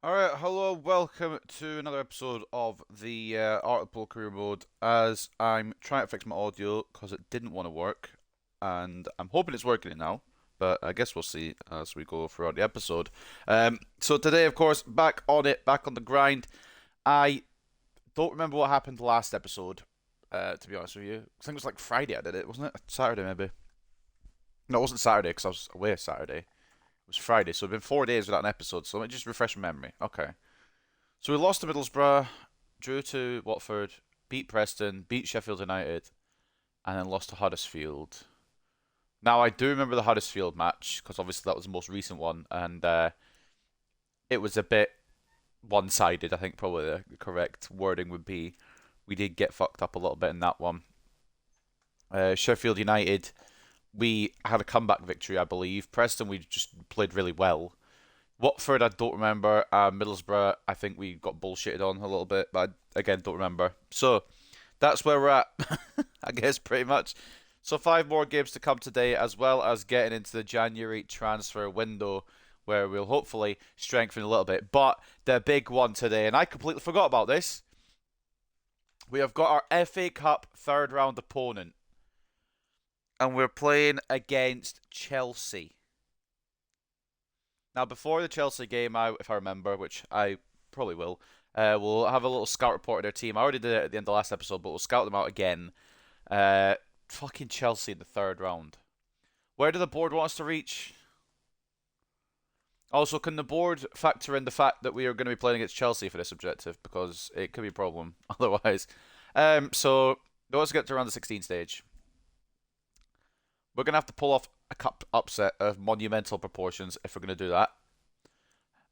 Alright, hello, welcome to another episode of the Hartlepool career mode as I'm trying to fix my audio because it didn't want to work and I'm hoping it's working now, but I guess we'll see as we go throughout the episode. So today, of course, back on it, back on the grind. I don't remember what happened last episode, to be honest with you. I think it was like Friday I did it, wasn't it? Saturday maybe. No, it wasn't Saturday because I was away Saturday. It was Friday, so it's been 4 days without an episode, so let me just refresh my memory. Okay. So we lost to Middlesbrough, drew to Watford, beat Preston, beat Sheffield United, and then lost to Huddersfield. Now I do remember the Huddersfield match because obviously that was the most recent one, and it was a bit one-sided. I think probably the correct wording would be we did get fucked up a little bit in that one. Sheffield United, we had a comeback victory, I believe. Preston, we just played really well. Watford, I don't remember. Middlesbrough, I think we got bullshitted on a little bit, but I, again, don't remember. So that's where we're at, I guess, pretty much. So 5 more games to come today, as well as getting into the January transfer window, where we'll hopefully strengthen a little bit. But the big one today, and I completely forgot about this, we have got our FA Cup third round opponent, and we're playing against Chelsea. Now, before the Chelsea game, if I remember, which I probably will, we'll have a little scout report of their team. I already did it at the end of the last episode, but we'll scout them out again. Fucking Chelsea in the third round. Where do the board want us to reach? Also, can the board factor in the fact that we are going to be playing against Chelsea for this objective? Because it could be a problem otherwise. So, they want us to get to around the 16 stage. We're going to have to pull off a cup upset of monumental proportions if we're going to do that.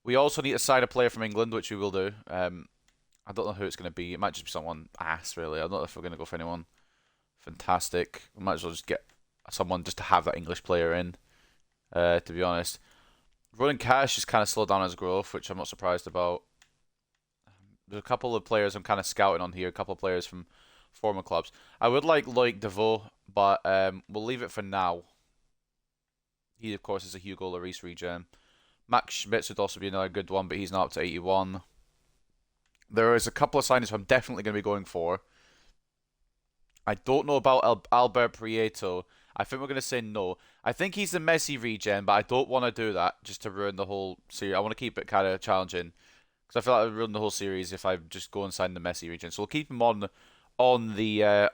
We also need to sign a player from England, which we will do. I don't know who it's going to be. It might just be someone ass, really. I don't know if we're going to go for anyone fantastic. We might as well just get someone just to have that English player in, to be honest. Rolling Cash has kind of slowed down his growth, which I'm not surprised about. There's a couple of players I'm kind of scouting on here, a couple of players from former clubs. I would like Loic Deveau, but we'll leave it for now. He, of course, is a Hugo Lloris regen. Max Schmitz would also be another good one, but he's not up to 81. There is a couple of signings I'm definitely going to be going for. I don't know about Albert Prieto. I think we're going to say no. I think he's the Messi regen, but I don't want to do that just to ruin the whole series. I want to keep it kind of challenging because I feel like I would ruin the whole series if I just go and sign the Messi regen. So we'll keep him on the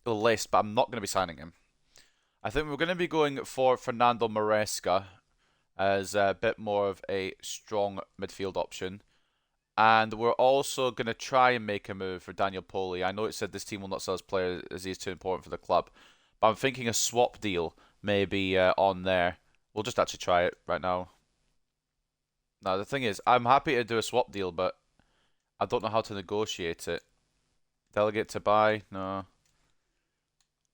list, but I'm not going to be signing him. I think we're going to be going for Fernando Maresca as a bit more of a strong midfield option. And we're also going to try and make a move for Daniel Poli. I know it said this team will not sell his player as he's too important for the club. But I'm thinking a swap deal maybe on there. We'll just actually try it right now. Now, the thing is, I'm happy to do a swap deal, but I don't know how to negotiate it. Delegate to buy? No.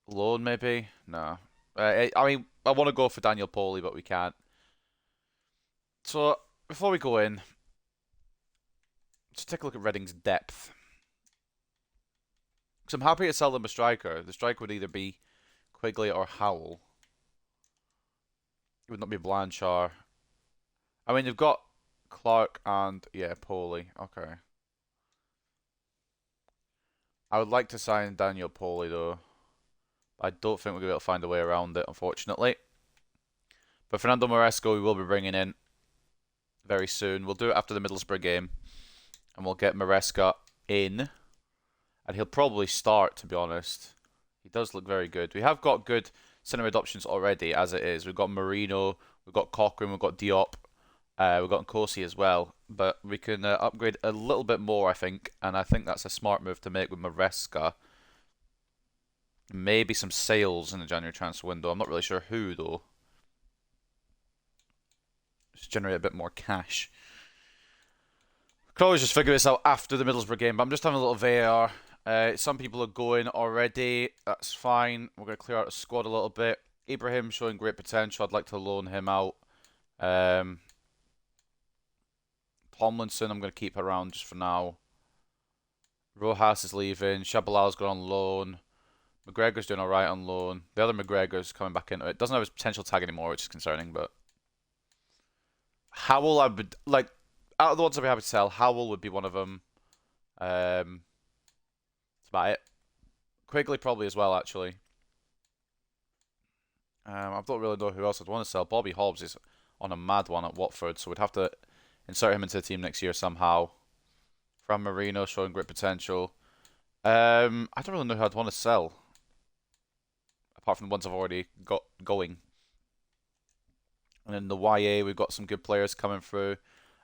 Loan maybe? No. I mean, I want to go for Daniel Poli, but we can't. So, before we go in, let's take a look at Reading's depth. Because I'm happy to sell them a striker. The striker would either be Quigley or Howell. It would not be Blanchard. I mean, you've got Clark and, yeah, Poli. Okay. I would like to sign Daniel Poli, though. I don't think we're going to be able to find a way around it, unfortunately. But Fernando Maresco we will be bringing in very soon. We'll do it after the Middlesbrough game. And we'll get Maresca in. And he'll probably start, to be honest. He does look very good. We have got good centre mid options already, as it is. We've got Marino, we've got Cochrane, we've got Diop, we've got Nkosi as well. But we can upgrade a little bit more, I think. And I think that's a smart move to make with Maresca. Maybe some sales in the January transfer window. I'm not really sure who, though. Just generate a bit more cash. Could always just figure this out after the Middlesbrough game, but I'm just having a little VAR. Some people are going already. That's fine. We're going to clear out the squad a little bit. Ibrahim showing great potential. I'd like to loan him out. Tomlinson, I'm going to keep around just for now. Rojas is leaving. Shabalal's gone on loan. McGregor's doing alright on loan. The other McGregor's coming back into it. Doesn't have his potential tag anymore, which is concerning, but Howell, I would like. Out of the ones I'd be happy to sell, Howell would be one of them. That's about it. Quigley probably as well, actually. I don't really know who else I'd want to sell. Bobby Hobbs is on a mad one at Watford, so we'd have to insert him into the team next year somehow. Fran Marino showing great potential. I don't really know who I'd want to sell, apart from the ones I've already got going. And in the YA, we've got some good players coming through,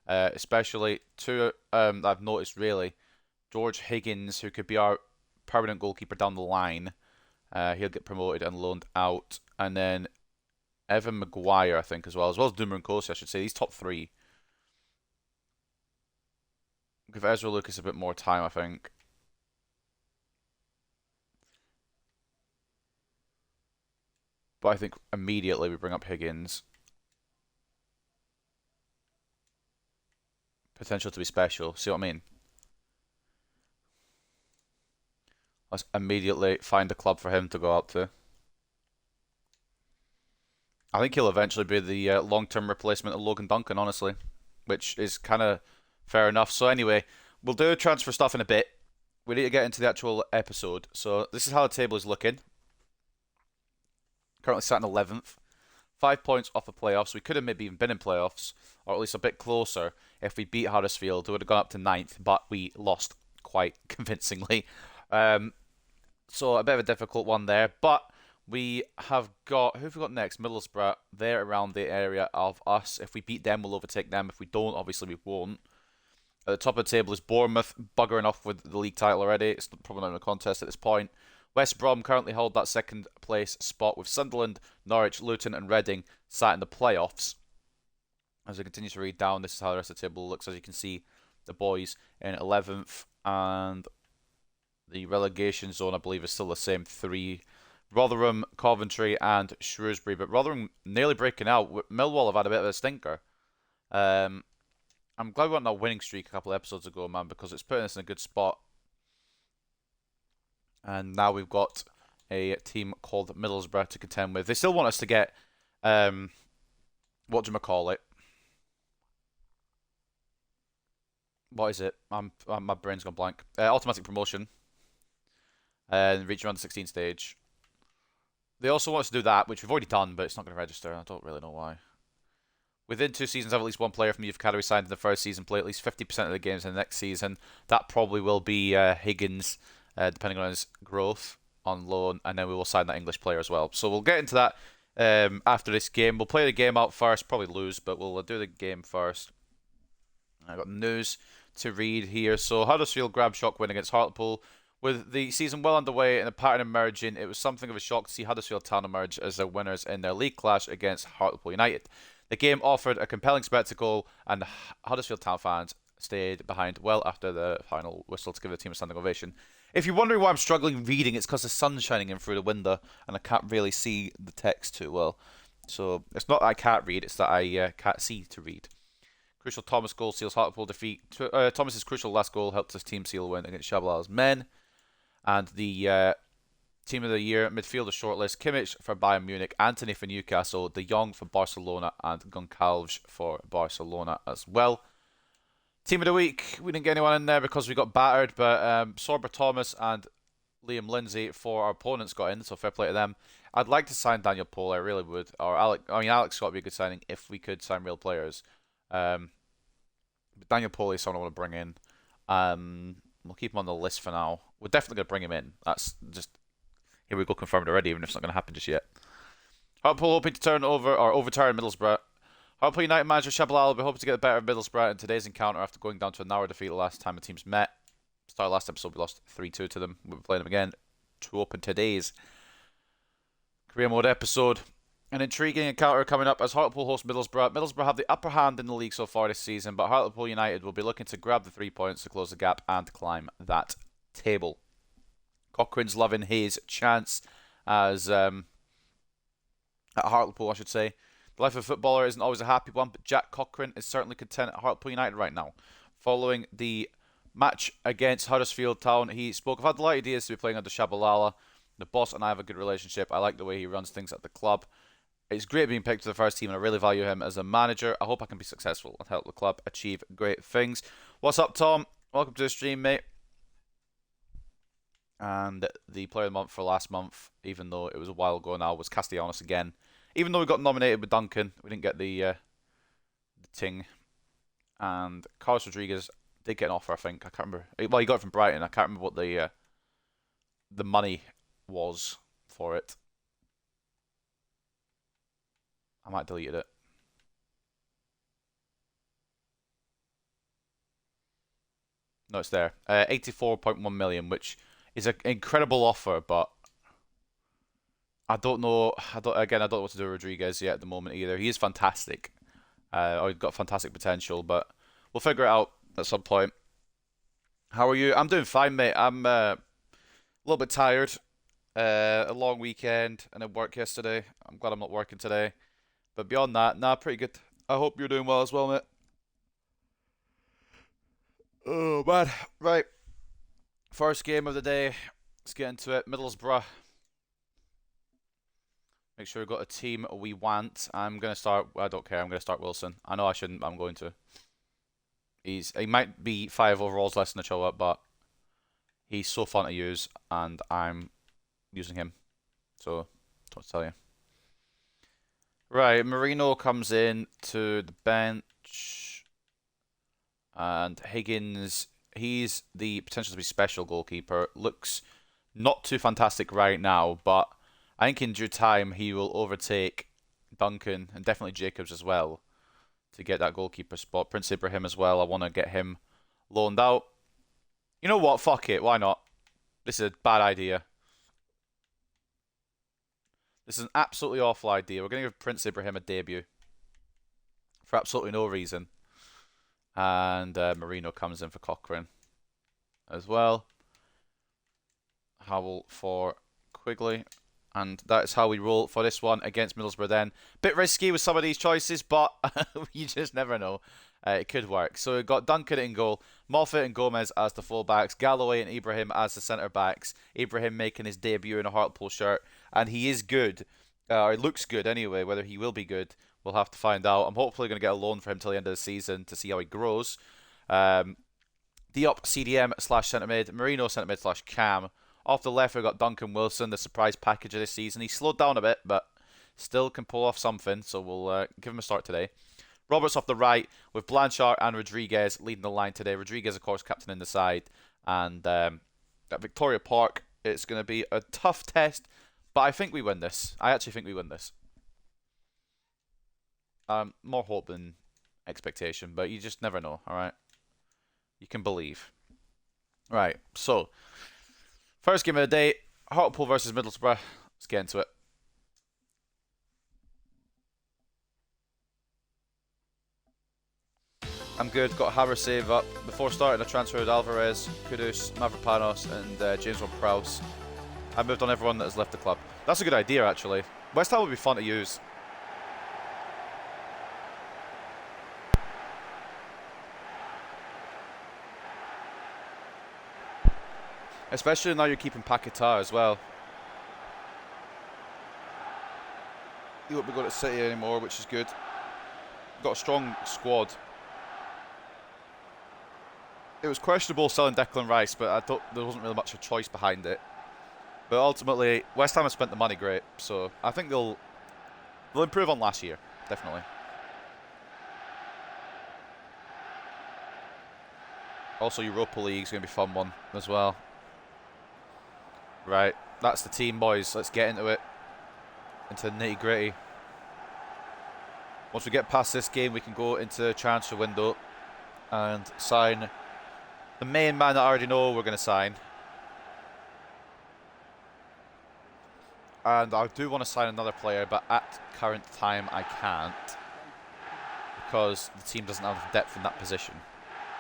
especially two that I've noticed really. George Higgins, who could be our permanent goalkeeper down the line. He'll get promoted and loaned out. And then Evan Maguire, I think, as well as Duma and Kosi, I should say. These top three. Give Ezra Lucas a bit more time, I think. But I think immediately we bring up Higgins. Potential to be special. See what I mean? Let's immediately find a club for him to go up to. I think he'll eventually be the long-term replacement of Logan Duncan, honestly. Which is kind of fair enough. So anyway, we'll do transfer stuff in a bit. We need to get into the actual episode. So this is how the table is looking. Currently sat in 11th. 5 points off the playoffs. We could have maybe even been in playoffs, or at least a bit closer, if we beat Huddersfield. We would have gone up to 9th, but we lost quite convincingly. So a bit of a difficult one there. But we have got, who have we got next? Middlesbrough. They're around the area of us. If we beat them, we'll overtake them. If we don't, obviously we won't. At the top of the table is Bournemouth, buggering off with the league title already. It's probably not in a contest at this point. West Brom currently hold that second place spot with Sunderland, Norwich, Luton and Reading sat in the playoffs. As I continue to read down, this is how the rest of the table looks. As you can see, the boys in 11th and the relegation zone, I believe, is still the same three. Rotherham, Coventry and Shrewsbury. But Rotherham nearly breaking out. Millwall have had a bit of a stinker. I'm glad we went on a winning streak a couple of episodes ago, man, because it's putting us in a good spot. And now we've got a team called Middlesbrough to contend with. They still want us to get, what do you call it? What is it? My brain's gone blank. Automatic promotion. And reach around the 16 stage. They also want us to do that, which we've already done, but it's not going to register. I don't really know why. Within 2 seasons, have at least one player from the youth academy signed in the first season, play at least 50% of the games in the next season. That probably will be Higgins, depending on his growth on loan, and then we will sign that English player as well. So we'll get into that after this game. We'll play the game out first, probably lose, but we'll do the game first. I've got news to read here. So Huddersfield grab shock win against Hartlepool. With the season well underway and a pattern emerging, it was something of a shock to see Huddersfield Town emerge as their winners in their league clash against Hartlepool United. The game offered a compelling spectacle, and Huddersfield Town fans stayed behind well after the final whistle to give the team a standing ovation. If you're wondering why I'm struggling reading, it's because the sun's shining in through the window, and I can't really see the text too well. So it's not that I can't read, it's that I can't see to read. Crucial Thomas goal seals Hartlepool defeat. Thomas's crucial last goal helped his team seal a win against Shabalala's men. And the team of the year midfielder shortlist: Kimmich for Bayern Munich, Anthony for Newcastle, De Jong for Barcelona, and Goncalves for Barcelona as well. Team of the week, we didn't get anyone in there because we got battered, but Sorba Thomas and Liam Lindsay for our opponents got in, so fair play to them. I'd like to sign Daniel Pole, I really would. Or Alex got to be a good signing if we could sign real players. But Daniel Pole is someone I want to bring in. We'll keep him on the list for now. We're definitely going to bring him in. That's just, here we go, confirmed already, even if it's not going to happen just yet. Hartlepool hoping to overturn Middlesbrough. Hartlepool United manager Shabalala will be hoping to get the better of Middlesbrough in today's encounter after going down to a narrow defeat the last time the teams met. Start last episode, we lost 3-2 to them. We'll be playing them again to open today's career mode episode. An intriguing encounter coming up as Hartlepool host Middlesbrough. Middlesbrough have the upper hand in the league so far this season, but Hartlepool United will be looking to grab the 3 points to close the gap and climb that table. Cochrane's loving his chance as at Hartlepool, I should say. The life of a footballer isn't always a happy one, but Jack Cochrane is certainly content at Hartlepool United right now. Following the match against Huddersfield Town, he spoke, "I've had the light ideas to be playing under Shabalala. The boss and I have a good relationship. I like the way he runs things at the club. It's great being picked to the first team, and I really value him as a manager. I hope I can be successful and help the club achieve great things. What's up, Tom? Welcome to the stream, mate. And the player of the month for last month, even though it was a while ago now, was Castellanos again. Even though we got nominated with Duncan, we didn't get the ting. And Carlos Rodriguez did get an offer, I think. I can't remember. Well, he got it from Brighton. I can't remember what the money was for it. I might delete it. No, it's there. 84.1 million, which is an incredible offer, but I don't know. Again, I don't know what to do with Rodriguez yet at the moment either. He is fantastic. Or he's got fantastic potential, but we'll figure it out at some point. How are you? I'm doing fine, mate. I'm a little bit tired. A long weekend and at work yesterday. I'm glad I'm not working today. But beyond that, nah, pretty good. I hope you're doing well as well, mate. Oh, man. Right. First game of the day. Let's get into it. Middlesbrough. Make sure we've got a team we want. I'm going to start... I don't care. I'm going to start Wilson. I know I shouldn't, but I'm going to. He might be 5 overalls less than Ochoa, but he's so fun to use, and I'm using him. So, what to tell you. Right, Marino comes in to the bench. And Higgins, he's the potential to be special goalkeeper. Looks not too fantastic right now, but I think in due time he will overtake Duncan and definitely Jacobs as well to get that goalkeeper spot. Prince Ibrahim as well. I want to get him loaned out. You know what? Fuck it. Why not? This is a bad idea. This is an absolutely awful idea. We're going to give Prince Ibrahim a debut for absolutely no reason. And Marino comes in for Cochrane as well. Howell for Quigley. And that is how we roll for this one against Middlesbrough then. Bit risky with some of these choices, but you just never know. It could work. So we've got Duncan in goal, Moffat and Gomez as the full-backs, Galloway and Ibrahim as the centre-backs. Ibrahim making his debut in a Hartlepool shirt, and he is good. Or he looks good anyway. Whether he will be good, we'll have to find out. I'm hopefully going to get a loan for him till the end of the season to see how he grows. Diop, CDM / centre mid, Marino centre mid / Cam. Off the left, we've got Duncan Wilson, the surprise package of this season. He slowed down a bit, but still can pull off something, so we'll give him a start today. Roberts off the right, with Blanchard and Rodriguez leading the line today. Rodriguez, of course, captain in the side. And at Victoria Park, it's going to be a tough test, but I think we win this. I actually think we win this. More hope than expectation, but you just never know, alright? You can believe. Right, so... First game of the day, Hartlepool versus Middlesbrough. Let's get into it. I'm good. Got Haber save up. Before starting, I transferred Alvarez, Kudus, Mavropanos, and James Ward-Prowse. I moved on everyone that has left the club. That's a good idea, actually. West Ham would be fun to use. Especially now you're keeping Paquetá as well. You won't be going to City anymore, which is good. We've got a strong squad. It was questionable selling Declan Rice, but I thought there wasn't really much of a choice behind it. But ultimately, West Ham have spent the money great, so I think they'll improve on last year, definitely. Also, Europa League's going to be a fun one as well. Right, that's the team, boys. Let's get into it. Into the nitty-gritty. Once we get past this game, we can go into the transfer window and sign the main man that I already know we're going to sign. And I do want to sign another player, but at current time I can't. Because the team doesn't have depth in that position.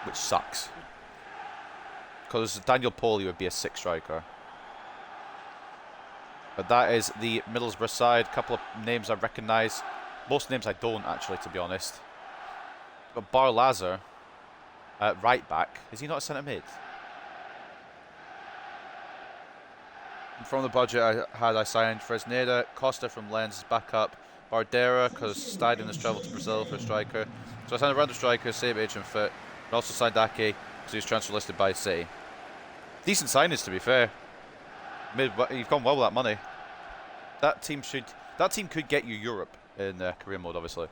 Which sucks. Because Daniel Poli would be a 6 striker. But that is the Middlesbrough side. A couple of names I recognise. Most names I don't, actually, to be honest. But Bar Lazar, right back. Is he not a centre mid? And from the budget I signed Fresneda, Costa from Lens, back up. Bardera, because Stiden has travelled to Brazil for a striker. So I signed a random striker, save age and fit. And also signed Ake, because he was transfer listed by City. Decent signings, to be fair. You've gone well with that money. That team could get you Europe in career mode, obviously.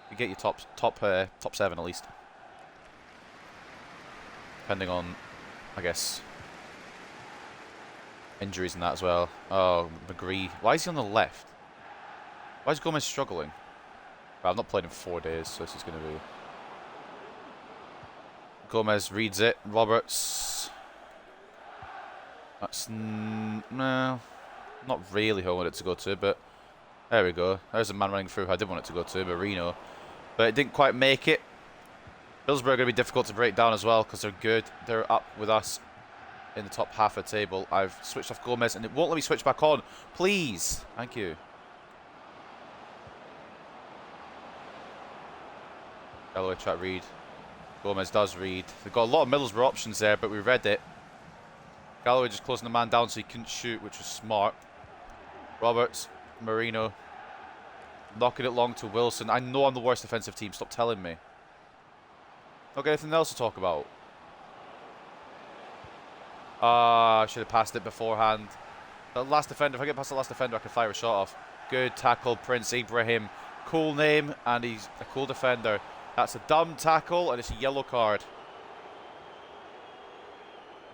You get your top 7 at least, depending on, I guess, injuries and that as well. Oh, McGree. Why is he on the left? Why is Gomez struggling? Well, I've not played in 4 days, so this is going to be... Gomez reads it. Roberts. That's... no. Not really who I wanted it to go to, but... There we go. There's a man running through who I did want it to go to, Marino. But it didn't quite make it. Middlesbrough are going to be difficult to break down as well, because they're good. They're up with us in the top half of the table. I've switched off Gomez, and it won't let me switch back on. Please. Thank you. Galloway try to read. Gomez does read. They've got a lot of Middlesbrough options there, but we read it. Galloway just closing the man down so he couldn't shoot, which was smart. Roberts, Marino, knocking it long to Wilson. I know I'm the worst defensive team. Stop telling me. Not got anything else to talk about. I should have passed it beforehand. The last defender, if I get past the last defender, I can fire a shot off. Good tackle, Prince Ibrahim. Cool name, and he's a cool defender. That's a dumb tackle, and it's a yellow card.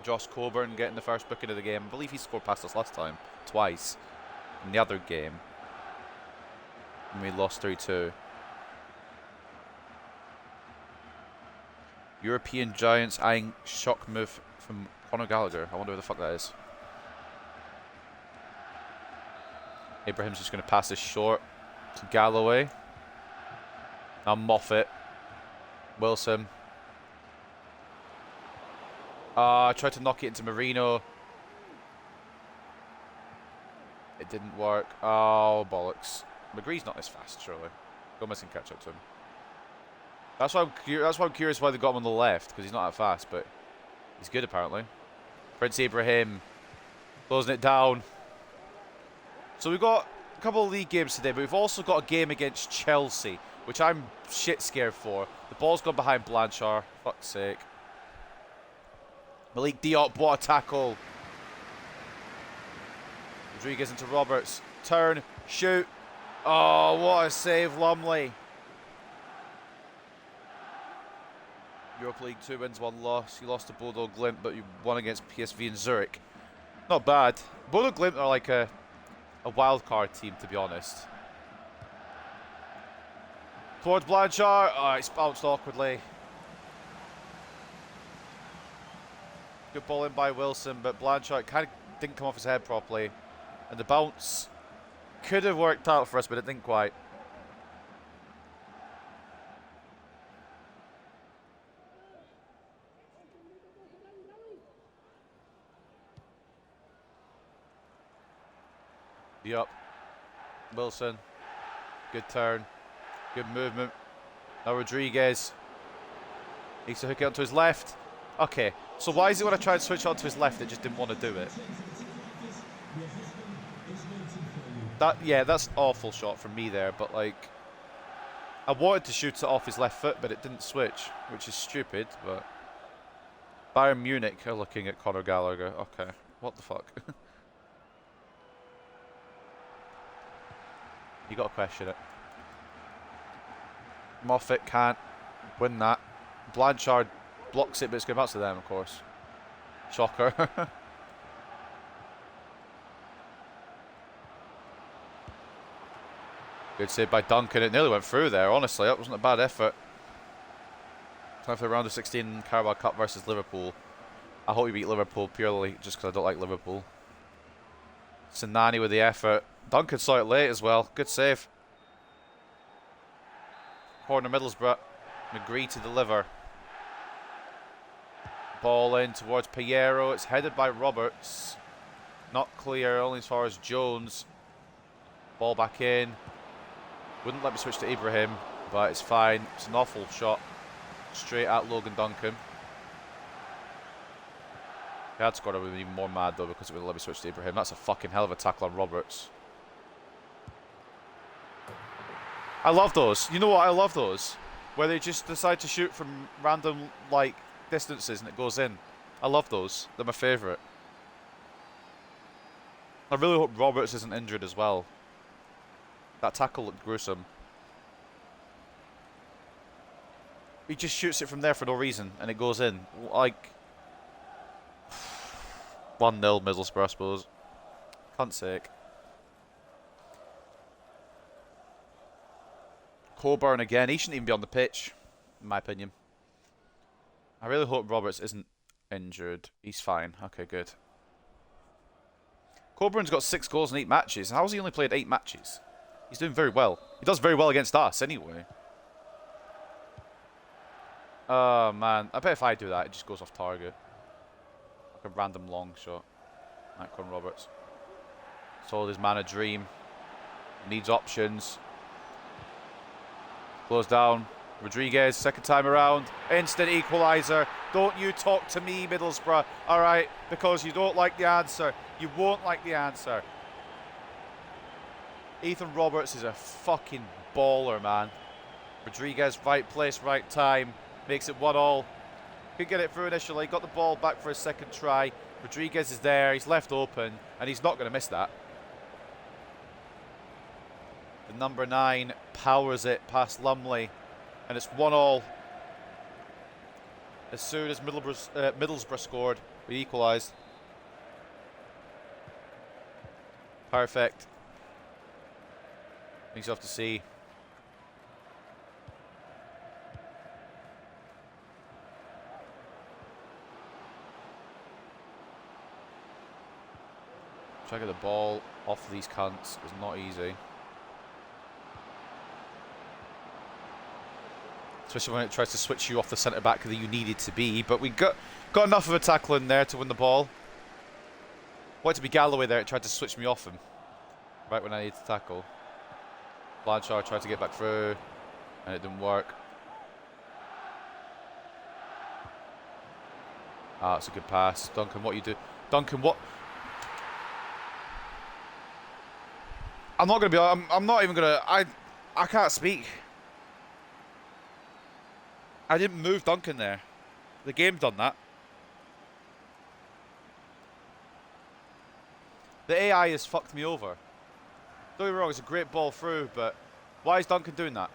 Josh Coburn getting the first booking of the game. I believe he scored past us last time. Twice. In the other game. And we lost 3-2. European Giants eyeing shock move from Conor Gallagher. I wonder who the fuck that is. Abraham's just going to pass this short to Galloway. Now Moffat. Wilson. I tried to knock it into Marino. It didn't work. Oh, bollocks. McGree's not this fast, surely. Gomez can catch up to him. That's why I'm curious why they got him on the left, because he's not that fast, but he's good apparently. Prince Ibrahim closing it down. So we've got a couple of league games today, but we've also got a game against Chelsea, which I'm shit scared for. The ball's gone behind Blanchard. Fuck's sake. Malik Diop, what a tackle. Rodriguez into Roberts. Turn, shoot. Oh, what a save, Lumley. Europa League 2 wins, 1 loss. You lost to Bodo Glimt, but you won against PSV and Zurich. Not bad. Bodo Glimt are like a wild card team, to be honest. Towards Blanchard. Oh, it's bounced awkwardly. Good ball in by Wilson, but Blanchard kind of didn't come off his head properly. And the bounce could have worked out for us, but it didn't quite. Yup. Wilson. Good turn. Good movement. Now Rodriguez. Needs to hook it onto his left. Okay. So why is it when I tried to switch onto his left, it just didn't want to do it? Yeah, that's an awful shot from me there, but like, I wanted to shoot it off his left foot, but it didn't switch, which is stupid, but Bayern Munich are looking at Conor Gallagher. Okay, what the fuck? You got to question it. Moffat can't win that. Blanchard blocks it, but it's going back to them, of course. Shocker. Good save by Duncan. It nearly went through there, honestly. That wasn't a bad effort. Time for the round of 16 Carabao Cup versus Liverpool. I hope we beat Liverpool purely just because I don't like Liverpool. Sinani with the effort. Duncan saw it late as well. Good save. Corner Middlesbrough. McGree to deliver. Ball in towards Piero. It's headed by Roberts. Not clear, only as far as Jones. Ball back in. Wouldn't let me switch to Ibrahim, but it's fine. It's an awful shot. Straight at Logan Duncan. If I had scored, I would have been even more mad though because it would have let me switch to Ibrahim. That's a fucking hell of a tackle on Roberts. I love those. You know what? I love those. Where they just decide to shoot from random, like, distances and it goes in. I love those. They're my favourite. I really hope Roberts isn't injured as well. That tackle looked gruesome. He just shoots it from there for no reason and it goes in. Like... 1-0 Middlesbrough, I suppose. Cunt's sake. Coburn again. He shouldn't even be on the pitch, in my opinion. I really hope Roberts isn't injured. He's fine. Okay, good. Coburn's got 6 goals in 8 matches. How has he only played 8 matches? He's doing very well. He does very well against us, anyway. Oh, man. I bet if I do that, it just goes off target. Like a random long shot. Like Con Roberts. Sold his man a dream. Needs options. Close down. Rodriguez, second time around. Instant equaliser. Don't you talk to me, Middlesbrough. Alright, because you don't like the answer. You won't like the answer. Ethan Roberts is a fucking baller, man. Rodriguez, right place, right time. Makes it 1-1. Could get it through initially. Got the ball back for a second try. Rodriguez is there. He's left open. And he's not going to miss that. The number 9 powers it past Lumley. And it's 1-1. As soon as Middlesbrough scored, we equalised. Perfect. Things off to see. Try to get the ball off of these cunts. It's not easy. Especially when it tries to switch you off the centre-back that you needed to be. But we got enough of a tackle in there to win the ball. Wanted to be Galloway there. It tried to switch me off him. Right when I needed to tackle. Blanchard tried to get back through. And it didn't work. Ah, that's a good pass. Duncan, what you do? Duncan, what? I'm not going to be... I'm not even going to... I can't speak. I didn't move Duncan there. The game done that. The AI has fucked me over. Don't get me wrong, it's a great ball through, but why is Duncan doing that?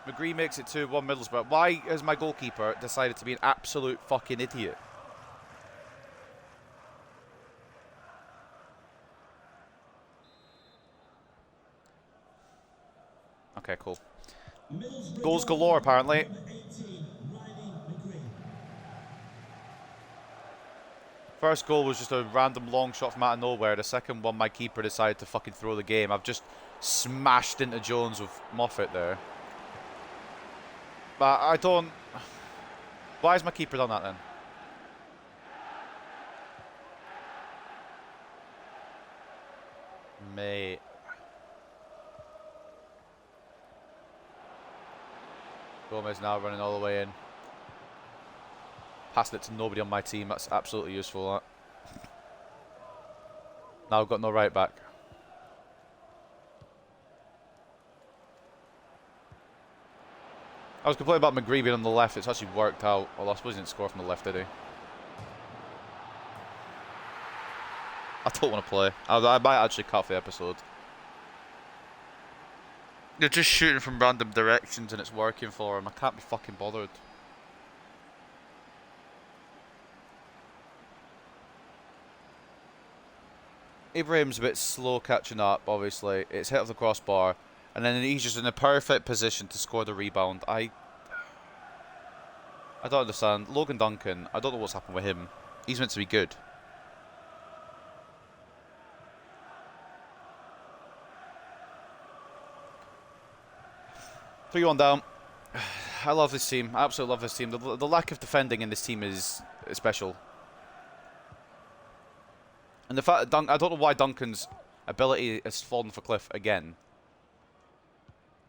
McGree makes it 2-1 Middlesbrough. Why has my goalkeeper decided to be an absolute fucking idiot? Okay, cool. Goals galore, apparently. First goal was just a random long shot from out of nowhere. The second one, my keeper decided to fucking throw the game. I've just smashed into Jones with Moffat there. But I don't... Why has my keeper done that then? Mate. Gomez now running all the way in. Passing it to nobody on my team. That's absolutely useful, that. Now I've got no right back. I was complaining about McGree being on the left. It's actually worked out. Well, I suppose he didn't score from the left, did he? I don't want to play. I might actually cut off the episode. They're just shooting from random directions and it's working for him. I can't be fucking bothered. Ibrahim's a bit slow catching up, obviously. It's hit off the crossbar. And then he's just in a perfect position to score the rebound. I don't understand. Logan Duncan, I don't know what's happened with him. He's meant to be good. Three one down. I love this team. I absolutely love this team. The lack of defending in this team is special. And the fact that I don't know why Duncan's ability has fallen off a cliff again.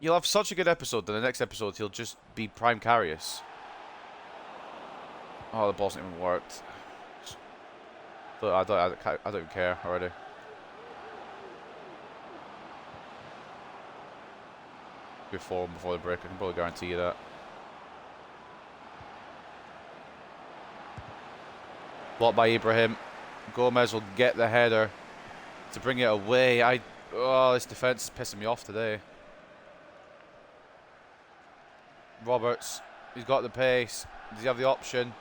You'll have such a good episode that the next episode he'll just be Prime Carius. Oh, the ball's not even worked. I don't even care already. Before the break, I can probably guarantee you that. Blocked by Ibrahim. Gomez will get the header to bring it away. Oh, this defence is pissing me off today. Roberts, he's got the pace. Does he have the option?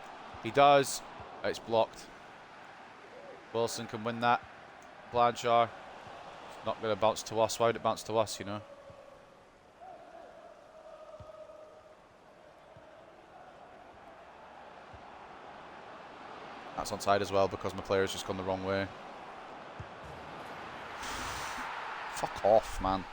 He does. It's blocked. Wilson can win that. Blanchard. It's not going to bounce to us. Why would it bounce to us, you know? That's onside as well because my player's just gone the wrong way. Fuck off, man.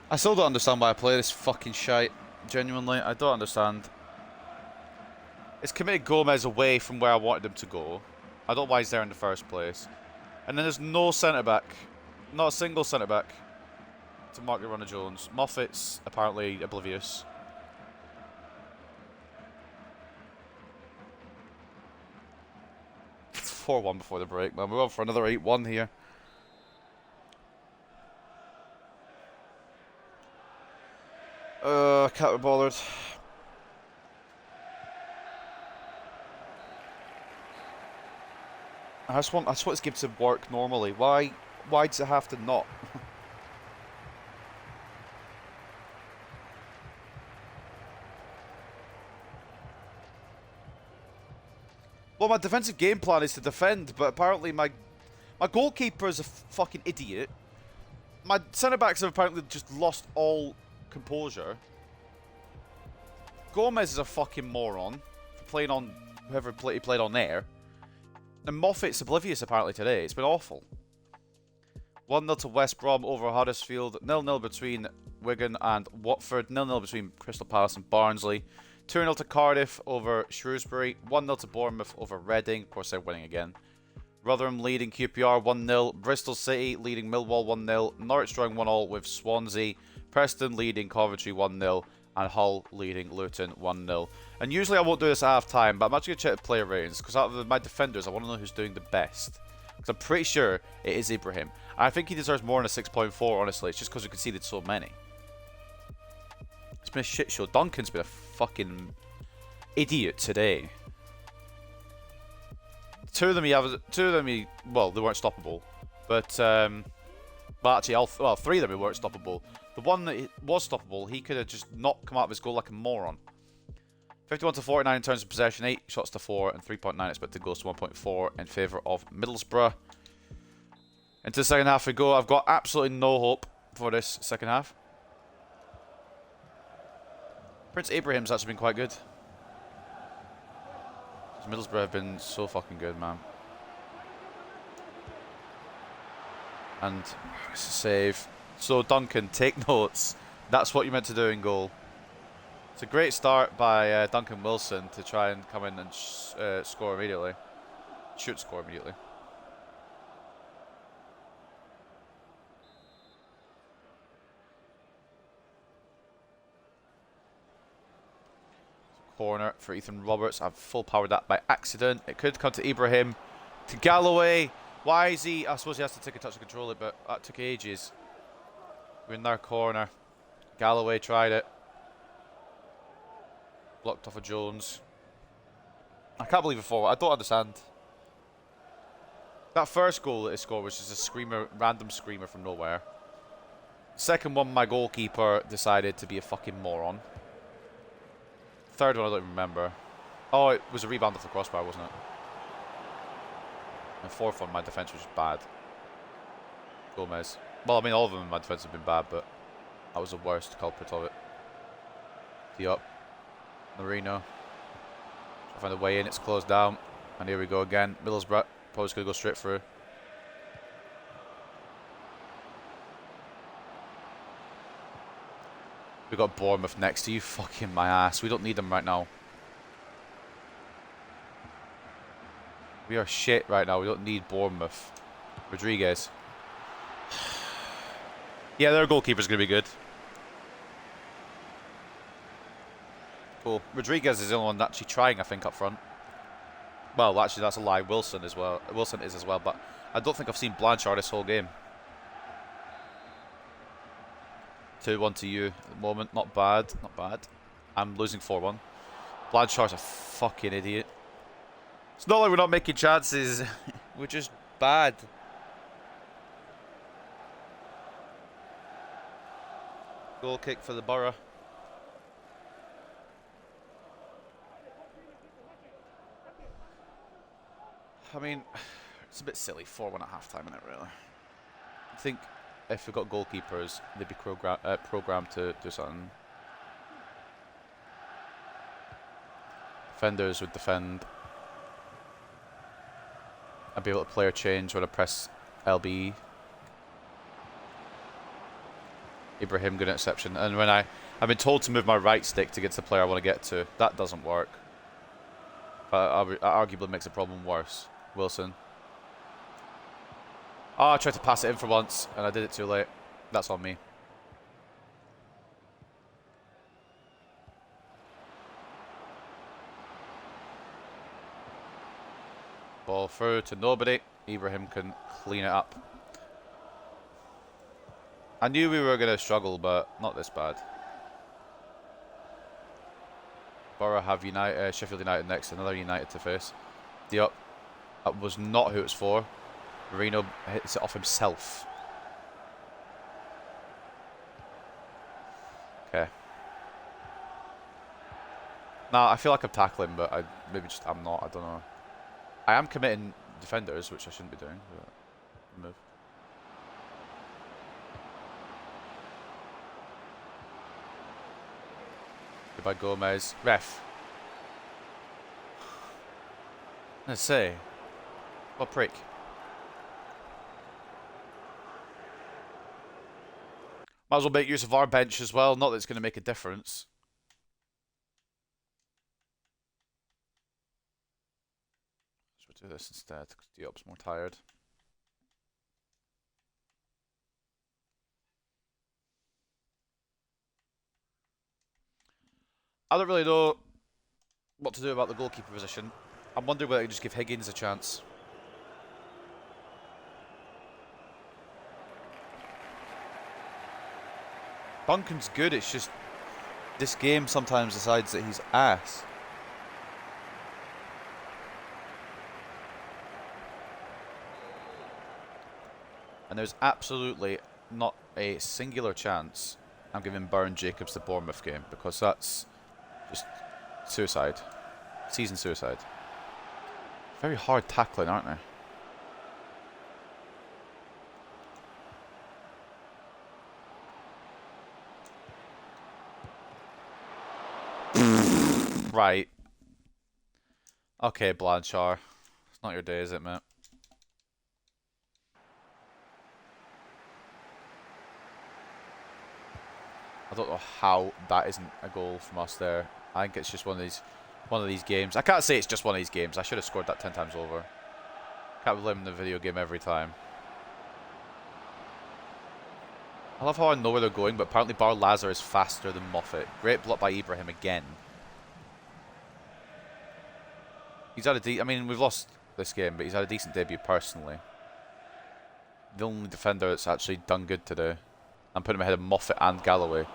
I still don't understand why I play this fucking shite. Genuinely, I don't understand. It's committed Gomez away from where I wanted him to go. I don't know why he's there in the first place. And then there's no centre-back. Not a single centre-back to mark the Runner Jones. Moffat's apparently oblivious. It's 4-1 before the break, man. We're on for another 8-1 here. Can't be bothered. I just want this game to work normally. Why does it have to not? Well, my defensive game plan is to defend, but apparently my goalkeeper is a fucking idiot. My centre backs have apparently just lost all composure. Gomez is a fucking moron for playing on whoever he played on there. And Moffat's oblivious apparently today. It's been awful. 1-0 to West Brom over Huddersfield. 0-0 between Wigan and Watford. 0-0 between Crystal Palace and Barnsley. 2-0 to Cardiff over Shrewsbury. 1-0 to Bournemouth over Reading. Of course, they're winning again. Rotherham leading QPR 1-0. Bristol City leading Millwall 1-0. Norwich drawing 1-1 with Swansea. Preston leading Coventry 1-0. And Hull leading Luton 1-0. And usually I won't do this at half time, but I'm actually going to check the player ratings, because out of my defenders, I want to know who's doing the best. Because I'm pretty sure it is Ibrahim. And I think he deserves more than a 6.4, honestly. It's just because we conceded so many. It's been a shit show. Duncan's been a fucking idiot today. Two of them, well, they weren't stoppable. But, actually, three of them weren't stoppable. The one that was stoppable, he could have just not come out of his goal like a moron. 51 to 49 in terms of possession, 8 shots to 4, and 3.9 expected goals to 1.4 in favour of Middlesbrough. Into the second half we go. I've got absolutely no hope for this second half. Prince Abraham's actually been quite good. Middlesbrough have been so fucking good, man. And it's a save. So Duncan, take notes. That's what you meant to do in goal. It's a great start by Duncan Wilson to try and come in and score immediately. Should score immediately. Corner for Ethan Roberts. I've full powered that by accident. It could come to Ibrahim. To Galloway. Why is he? I suppose he has to take a touch to control it, but that took ages. We're in their corner. Galloway tried it. Blocked off of Jones. I can't believe it forward. I don't understand. That first goal that he scored was just a screamer, random screamer from nowhere. Second one, my goalkeeper decided to be a fucking moron. Third one, I don't even remember. Oh, it was a rebound off the crossbar, wasn't it? And fourth one, my defence was just bad. Gomez. Well, I mean, all of them in my defence have been bad, but that was the worst culprit of it. Tee up. Marino. I find a way in, it's closed down. And here we go again. Middlesbrough. Probably just going to go straight through. We got Bournemouth next to you. Fucking my ass. We don't need them right now. We are shit right now. We don't need Bournemouth. Rodriguez. Yeah, their goalkeeper's going to be good. Cool. Rodriguez is the only one actually trying, I think, up front. Well, actually, that's a lie. Wilson as well. Wilson is as well, but I don't think I've seen Blanchard this whole game. 2-1 to you at the moment. Not bad. Not bad. I'm losing 4-1. Blanchard's a fucking idiot. It's not like we're not making chances. We're just bad. Goal kick for the Borough. I mean, it's a bit silly. 4-1 at half time, isn't it, really? I think if we've got goalkeepers, they'd be programmed to do something. Defenders would defend. I'd be able to player change when I press LB. Ibrahim, good interception. And when I've been told to move my right stick to get to the player I want to get to. That doesn't work. But arguably makes the problem worse. Wilson. Oh, I tried to pass it in for once, and I did it too late. That's on me. Ball through to nobody. Ibrahim can clean it up. I knew we were going to struggle, but not this bad. Borough have Sheffield United next, another United to face. Diop. That was not who it's for. Marino hits it off himself. Okay. Nah, I feel like I'm tackling, but I'm not. I don't know. I am committing defenders, which I shouldn't be doing. But move. Goodbye, Gomez. Ref. Let's say. What prick. Might as well make use of our bench as well. Not that it's going to make a difference. So we'll do this instead, because Diop's more tired. I don't really know what to do about the goalkeeper position. I'm wondering whether I can just give Higgins a chance. Duncan's good, it's just this game sometimes decides that he's ass. And there's absolutely not a singular chance I'm giving Burn Jacobs the Bournemouth game, because that's just suicide. Season suicide. Very hard tackling, aren't they? Right. Okay, Blanchard. It's not your day, is it, mate? I don't know how that isn't a goal from us there. I think it's just one of these games. I can't say it's just one of these games. I should have scored that 10 times over. Can't blame the video game every time. I love how I know where they're going, but apparently Bar Lazar is faster than Moffat. Great block by Ibrahim again. He's had I mean, we've lost this game, but he's had a decent debut personally. The only defender that's actually done good today. I'm putting him ahead of Moffat and Galloway.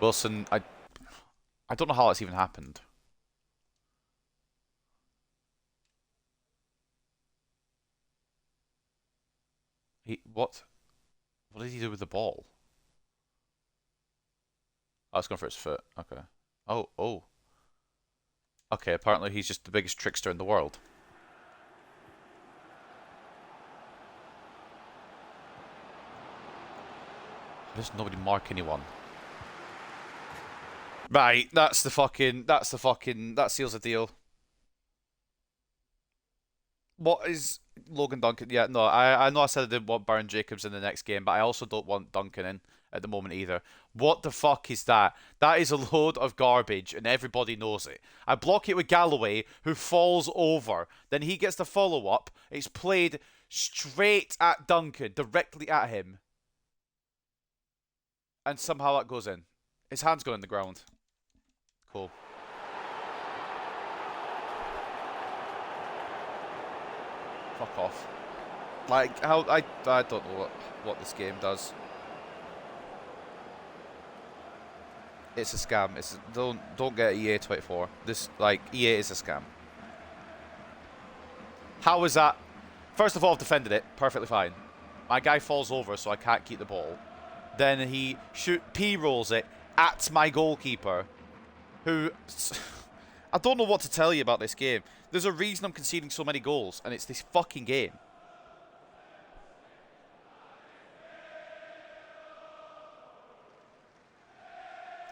Wilson, I don't know how that's even happened. What did he do with the ball? Oh, it's gone for his foot. Okay. Oh. Okay, apparently he's just the biggest trickster in the world. Why does nobody mark anyone? Right, that seals the deal. What is Logan Duncan? Yeah, no, I know I said I didn't want Baron Jacobs in the next game, but I also don't want Duncan in. at the moment either. What the fuck is that? That is a load of garbage and everybody knows it. I block it with Galloway, who falls over. Then he gets the follow-up. It's played straight at Duncan, directly at him. And somehow that goes in. His hand's going in the ground. Cool. Fuck off. Like, how I don't know what this game does. It's a scam. It's don't get EA 24. This, like, EA is a scam. How is that? First of all, I've defended it perfectly fine. My guy falls over, so I can't keep the ball. Then he P-rolls it at my goalkeeper, who I don't know what to tell you about this game. There's a reason I'm conceding so many goals, and it's this fucking game.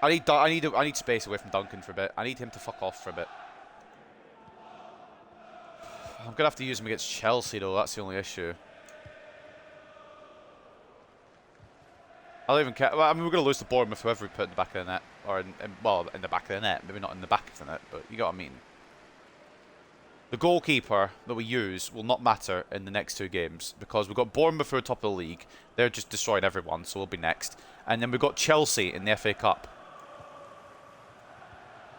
I need space away from Duncan for a bit. I need him to fuck off for a bit. I'm gonna have to use him against Chelsea though. That's the only issue. I don't even care. Well, I mean, we're gonna lose to Bournemouth, whoever we put in the back of the net, or well, in the back of the net. Maybe not in the back of the net, but you get what I mean. The goalkeeper that we use will not matter in the next two games because we've got Bournemouth who are top of the league. They're just destroying everyone, so we'll be next. And then we've got Chelsea in the FA Cup.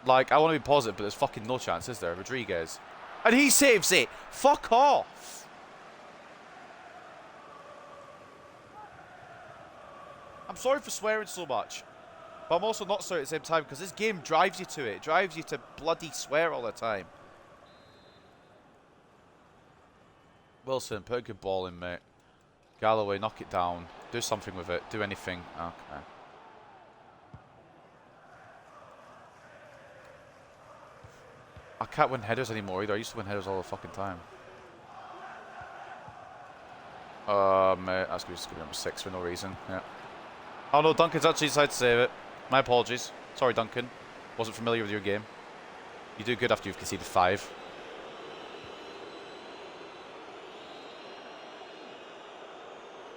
Like, I want to be positive, but there's fucking no chance, is there? Rodriguez. And he saves it! Fuck off! I'm sorry for swearing so much. But I'm also not sorry at the same time, because this game drives you to it. It drives you to bloody swear all the time. Wilson, put a good ball in, mate. Galloway, knock it down. Do something with it. Do anything. Okay. I can't win headers anymore either. I used to win headers all the fucking time. Mate, that's just gonna be number 6 for no reason. Yeah. Oh no, Duncan's actually decided to save it. My apologies. Sorry, Duncan. Wasn't familiar with your game. You do good after you've conceded 5.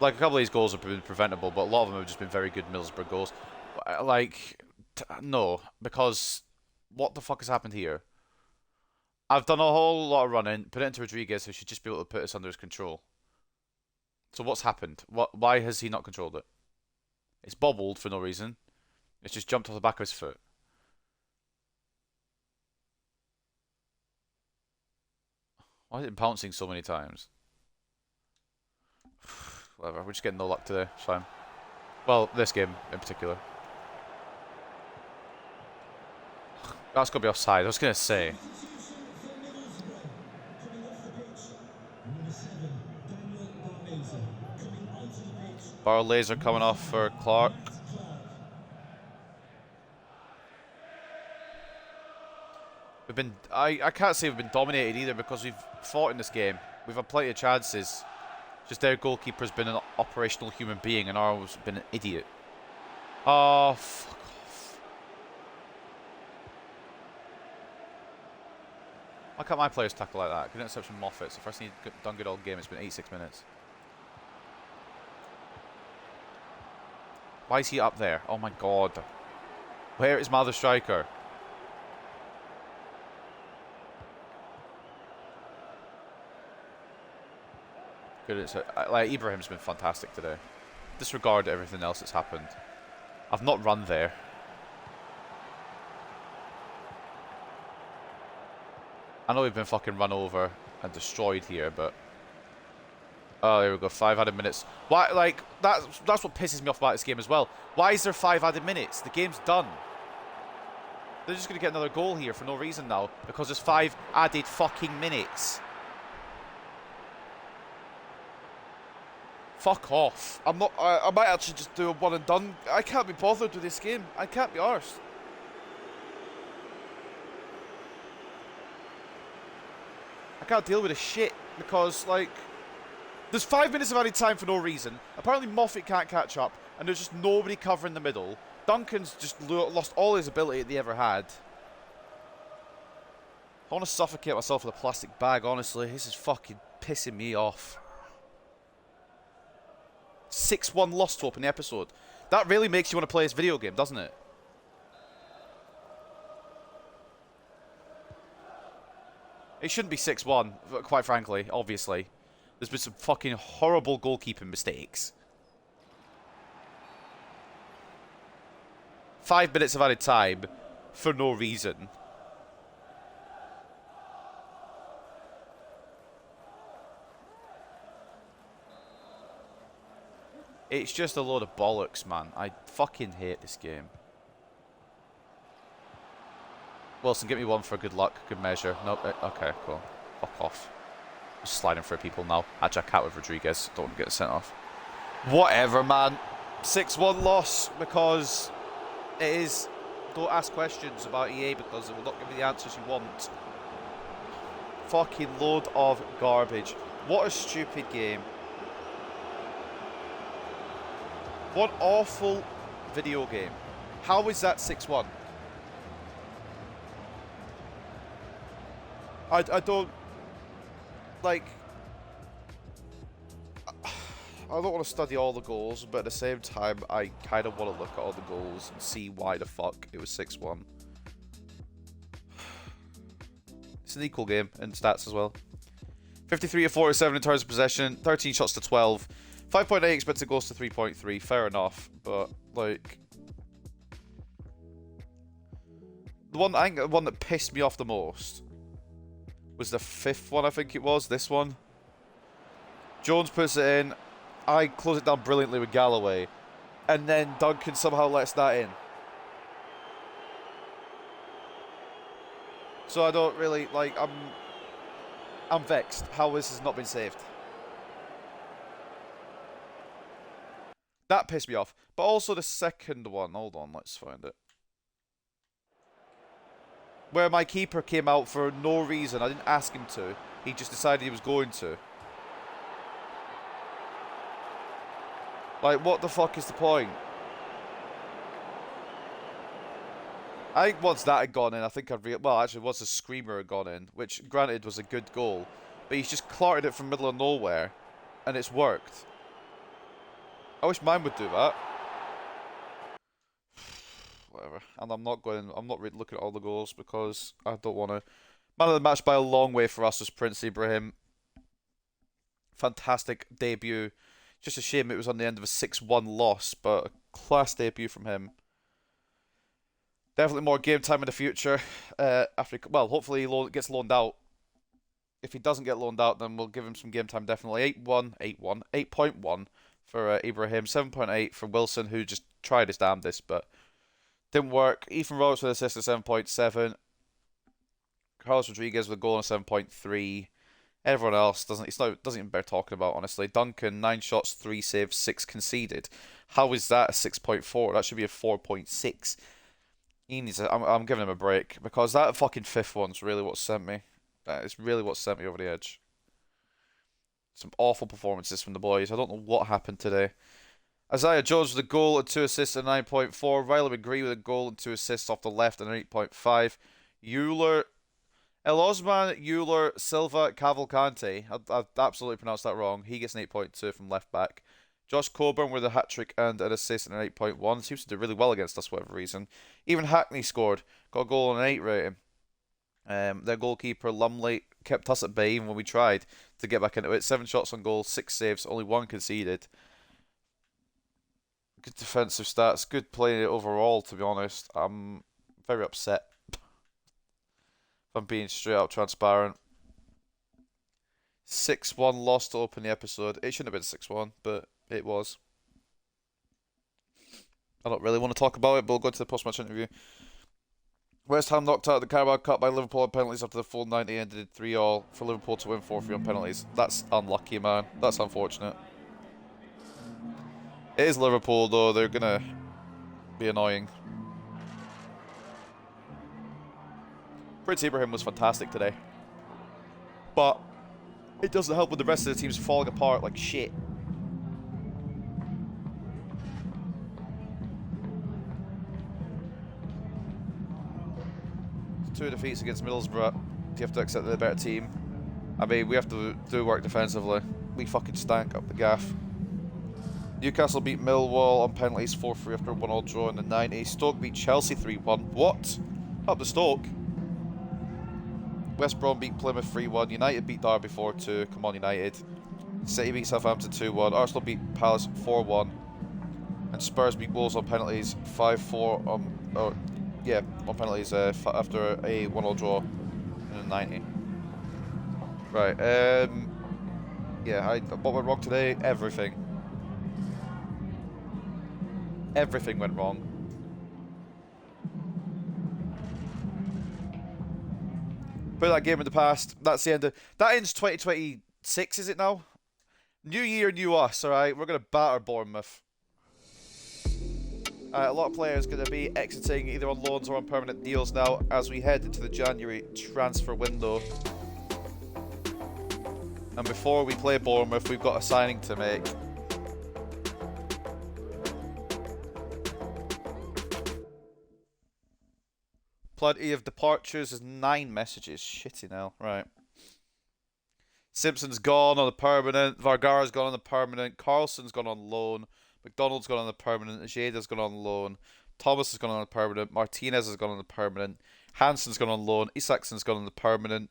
Like, a couple of these goals have been preventable, but a lot of them have just been very good Middlesbrough goals. Like, no, because what the fuck has happened here? I've done a whole lot of running, put it into Rodriguez, who should just be able to put us under his control. So what's happened? Why has he not controlled it? It's bobbled for no reason. It's just jumped off the back of his foot. Why is it bouncing so many times? Whatever, we're just getting no luck today. It's fine. Well, this game in particular. That's got to be offside. I was going to say. Barrel laser coming off for Clark. We've been... I can't say we've been dominated either because we've fought in this game. We've had plenty of chances. Just their goalkeeper's been an operational human being and ours has been an idiot. Oh, fuck off. Why can't my players tackle like that? Good interception Moffat. It's the first thing he's done good all game. It's been 86 minutes. Why is he up there? Oh my god. Where is my other striker? Good. Like, Ibrahim's been fantastic today. Disregard everything else that's happened. I've not run there. I know we've been fucking run over and destroyed here, but... Oh, there we go. 5 added minutes. Why? Like, that's what pisses me off about this game as well. Why is there 5 added minutes? The game's done. They're just going to get another goal here for no reason now because there's 5 added fucking minutes. Fuck off. I'm not... I might actually just do a one and done. I can't be bothered with this game. I can't be arsed. I can't deal with this shit because, like... There's 5 minutes of added time for no reason. Apparently Moffat can't catch up, and there's just nobody covering the middle. Duncan's just lost all his ability that he ever had. I want to suffocate myself with a plastic bag, honestly. This is fucking pissing me off. 6-1 loss to open the episode. That really makes you want to play this video game, doesn't it? It shouldn't be 6-1, quite frankly, obviously. There's been some fucking horrible goalkeeping mistakes. 5 minutes of added time for no reason. It's just a load of bollocks, man. I fucking hate this game. Wilson, get me one for good luck, good measure. Nope. Okay, cool. Fuck off. Just sliding for people now. Actually, I can't with Rodriguez. Don't want to get sent off. Whatever, man. 6-1 loss because it is. Don't ask questions about EA because it will not give you the answers you want. Fucking load of garbage. What a stupid game. What awful video game. How is that 6-1? I don't... Like... I don't want to study all the goals, but at the same time, I kind of want to look at all the goals and see why the fuck it was 6-1. It's an equal game in stats as well. 53 to 47 in terms of possession, 13 shots to 12. 5.8 expected goals to 3.3, fair enough, but like I think the one that pissed me off the most was the 5th one, I think it was, this one. Jones puts it in, I close it down brilliantly with Galloway, and then Duncan somehow lets that in. So I don't really, like, I'm vexed how this has not been saved. That pissed me off. But also the second one. Hold on, let's find it. Where my keeper came out for no reason. I didn't ask him to. He just decided he was going to. Like, what the fuck is the point? I think once that had gone in, I think I'd well, actually, once the screamer had gone in, which, granted, was a good goal, but he's just clarted it from middle of nowhere, and it's worked. I wish mine would do that. Whatever. And I'm not really looking at all the goals because I don't want to. Man of the match by a long way for us was Prince Ibrahim. Fantastic debut. Just a shame it was on the end of a 6-1 loss, but a class debut from him. Definitely more game time in the future. Well, hopefully he gets loaned out. If he doesn't get loaned out, then we'll give him some game time definitely. 8.1 for Ibrahim, 7.8 for Wilson, who just tried his damnedest, but didn't work. Ethan Roberts with assist at 7.7. Carlos Rodriguez with a goal at 7.3. Everyone else doesn't even bear talking about, honestly. Duncan, 9 shots, 3 saves, 6 conceded. How is that a 6.4? That should be a 4.6. I'm giving him a break because that fucking 5th one's really what sent me. That is really what sent me over the edge. Some awful performances from the boys. I don't know what happened today. Isaiah Jones with a goal and 2 assists at 9.4. Riley McGree with a goal and 2 assists off the left and an 8.5. Euler, El Osman, Euler, Silva, Cavalcante. I've absolutely pronounced that wrong. He gets an 8.2 from left back. Josh Coburn with a hat-trick and an assist and an 8.1. Seems to do really well against us for whatever reason. Even Hackney scored. Got a goal and an 8 rating. Their goalkeeper, Lumley, kept us at bay even when we tried to get back into it. 7 shots on goal, 6 saves, only 1 conceded. Good defensive stats, good playing overall, to be honest. I'm very upset. If I'm being straight up transparent. 6-1 loss to open the episode. It shouldn't have been 6-1, but it was. I don't really want to talk about it, but we'll go to the post-match interview. West Ham knocked out of the Carabao Cup by Liverpool on penalties after the full 90 ended 3-3 for Liverpool to win 4-3 on penalties. That's unlucky, man. That's unfortunate. It is Liverpool, though. They're going to be annoying. Prince Ibrahim was fantastic today. But it doesn't help with the rest of the teams falling apart like shit. Two defeats against Middlesbrough. You have to accept they're the better team. I mean, we have to do work defensively. We fucking stank up the gaff. Newcastle beat Millwall on penalties 4-3 after a 1-1 draw in the 90s. Stoke beat Chelsea 3-1. What? Up the Stoke. West Brom beat Plymouth 3-1. United beat Derby 4-2. Come on, United. City beat Southampton 2-1. Arsenal beat Palace 4-1. And Spurs beat Wolves on penalties 5-4 on penalties after a 1-1 draw in the 90. Right, what went wrong today? Everything. Everything went wrong. Put that game in the past. That's the end of... That ends 2026, is it now? New year, new us, alright? We're going to batter Bournemouth. A lot of players going to be exiting either on loans or on permanent deals now as we head into the January transfer window. And before we play Bournemouth, we've got a signing to make. Plenty of departures. There's 9 messages. Shitty now. Right. Simpson's gone on a permanent. Vargara's gone on a permanent. Carlson's gone on loan. McDonald's gone on a permanent. Ajeda's gone on loan. Thomas has gone on a permanent. Martinez has gone on a permanent. Hansen's gone on loan. Isaacsson's gone on a permanent.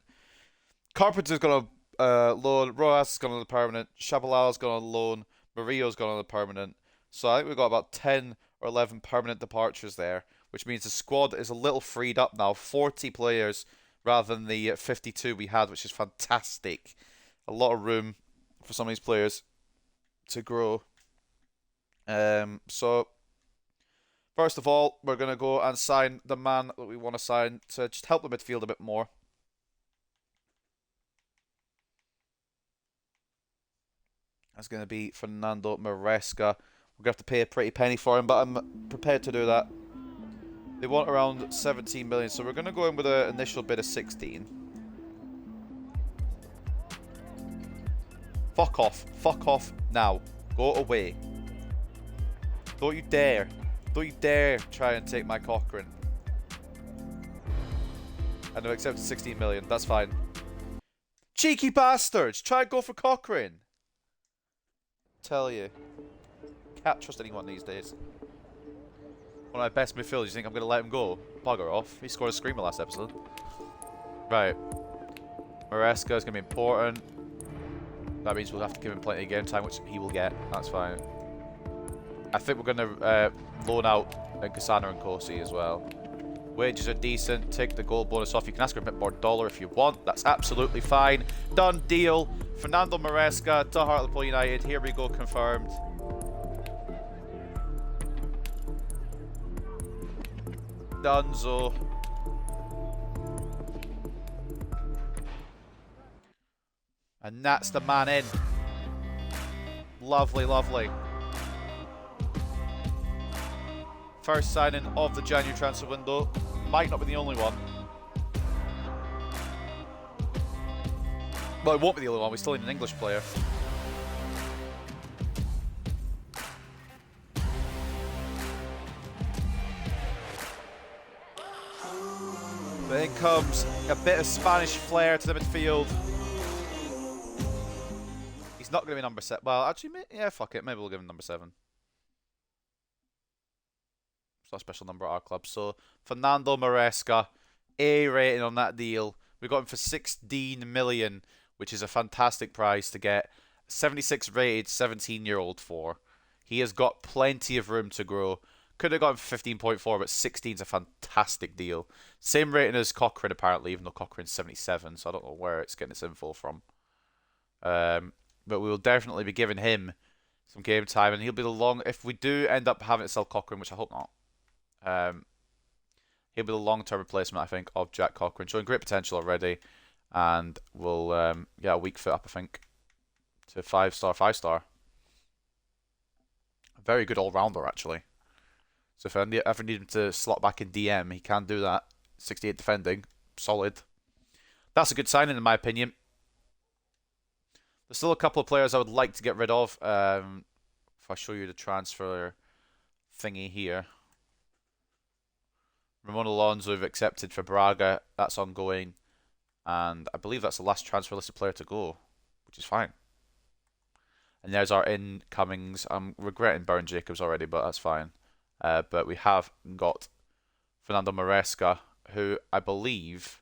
Carpenter's gone on loan. Rojas has gone on a permanent. Shabalala's gone on loan. Murillo's gone on a permanent. So I think we've got about 10 or 11 permanent departures there, which means the squad is a little freed up now. 40 players rather than the 52 we had, which is fantastic. A lot of room for some of these players to grow. So, first of all, we're going to go and sign the man that we want to sign to just help the midfield a bit more. That's going to be Fernando Maresca. We're going to have to pay a pretty penny for him, but I'm prepared to do that. They want around 17 million, so we're going to go in with an initial bid of 16. Fuck off. Fuck off now. Go away. Don't you dare. Don't you dare try and take my Cochrane. And I've accepted 16 million. That's fine. Cheeky bastards. Try and go for Cochrane. Tell you. Can't trust anyone these days. One of my best midfielders. You think I'm going to let him go? Bugger off. He scored a screamer last episode. Right. Maresca is going to be important. That means we'll have to give him plenty of game time, which he will get. That's fine. I think we're going to loan out Kasana and Kosi as well. Wages are decent. Take the goal bonus off. You can ask for a bit more dollar if you want. That's absolutely fine. Done deal. Fernando Maresca to Hartlepool United. Here we go. Confirmed. Dunzo. And that's the man in. Lovely, lovely. First signing of the January transfer window. Might not be the only one. Well, it won't be the only one. We still need an English player. Then comes a bit of Spanish flair to the midfield. He's not going to be number 7. Well, actually, yeah, fuck it. Maybe we'll give him number 7. It's not a special number at our club. So, Fernando Maresca, A rating on that deal. We got him for 16 million, which is a fantastic price to get 76 rated 17-year-old for. He has got plenty of room to grow. Could have got him for 15.4, but 16 is a fantastic deal. Same rating as Cochrane, apparently, even though Cochrane's 77, so I don't know where it's getting its info from. But we will definitely be giving him some game time, and he'll be the long... If we do end up having to sell Cochrane, which I hope not, he'll be the long-term replacement, I think, of Jack Cochrane, showing great potential already, and will get a weak foot up, I think, to 5-star, 5-star. A very good all-rounder, actually. So if I ever need him to slot back in DM, he can do that. 68 defending, solid. That's a good signing, in my opinion. There's still a couple of players I would like to get rid of. If I show you the transfer thingy here. Ramon Alonso we've accepted for Braga. That's ongoing. And I believe that's the last transfer listed player to go, which is fine. And there's our incomings. I'm regretting Burn Jacobs already, but that's fine. But we have got Fernando Maresca, who I believe.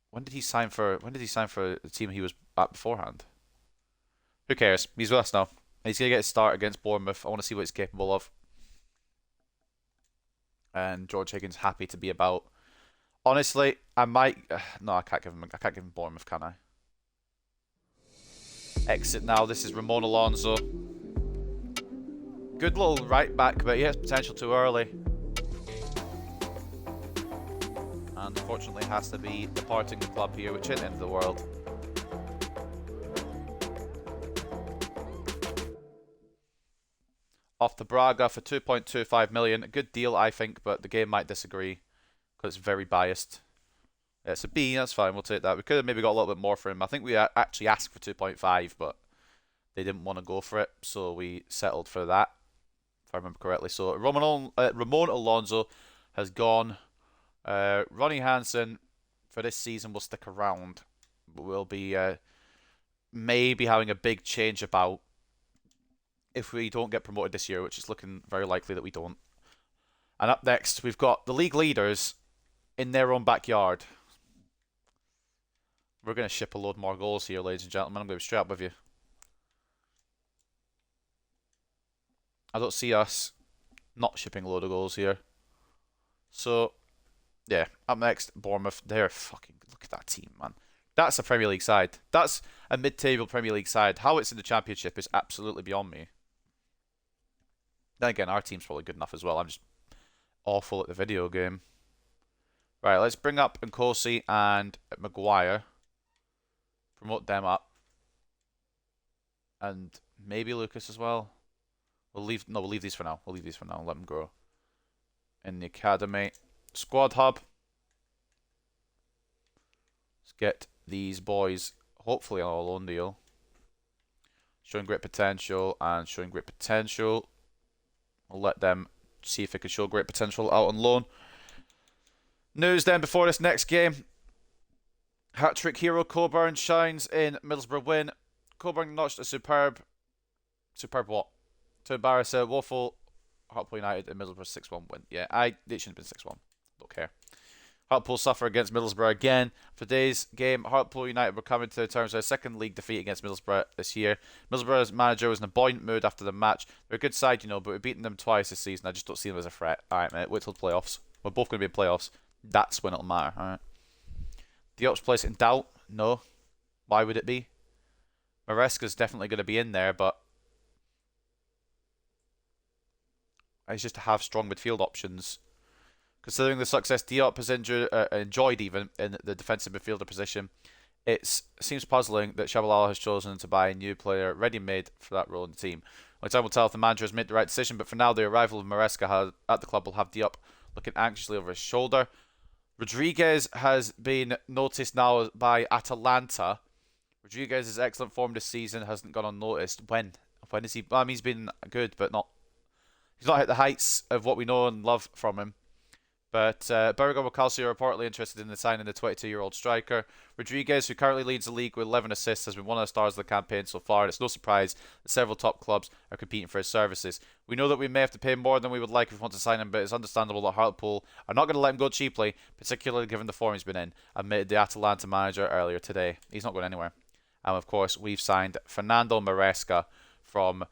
When did he sign for the team he was at beforehand? Who cares? He's with us now. He's gonna get his start against Bournemouth. I want to see what he's capable of. And George Higgins happy to be about. Honestly, I might. No, I can't give him. I can't give him Bournemouth, can I? Exit now. This is Ramon Alonso. Good little right back, but he has potential too early. And unfortunately has to be departing the club here, which isn't the end of the world. Off to Braga for 2.25 million. A good deal, I think, but the game might disagree because it's very biased. Yeah, it's a B, that's fine, we'll take that. We could have maybe got a little bit more for him. I think we actually asked for 2.5, but they didn't want to go for it, so we settled for that, if I remember correctly. So Ramon Alonso has gone. Ronnie Hansen for this season will stick around, but we'll be maybe having a big change about if we don't get promoted this year, which is looking very likely that we don't. And up next, we've got the league leaders in their own backyard. We're going to ship a load more goals here, ladies and gentlemen. I'm going to be straight up with you. I don't see us not shipping a load of goals here. So, yeah, up next, Bournemouth. They're fucking... Look at that team, man. That's a Premier League side. That's a mid-table Premier League side. How it's in the Championship is absolutely beyond me. Then again, our team's probably good enough as well. I'm just awful at the video game. Right, let's bring up Nkosi and Maguire. Promote them up. And maybe Lucas as well. We'll leave these for now. We'll leave these for now and let them grow. In the academy. Squad hub. Let's get these boys hopefully on a loan deal. Showing great potential and showing great potential. We'll let them see if they can show great potential out on loan. News then before this next game. Hat-trick hero Coburn shines in Middlesbrough win. Coburn notched a superb what? To embarrass a woeful Hartlepool United in Middlesbrough 6-1 win. Yeah, it shouldn't have been 6-1. Don't care. Hartlepool suffer against Middlesbrough again. For today's game, Hartlepool United were coming to terms with a second league defeat against Middlesbrough this year. Middlesbrough's manager was in a buoyant mood after the match. They're a good side, you know, but we've beaten them twice this season. I just don't see them as a threat. Alright, mate, wait till the playoffs. We're both going to be in playoffs. That's when it'll matter, alright? Diop's place in doubt? No. Why would it be? Maresca's definitely going to be in there, but it's just to have strong midfield options. Considering the success Diop has enjoyed even in the defensive midfielder position, it seems puzzling that Shabalala has chosen to buy a new player ready-made for that role in the team. Only time will tell if the manager has made the right decision, but for now the arrival of Maresca at the club will have Diop looking anxiously over his shoulder. Rodriguez has been noticed now by Atalanta. Rodriguez's excellent form this season hasn't gone unnoticed. When is he? I mean, he's been good, but he's not hit the heights of what we know and love from him. But Berrigan and Calcio are reportedly interested in the signing the 22-year-old striker. Rodriguez, who currently leads the league with 11 assists, has been one of the stars of the campaign so far, and it's no surprise that several top clubs are competing for his services. We know that we may have to pay more than we would like if we want to sign him, but it's understandable that Hartlepool are not going to let him go cheaply, particularly given the form he's been in, admitted the Atalanta manager earlier today. He's not going anywhere. And of course, we've signed Fernando Maresca from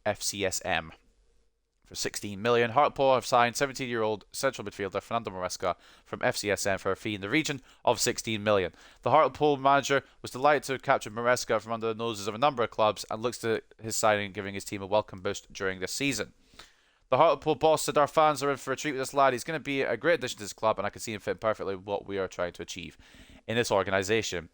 FCSM. For 16 million. Hartlepool have signed 17-year-old central midfielder Fernando Maresca from FCSM for a fee in the region of 16 million. The Hartlepool manager was delighted to have captured Maresca from under the noses of a number of clubs and looks to his signing giving his team a welcome boost during this season. The Hartlepool boss said our fans are in for a treat with this lad. He's going to be a great addition to this club and I can see him fit perfectly with what we are trying to achieve in this organisation.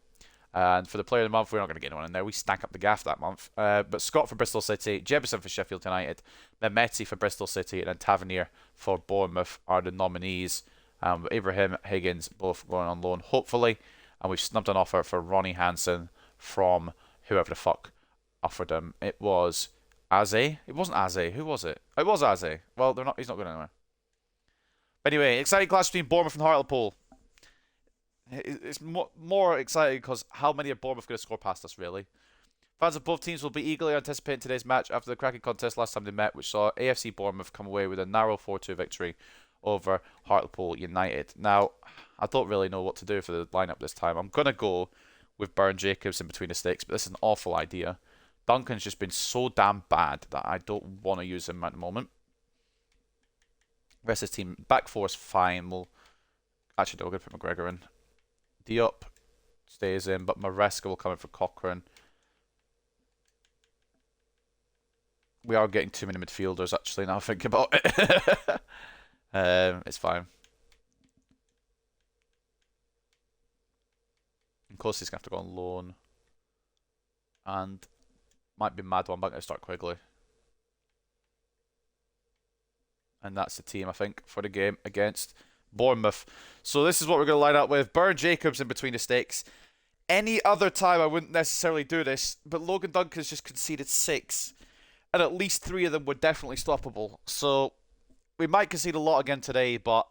And for the player of the month, we're not going to get anyone in there. We stank up the gaff that month. But Scott for Bristol City, Jebison for Sheffield United, Mehmeti for Bristol City, and then Tavernier for Bournemouth are the nominees. Ibrahim Higgins both going on loan, hopefully. And we've snubbed an offer for Ronnie Hansen from whoever the fuck offered him. It was Aze. It wasn't Aze. Who was it? It was Aze. Well, he's not going anywhere. But anyway, exciting clash between Bournemouth and Hartlepool. It's more exciting because how many are Bournemouth going to score past us, really? Fans of both teams will be eagerly anticipating today's match after the cracking contest last time they met, which saw AFC Bournemouth come away with a narrow 4-2 victory over Hartlepool United. Now, I don't really know what to do for the lineup this time. I'm going to go with Burn Jacobs in between the sticks, but this is an awful idea. Duncan's just been so damn bad that I don't want to use him at the moment. Rest of his team, back four is fine. Actually, no, we're going to put McGregor in. Diop stays in, but Maresca will come in for Cochrane. We are getting too many midfielders, actually, now I think about it. It's fine. Of course, he's going to have to go on loan. And might be mad one, but I'm going to start Quigley. And that's the team, I think, for the game against Bournemouth. So this is what we're going to line up with. Burn Jacobs in between the sticks. Any other time I wouldn't necessarily do this, but Logan Duncan's just conceded 6. And at least 3 of them were definitely stoppable. So we might concede a lot again today, but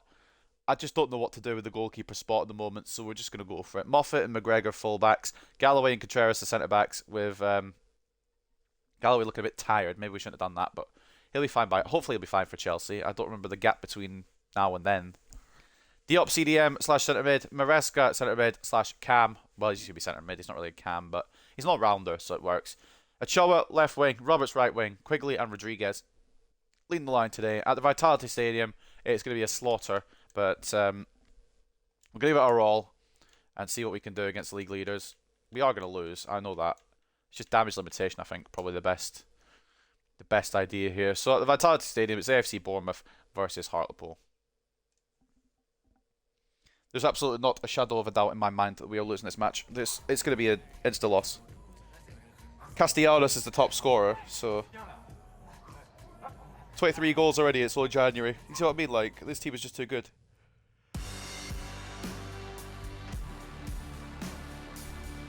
I just don't know what to do with the goalkeeper spot at the moment, so we're just going to go for it. Moffat and McGregor fullbacks. Galloway and Contreras the centre-backs, with Galloway looking a bit tired. Maybe we shouldn't have done that, but he'll be fine hopefully he'll be fine for Chelsea. I don't remember the gap between now and then. Diop CDM / centre mid. Maresca centre mid / cam. Well, he's going to be centre mid. He's not really a cam, but he's not a rounder, so it works. Ochoa left wing. Roberts right wing. Quigley and Rodriguez leading the line today. At the Vitality Stadium, it's going to be a slaughter, but we're going to give it our all and see what we can do against the league leaders. We are going to lose. I know that. It's just damage limitation, I think, probably the best idea here. So at the Vitality Stadium, it's AFC Bournemouth versus Hartlepool. There's absolutely not a shadow of a doubt in my mind that we are losing this match. It's going to be an insta loss. Castellanos is the top scorer, so 23 goals already. It's only January. You see what I mean? Like, this team is just too good.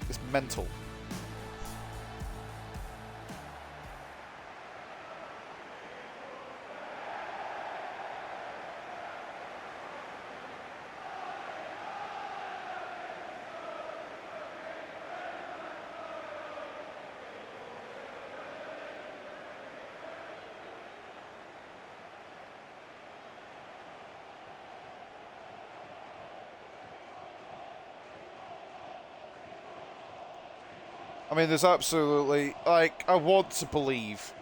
It's mental. I mean, there's absolutely, like, I want to believe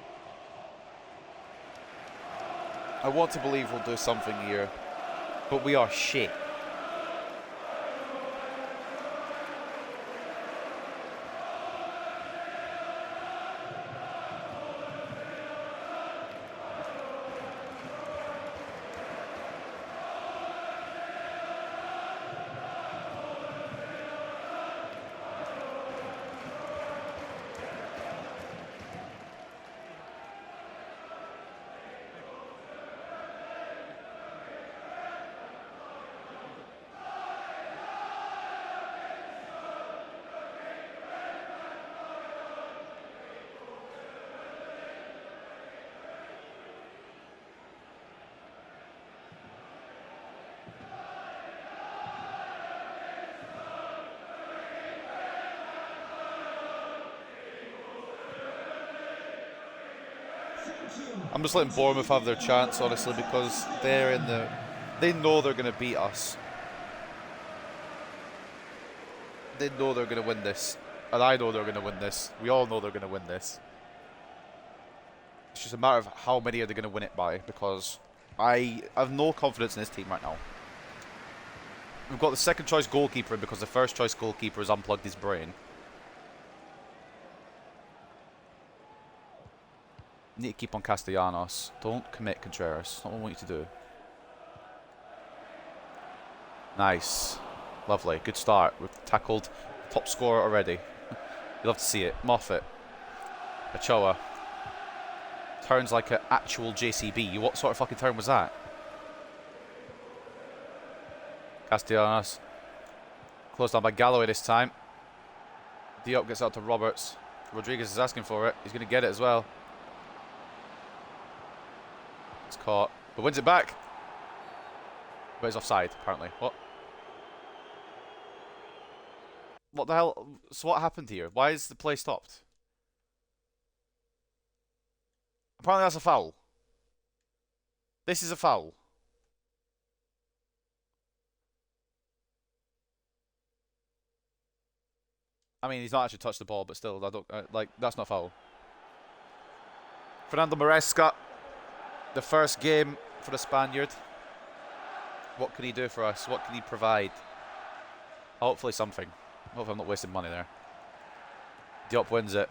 we'll do something here, but we are shit. I'm just letting Bournemouth have their chance, honestly, because they know they're going to beat us. They know they're going to win this. And I know they're going to win this. We all know they're going to win this. It's just a matter of how many are they going to win it by, because I have no confidence in this team right now. We've got the second choice goalkeeper in because the first choice goalkeeper has unplugged his brain. Need to keep on Castellanos. Don't commit Contreras. That's not what I want you to do. Nice. Lovely. Good start. We've tackled top scorer already. You'd love to see it. Moffat. Ochoa. Turns like an actual JCB. What sort of fucking turn was that? Castellanos. Closed down by Galloway this time. Diop gets out to Roberts. Rodriguez is asking for it. He's going to get it as well. It's caught, but wins it back. But it's offside, apparently. What? What the hell? So what happened here? Why is the play stopped? Apparently that's a foul. This is a foul. I mean, he's not actually touched the ball, but still, I don't like. That's not a foul. Fernando Maresca, the first game for the Spaniard. What can he do for us? What can he provide? Hopefully something. Hopefully I'm not wasting money there. Diop wins it.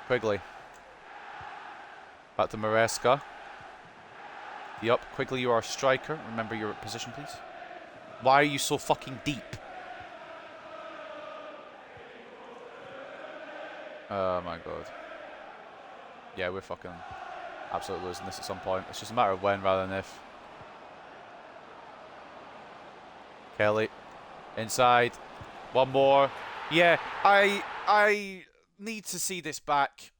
Quigley. Back to Maresca. Diop, Quigley, you are a striker. Remember your position, please. Why are you so fucking deep? Oh my god. Yeah, we're fucking absolutely losing this at some point. It's just a matter of when rather than if. Kelly. Inside. One more. Yeah, I need to see this back.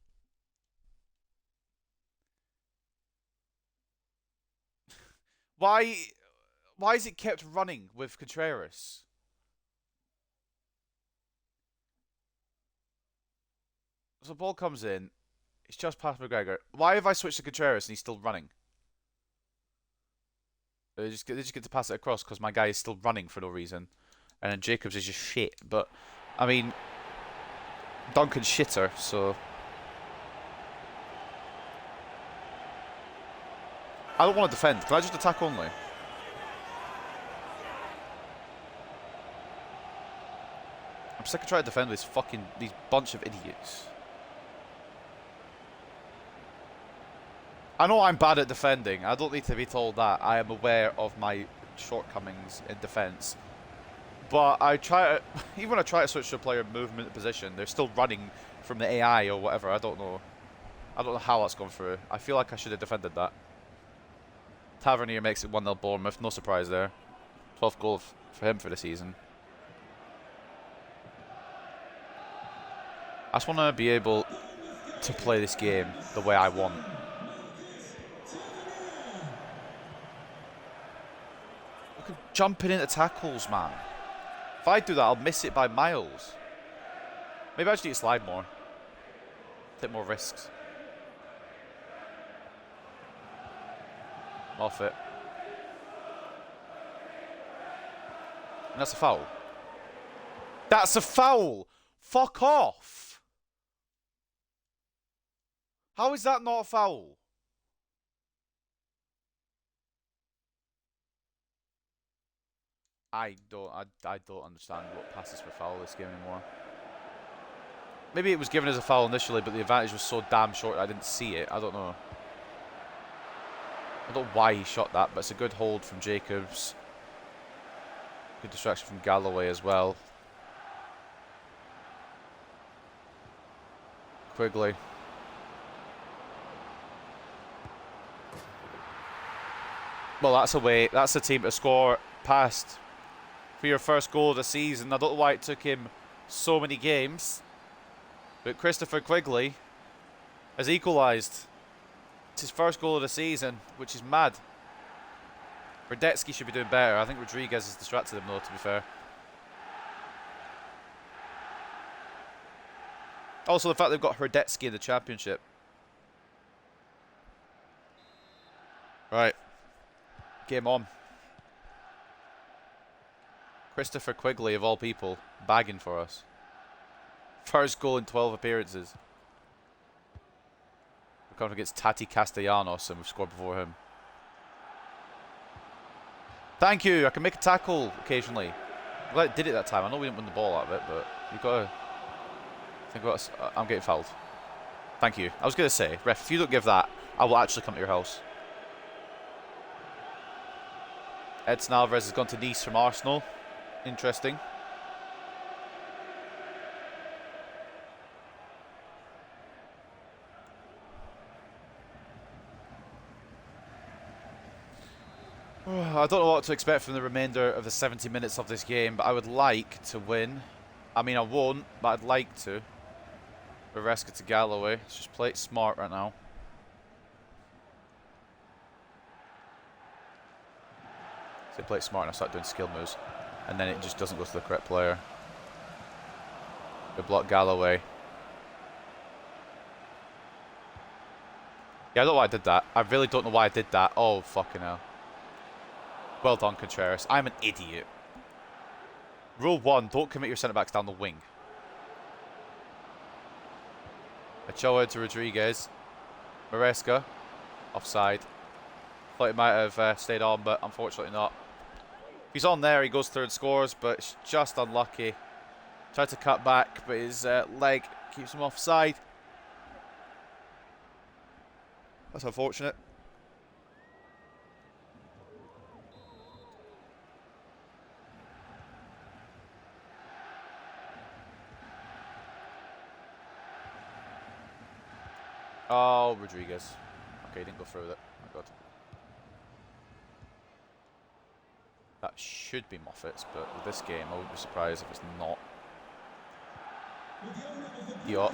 Why is it kept running with Contreras? So the ball comes in. It's just past McGregor. Why have I switched to Contreras and he's still running? They just get to pass it across because my guy is still running for no reason. And then Jacobs is just shit. But, I mean, Duncan's shitter, so... I don't want to defend. Can I just attack only? I'm sick of trying to defend these bunch of idiots. I know I'm bad at defending. I don't need to be told that. I am aware of my shortcomings in defense. But I try to, even when I try to switch to a player movement position, they're still running from the AI or whatever. I don't know. I don't know how that's gone through. I feel like I should have defended that. Tavernier makes it 1-0 Bournemouth. No surprise there. 12th goal for him for the season. I just want to be able to play this game the way I want. Look at jumping into tackles, man. If I do that, I'll miss it by miles. Maybe I just need to slide more. Take more risks. Off it. And that's a foul. That's a foul! Fuck off! How is that not a foul? I don't understand what passes for foul this game anymore. Maybe it was given as a foul initially, but the advantage was so damn short I didn't see it. I don't know. I don't know why he shot that, but it's a good hold from Jacobs. Good distraction from Galloway as well. Quigley. Well, that's a way. That's a team to score past for your first goal of the season. I don't know why it took him so many games, but Christopher Quigley has equalised. It's his first goal of the season, which is mad. Radetsky should be doing better. I think Rodriguez has distracted him, though, to be fair. Also, the fact they've got Radetsky in the championship. Right. Game on. Christopher Quigley, of all people, bagging for us. First goal in 12 appearances. We're coming against Tati Castellanos, and we've scored before him. Thank you. I can make a tackle occasionally. I'm glad I did it that time. I know we didn't win the ball out of it, but you've got to think about. I'm getting fouled. Thank you. I was going to say, ref, if you don't give that, I will actually come to your house. Edson Alvarez has gone to Nice from Arsenal. Interesting. I don't know what to expect from the remainder of the 70 minutes of this game, but I would like to win. I mean, I won't, but I'd like to. Maresca to Galloway. Let's just play it smart right now. So play it smart and I start doing skill moves. And then it just doesn't go to the correct player. We block Galloway. Yeah, I don't know why I did that. I really don't know why I did that. Oh, fucking hell. Well done, Contreras. I'm an idiot. Rule 1, don't commit your centre-backs down the wing. Ochoa to Rodriguez. Maresca. Offside. Thought he might have stayed on, but unfortunately not. If he's on there, he goes through and scores, but it's just unlucky. Tried to cut back, but his leg keeps him offside. That's unfortunate. Oh, Rodriguez. Okay, he didn't go through with it. Oh, God. That should be Moffat's, but with this game, I wouldn't be surprised if it's not. Yup.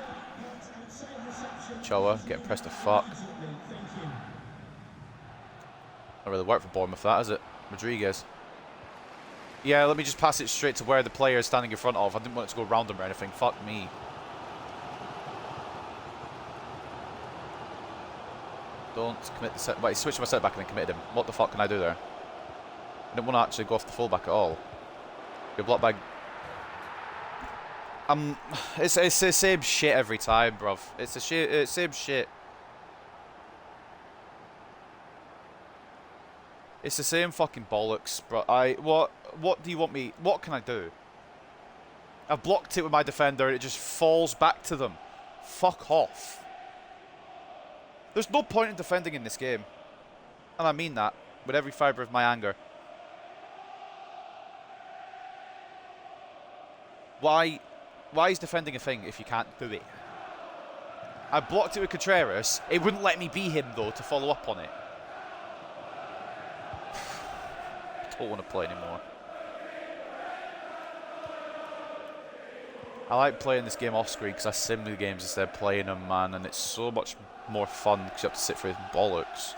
Choa getting pressed to fuck. Not really worked for Bournemouth, that, is it? Rodriguez. Yeah, let me just pass it straight to where the player is standing in front of. I didn't want it to go round him or anything. Fuck me. Don't commit the set. Wait, he switched my set back and then committed him. What the fuck can I do there? I didn't want to actually go off the fullback at all. You're blocked by. It's the same shit every time, bruv. It's the same shit. It's the same fucking bollocks, bro. What do you want me? What can I do? I've blocked it with my defender and it just falls back to them. Fuck off. There's no point in defending in this game. And I mean that with every fibre of my anger. Why is defending a thing if you can't do it? I blocked it with Contreras. It wouldn't let me be him, though, to follow up on it. I don't want to play anymore. I like playing this game off screen because I sim the games instead of playing them, man, and it's so much more fun because you have to sit through bollocks.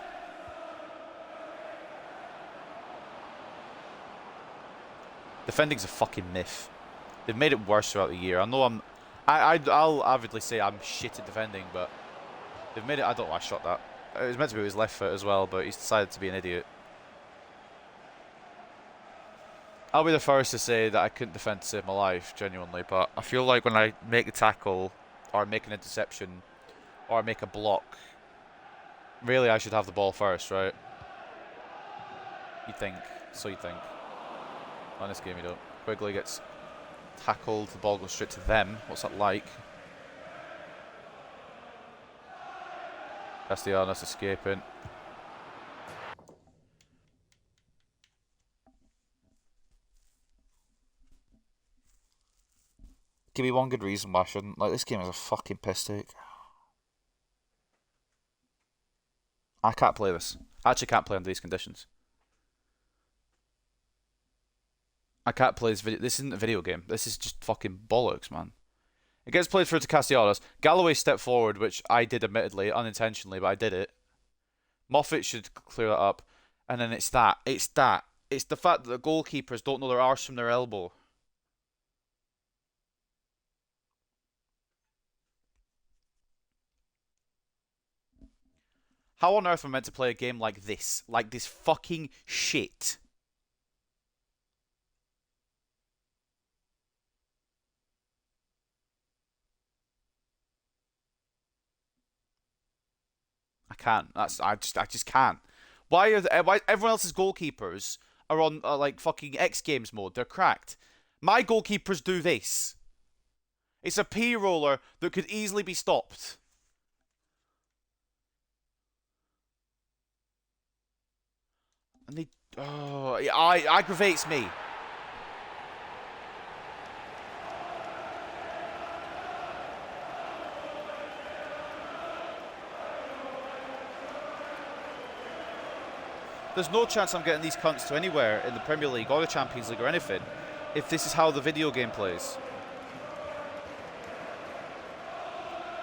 Defending's a fucking myth. They've made it worse throughout the year. I know I'll avidly say I'm shit at defending, but they've made it. I don't know why I shot that. It was meant to be with his left foot as well, but he's decided to be an idiot. I'll be the first to say that I couldn't defend to save my life, genuinely, but I feel like when I make a tackle, or I make an interception, or I make a block, really I should have the ball first, right? You think. So you think. On this game you don't. Quigley gets tackled, the ball goes straight to them. What's that like? Castellanos escaping. Give me one good reason why I shouldn't. Like, this game is a fucking piss take. I can't play this. I actually can't play under these conditions. I can't play this video. This isn't a video game. This is just fucking bollocks, man. It gets played through to Castellanos. Galloway stepped forward, which I did admittedly, unintentionally, but I did it. Moffat should clear that up. And then it's that. It's that. It's the fact that the goalkeepers don't know their arse from their elbow. How on earth am I meant to play a game like this? Like this fucking shit? I can't. I just can't. Why everyone else's goalkeepers are on like fucking X Games mode? They're cracked. My goalkeepers do this. It's a P roller that could easily be stopped. And they, oh, it aggravates me. There's no chance I'm getting these cunts to anywhere in the Premier League or the Champions League or anything if this is how the video game plays.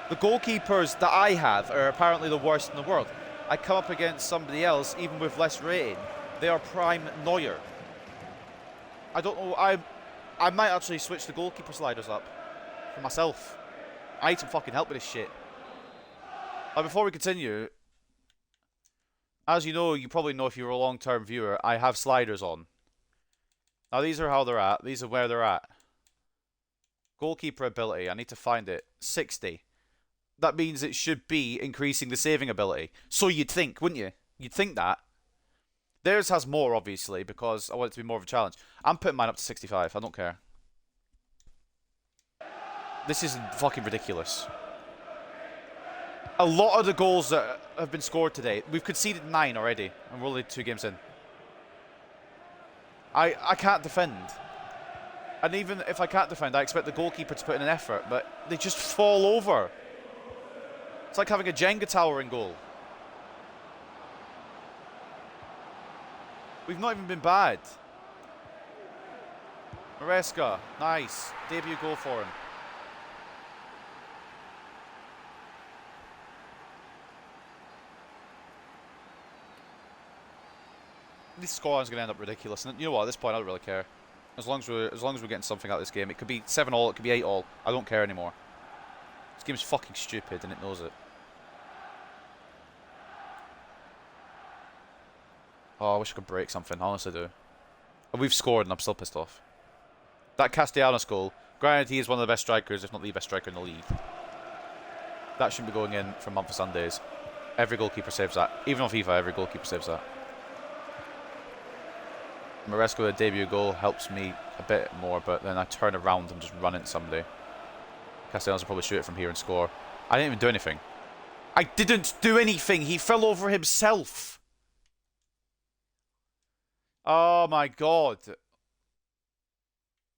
The goalkeepers that I have are apparently the worst in the world. I come up against somebody else, even with less rating, they are prime Neuer. I don't know, I might actually switch the goalkeeper sliders up for myself. I need some fucking help with this shit. Before we continue, As you know, you probably know if you're a long-term viewer, I have sliders on. Now these are how they're at. These are where they're at. Goalkeeper ability, I need to find it. 60. That means it should be increasing the saving ability. So you'd think, wouldn't you? You'd think that. Theirs has more, obviously, because I want it to be more of a challenge. I'm putting mine up to 65. I don't care. This is fucking ridiculous. A lot of the goals that have been scored today, we've conceded 9 already, and we're only 2 games in. I can't defend. And even if I can't defend, I expect the goalkeeper to put in an effort, but they just fall over. It's like having a Jenga tower in goal. We've not even been bad. Maresca, nice. Debut goal for him. This scoreline's going to end up ridiculous. And you know what? At this point, I don't really care. As long as we're getting something out of this game, it could be 7-all, it could be 8-all. I don't care anymore. This game's fucking stupid, and it knows it. Oh, I wish I could break something. I honestly do. And we've scored, and I'm still pissed off. That Castellanos goal, granted, he is one of the best strikers, if not the best striker in the league. That shouldn't be going in for a month of Sundays. Every goalkeeper saves that. Even on FIFA, every goalkeeper saves that. Maresca with a debut goal helps me a bit more, but then I turn around and just run into somebody. Castellanos will probably shoot it from here and score. I didn't even do anything. I didn't do anything! He fell over himself! Oh my god.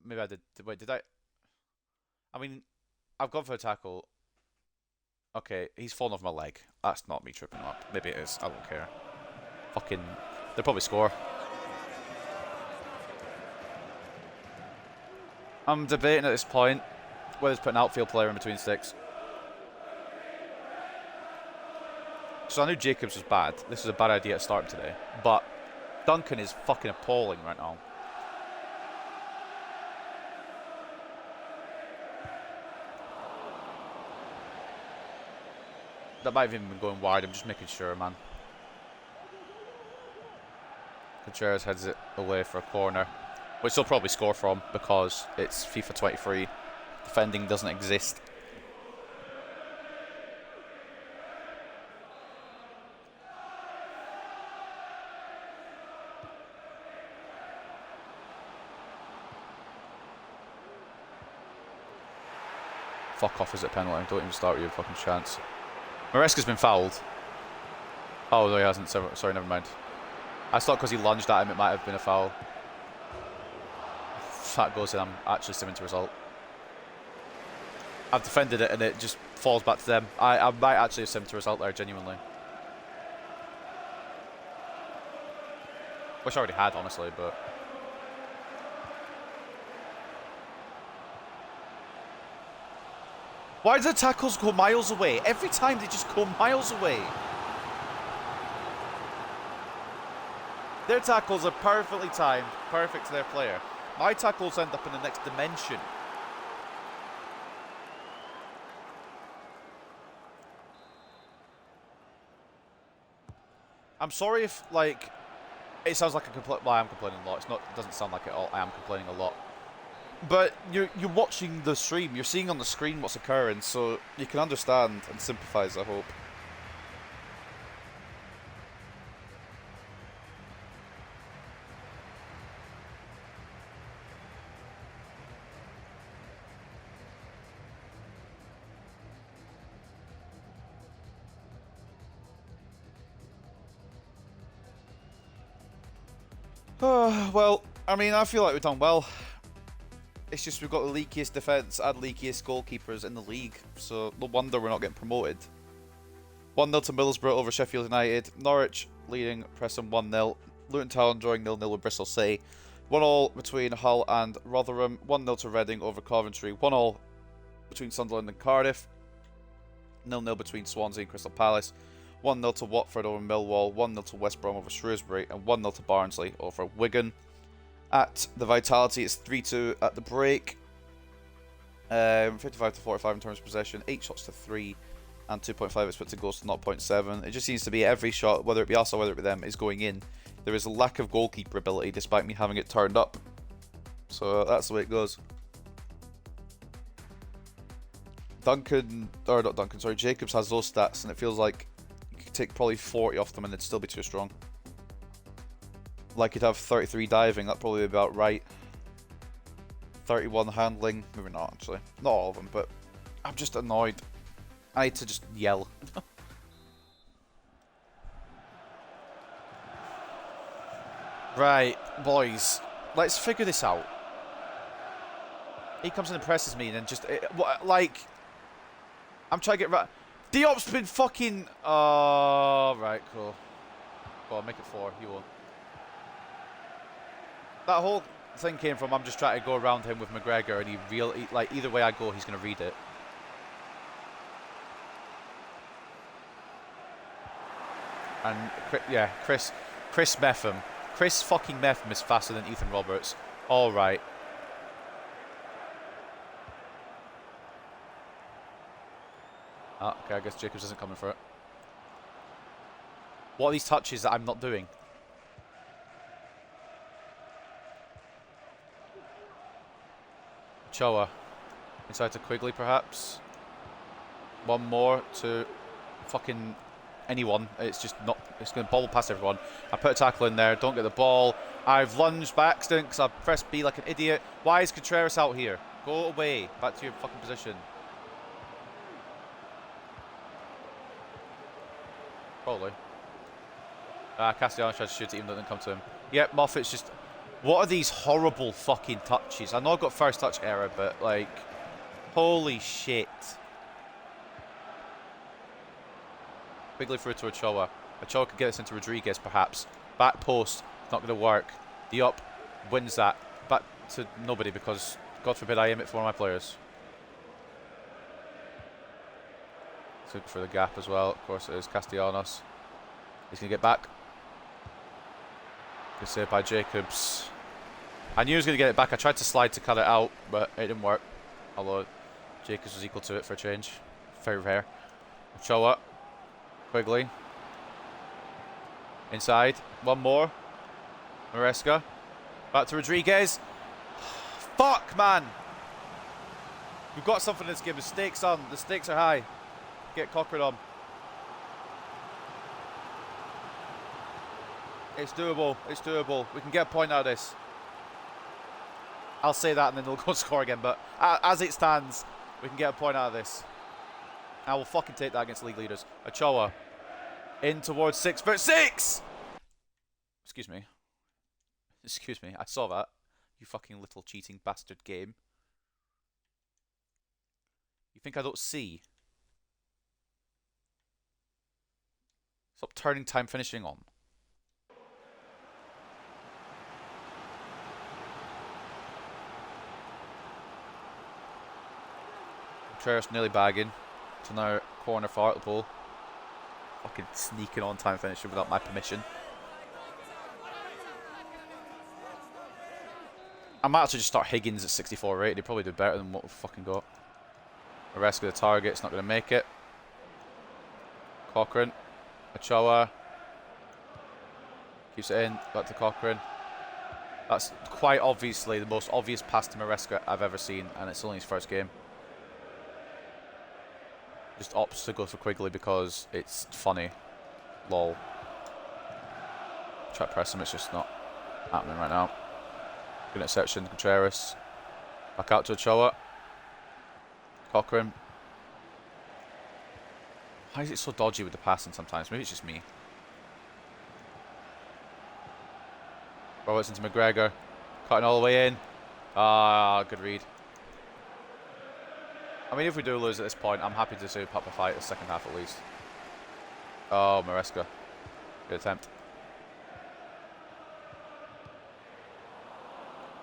Maybe I did. Wait, did I? I mean, I've gone for a tackle. Okay, he's fallen off my leg. That's not me tripping up. Maybe it is. I don't care. Fucking... They'll probably score. I'm debating at this point whether to put an outfield player in between sticks. So I knew Jacobs was bad. This was a bad idea to start today. But Duncan is fucking appalling right now. That might have even been going wide. I'm just making sure, man. Contreras heads it away for a corner, which they'll probably score from because it's FIFA 23. Defending doesn't exist. Fuck off, is it penalty? Don't even start with your fucking chance. Maresca's been fouled. Oh, no, he hasn't. Sorry, never mind. I thought because he lunged at him, it might have been a foul. If that goes in, I'm actually simming to result. I've defended it and it just falls back to them. I might actually have simmed to result there, genuinely. Wish I already had, honestly, but... Why do the tackles go miles away? Every time they just go miles away. Their tackles are perfectly timed, perfect to their player. My tackles end up in the next dimension. I'm sorry if, like, it sounds like well, I am complaining a lot. It doesn't sound like it at all. I am complaining a lot. But you're watching the stream. You're seeing on the screen what's occurring, so you can understand and sympathise, I hope. Well, I mean, I feel like we've done well. It's just we've got the leakiest defence and leakiest goalkeepers in the league, so no wonder we're not getting promoted. 1-0 to Middlesbrough over Sheffield United. Norwich leading Preston 1-0. Luton Town drawing 0-0 with Bristol City. 1-1 between Hull and Rotherham. 1-0 to Reading over Coventry. 1-1 between Sunderland and Cardiff. 0-0 between Swansea and Crystal Palace. 1-0 to Watford over Millwall. 1-0 to West Brom over Shrewsbury. And 1-0 to Barnsley over Wigan. At the Vitality, it's 3-2 at the break. 55 to 45 in terms of possession. 8 shots to 3. and 2.5 expected goals to 0.7. It just seems to be every shot, whether it be us or whether it be them, is going in. There is a lack of goalkeeper ability despite me having it turned up. So that's the way it goes. Jacobs has those stats, and it feels like you could take probably 40 off them and it'd still be too strong. Like, you'd have 33 diving, that'd probably be about right. 31 handling, maybe not actually. Not all of them, but I'm just annoyed. I need to just yell. Right, boys, let's figure this out. He comes in and presses me and then just, like, I'm trying to get right. Diop's been fucking, right, cool. Go on, make it 4, you won't. That whole thing came from I'm just trying to go around him with McGregor, and he like, either way I go, he's going to read it. And, yeah, Chris Metham. Chris fucking Metham is faster than Ethan Roberts. Alright. Okay, I guess Jacobs isn't coming for it. What are these touches that I'm not doing? Choa. Inside to Quigley, perhaps. One more to fucking anyone. It's just not. It's going to bobble past everyone. I put a tackle in there. Don't get the ball. I've lunged by accident because I pressed B like an idiot. Why is Contreras out here? Go away. Back to your fucking position. Probably. Castellanos tried to shoot it even though it didn't come to him. Yep, Moffat's just... What are these horrible fucking touches? I know I've got first touch error, but, like... Holy shit. Quigley through to Ochoa. Ochoa could get this into Rodriguez, perhaps. Back post. Not going to work. Diop wins that. Back to nobody because, God forbid, I aim it for one of my players. Looking for the gap as well. Of course it is. Castellanos. He's going to get back. Good save by Jacobs. I knew he was going to get it back. I tried to slide to cut it out, but it didn't work. Although Jacobs was equal to it for a change. Very rare. Ochoa. Quigley. Inside. One more. Maresca. Back to Rodriguez. Fuck, man. We've got something in this game. The stakes on. The stakes are high. Get Cochran on. It's doable. It's doable. We can get a point out of this. I'll say that and then they'll go score again. But as it stands, we can get a point out of this. I will fucking take that against league leaders. Ochoa. In towards 6'6". Excuse me. Excuse me. I saw that. You fucking little cheating bastard game. You think I don't see? Stop turning time finishing on. Contreras nearly bagging. To now corner for Hartlepool. Fucking sneaking on time finishing without my permission. I might actually just start Higgins at 64 rate. He probably did better than what we've fucking got. Maresca the target. It's not going to make it. Cochran. Ochoa. Keeps it in. Back to Cochran. That's quite obviously the most obvious pass to Maresca I've ever seen. And it's only his first game. Just opts to go for Quigley because it's funny. Lol. Try to press him. It's just not happening right now. Good interception. Contreras. Back out to Ochoa. Cochran. Why is it so dodgy with the passing sometimes? Maybe it's just me. Roberts into McGregor. Cutting all the way in. Good read. I mean, if we do lose at this point, I'm happy to see Papa fight the second half at least. Oh, Maresca. Good attempt.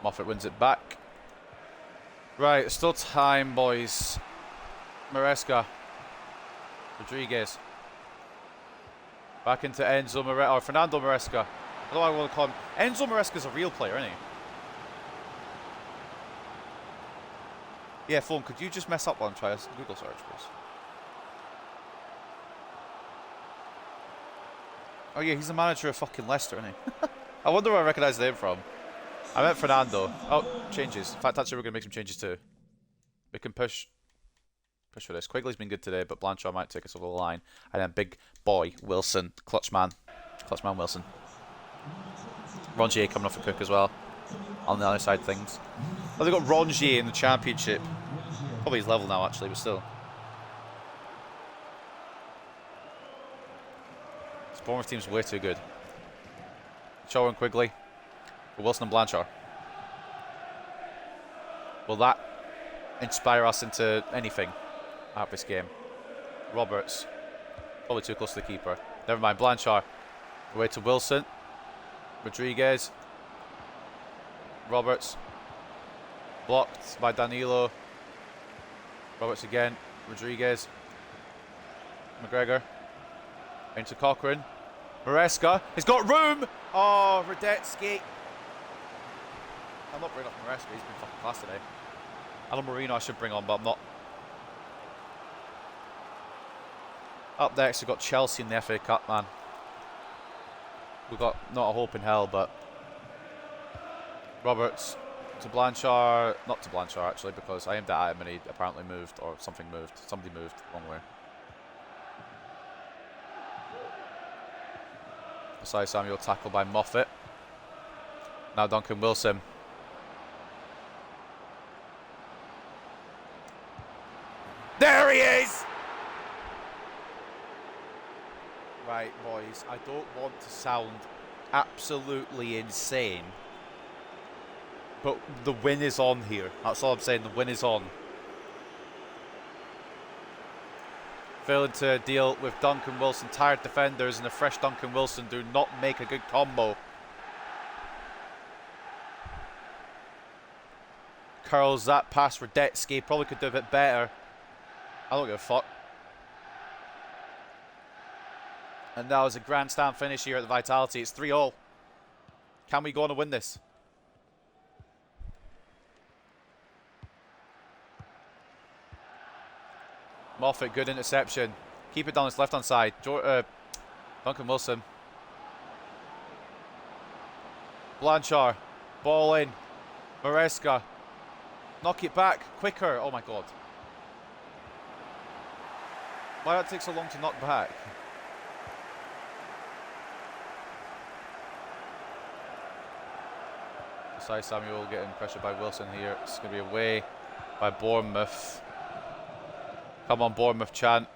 Moffat wins it back. Right, still time, boys. Maresca. Rodriguez. Back into Enzo Maresca, or Fernando Maresca. I don't know what I want to call him. Enzo Maresca's a real player, isn't he? Yeah, phone, could you just mess up while I'm trying to Google search, please? Oh yeah, he's the manager of fucking Leicester, isn't he? I wonder where I recognise the name from. I meant Fernando. Oh, changes. In fact, actually, we're going to make some changes too. We can push for this. Quigley's been good today, but Blanchard might take us over the line. And then big boy Wilson, clutch man Wilson. Rongier coming off a cook as well. On the other side of things. Oh, they've got Rongier in the Championship. Probably his level now, actually, but still. This Bournemouth team's way too good. Shaw and Quigley. For Wilson and Blanchard. Will that inspire us into anything out of this game? Roberts. Probably too close to the keeper. Never mind, Blanchard. Away to Wilson. Rodriguez. Roberts. Blocked by Danilo. Roberts again. Rodriguez. McGregor. Into Cochrane. Maresca. He's got room! Oh, Radetzky. I'm not bringing up Maresca. He's been fucking class today. Alan Marino I should bring on, but I'm not. Up next, we've got Chelsea in the FA Cup, man. We've got not a hope in hell, but Roberts to Blanchard. Not to Blanchard, actually, because I aimed at him and he apparently moved, or something moved. Somebody moved the wrong way. Asai Samuel tackled by Moffat. Now Duncan Wilson. There he is! Right, boys, I don't want to sound absolutely insane, but the win is on here. That's all I'm saying, the win is on. Failing to deal with Duncan Wilson, tired defenders, and a fresh Duncan Wilson do not make a good combo. Curls that past Radetzky, probably could do a bit better. I don't give a fuck. And that was a grandstand finish here at the Vitality. It's 3-all. Can we go on and win this? Moffat, good interception. Keep it down his left-hand side. Duncan Wilson. Blanchard. Ball in. Maresca. Knock it back. Quicker. Oh my god. Why did it take so long to knock back? Asai Samuel getting pressured by Wilson here. It's going to be away by Bournemouth. Come on, Bournemouth chant.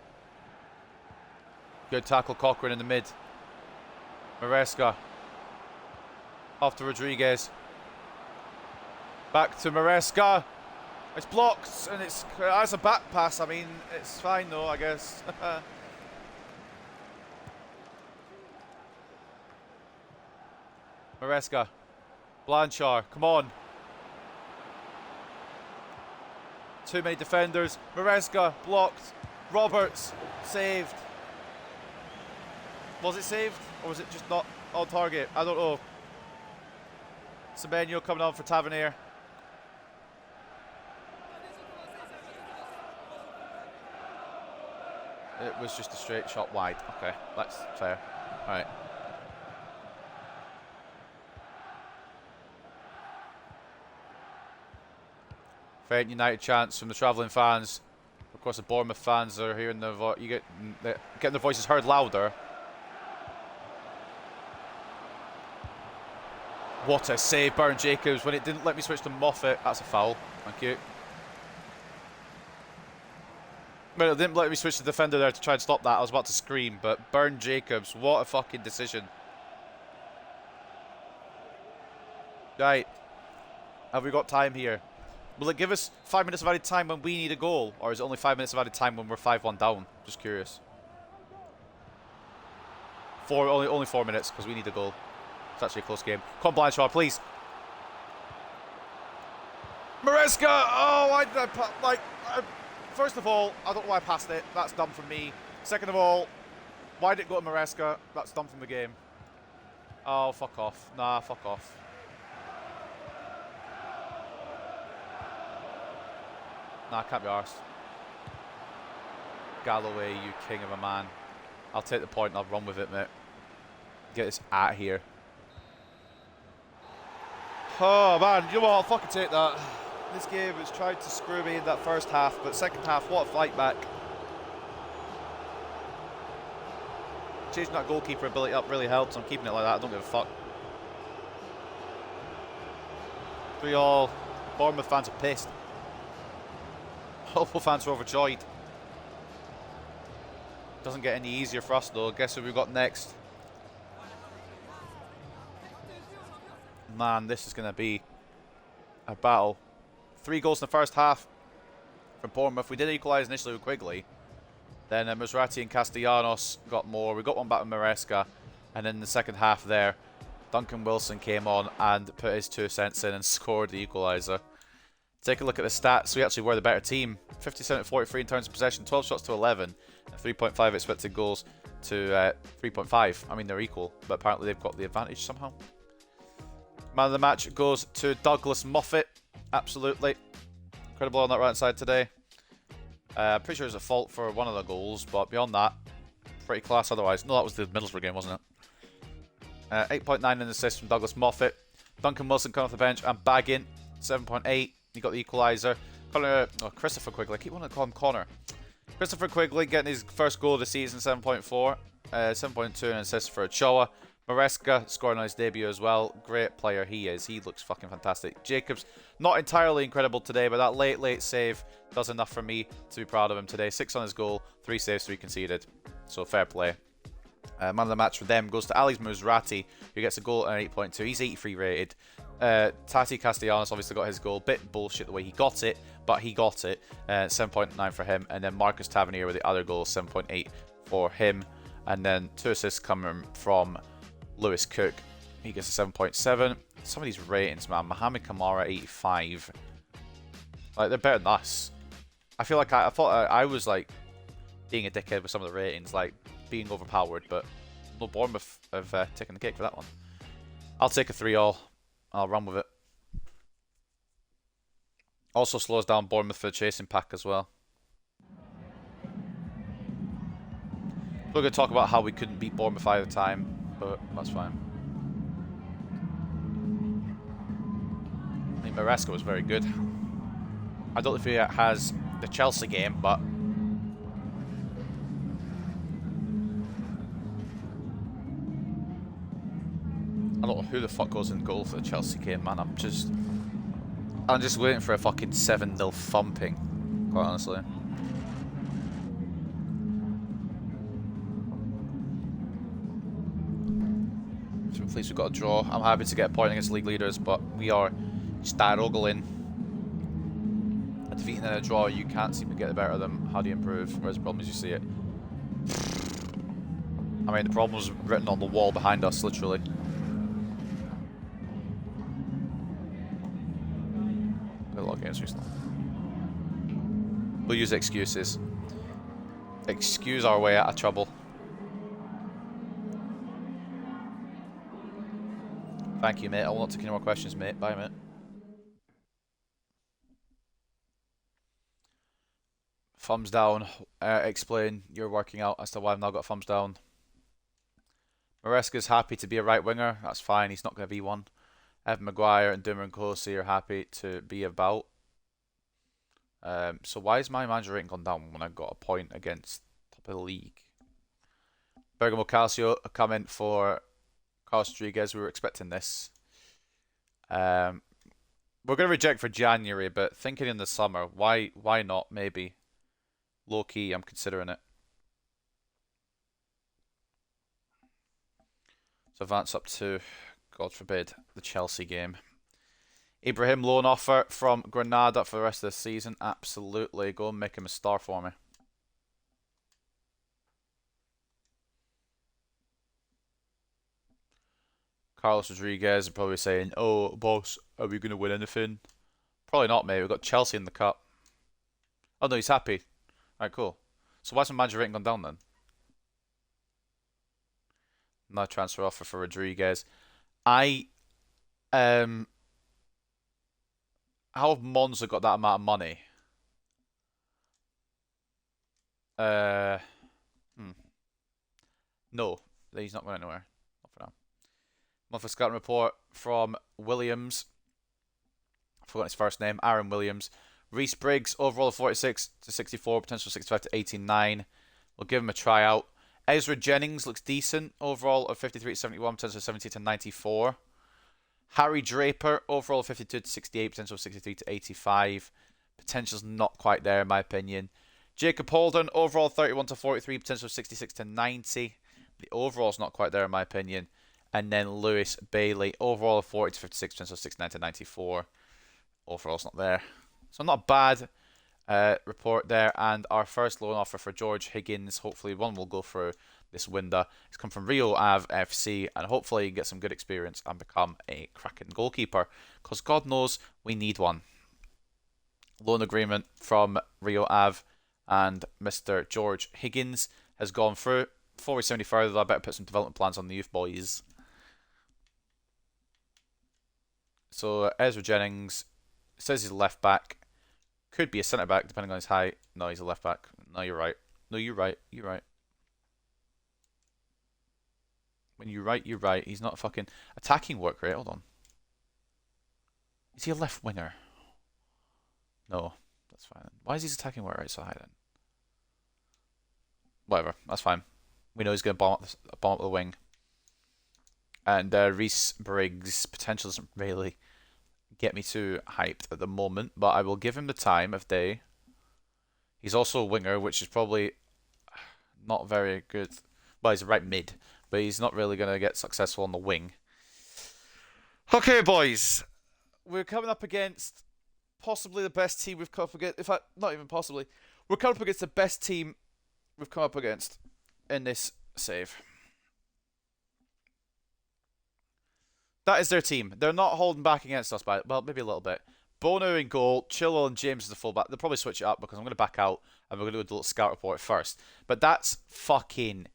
Good tackle, Cochrane in the mid. Maresca. Off to Rodriguez. Back to Maresca. It's blocked, and it's a back pass. I mean, it's fine though, I guess. Maresca. Blanchard, come on. Too many defenders. Maresca, blocked. Roberts, saved. Was it saved? Or was it just not on target? I don't know. Semenyo coming on for Tavernier. It was just a straight shot wide. Okay, that's fair. Alright. Feyenoord United chants from the travelling fans. Of course, the Bournemouth fans are hearing the getting their voices heard louder. What a save, Byron Jacobs, when it didn't let me switch to Moffat. That's a foul. Thank you. But it didn't let me switch to the defender there to try and stop that. I was about to scream, but Byron Jacobs, what a fucking decision. Right. Have we got time here? Will it give us 5 minutes of added time when we need a goal? Or is it only 5 minutes of added time when we're 5-1 down? Just curious. Only 4 minutes, because we need a goal. It's actually a close game. Come on, Blanchard, please. Maresca! Oh, why did I... First of all, I don't know why I passed it. That's dumb from me. Second of all, why did it go to Maresca? That's dumb from the game. Oh, fuck off. Nah, fuck off. Nah, I can't be arsed. Galloway, you king of a man. I'll take the point and I'll run with it, mate. Get this out of here. Oh man, you know what? I'll fucking take that. This game has tried to screw me in that first half, but second half, what a fight back. Changing that goalkeeper ability up really helps. I'm keeping it like that. I don't give a fuck. 3-all. Bournemouth fans are pissed. Hartlepool fans are overjoyed. Doesn't get any easier for us though. Guess who we've got next? Man, this is going to be a battle. 3 goals in the first half from Bournemouth. We did equalise initially with Quigley. Then Maserati and Castellanos got more. We got one back with Maresca. And then in the second half there, Duncan Wilson came on and put his 2 cents in and scored the equaliser. Take a look at the stats. We actually were the better team. 57-43 in terms of possession, 12 shots to 11, and 3.5 expected goals to 3.5. I mean, they're equal, but apparently they've got the advantage somehow. Man of the match goes to Douglas Moffat. Absolutely. Incredible on that right side today. Pretty sure it was a fault for one of the goals, but beyond that, pretty class otherwise. No, that was the Middlesbrough game, wasn't it? 8.9 in assist from Douglas Moffat. Duncan Wilson coming off the bench and bagging. 7.8. He got the equaliser. Christopher Quigley. I keep wanting to call him Connor. Christopher Quigley getting his first goal of the season, 7.4. 7.2 in assist for Ochoa. Maresca scoring on his debut as well. Great player he is. He looks fucking fantastic. Jacobs, not entirely incredible today, but that late save does enough for me to be proud of him today. 6 on his goal, 3 saves, 3 conceded. So fair play. Man of the match for them goes to Alex Maserati, who gets a goal and an 8.2. He's 83 rated. Tati Castellanos obviously got his goal. Bit bullshit the way he got it, but he got it. 7.9 for him. And then Marcus Tavernier with the other goal, 7.8 for him. And then 2 assists coming from Lewis Cook. He gets a 7.7. Some of these ratings, man. Mohamed Kamara, 85. Like, they're better than us. I feel like I thought I was like being a dickhead with some of the ratings, like being overpowered, but no, Bournemouth have taken the cake for that one. I'll take a 3-all. I'll run with it. Also slows down Bournemouth for the chasing pack as well. We're going to talk about how we couldn't beat Bournemouth either time, but that's fine. I think Maresca was very good. I don't know if he has the Chelsea game, but I don't know who the fuck goes in goal for the Chelsea game, man. I'm just waiting for a fucking 7-0 thumping, quite honestly. So at least we've got a draw. I'm happy to get a point against league leaders, but we are struggling. A defeat and then a draw, you can't seem to get the better of them. How do you improve? Whereas the problem is you see it. I mean, the problem was written on the wall behind us, literally. A lot of games recently. We'll use excuses. Excuse our way out of trouble. Thank you, mate. I will not take any more questions, mate. Bye, mate. Thumbs down. Explain your working out as to why I've now got thumbs down. Maresca's happy to be a right winger. That's fine. He's not going to be one. Evan Maguire and Doomer and Closey are happy to be about. So why is my manager rating gone down when I got a point against top of the league? Bergamo Calcio, a comment for Carlos Rodriguez. We were expecting this. We're going to reject for January, but thinking in the summer, why not? Maybe. Low key, I'm considering it. So advance up to, God forbid, the Chelsea game. Ibrahim loan offer from Granada for the rest of the season. Absolutely. Go and make him a star for me. Carlos Rodriguez are probably saying, "Oh, boss, are we going to win anything?" Probably not, mate. We've got Chelsea in the cup. Oh, no, he's happy. Alright, cool. So why's my manager rating gone down then? No transfer offer for Rodriguez. How have Monza got that amount of money? No, he's not going anywhere. Not for now. Monthly scouting report from Williams. I forgot his first name. Aaron Williams. Reese Briggs, overall of 46 to 64, potential 65 to 89. We'll give him a tryout. Ezra Jennings looks decent. Overall of 53 to 71, potential 70 to 94. Harry Draper, overall of 52 to 68, potential 63 to 85. Potential's not quite there in my opinion. Jacob Holden, overall 31 to 43, potential 66 to 90. The overall's not quite there in my opinion. And then Lewis Bailey, overall of 40 to 56, potential 69 to 94. Overall's not there. So not bad report there. And our first loan offer for George Higgins, hopefully one will go through this window. It's come from Rio Ave FC, and hopefully get some good experience and become a cracking goalkeeper, because God knows we need one. Loan agreement from Rio Ave and Mr. George Higgins has gone through. Before we send any further, I better put some development plans on the youth boys. So Ezra Jennings says he's a left back. Could be a centre back depending on his height. No, he's a left back. No, you're right. No, you're right. You're right. When you're right, you're right. He's not a fucking attacking work rate. Hold on. Is he a left winger? No, that's fine. Why is his attacking work rate so high then? Whatever, that's fine. We know he's going to bomb up the wing. And Reese Briggs' potential doesn't really get me too hyped at the moment, but I will give him the time of day. He's also a winger, which is probably not very good. Well, he's a right mid, but he's not really going to get successful on the wing. Okay, boys. We're coming up against possibly the best team we've come up against. In fact, not even possibly. We're coming up against the best team we've come up against in this save. That is their team. They're not holding back against us by, well, maybe a little bit. Bono in goal, Chilwell and James as the fullback. They'll probably switch it up because I'm going to back out and we're going to do a little scout report first. But that's fucking,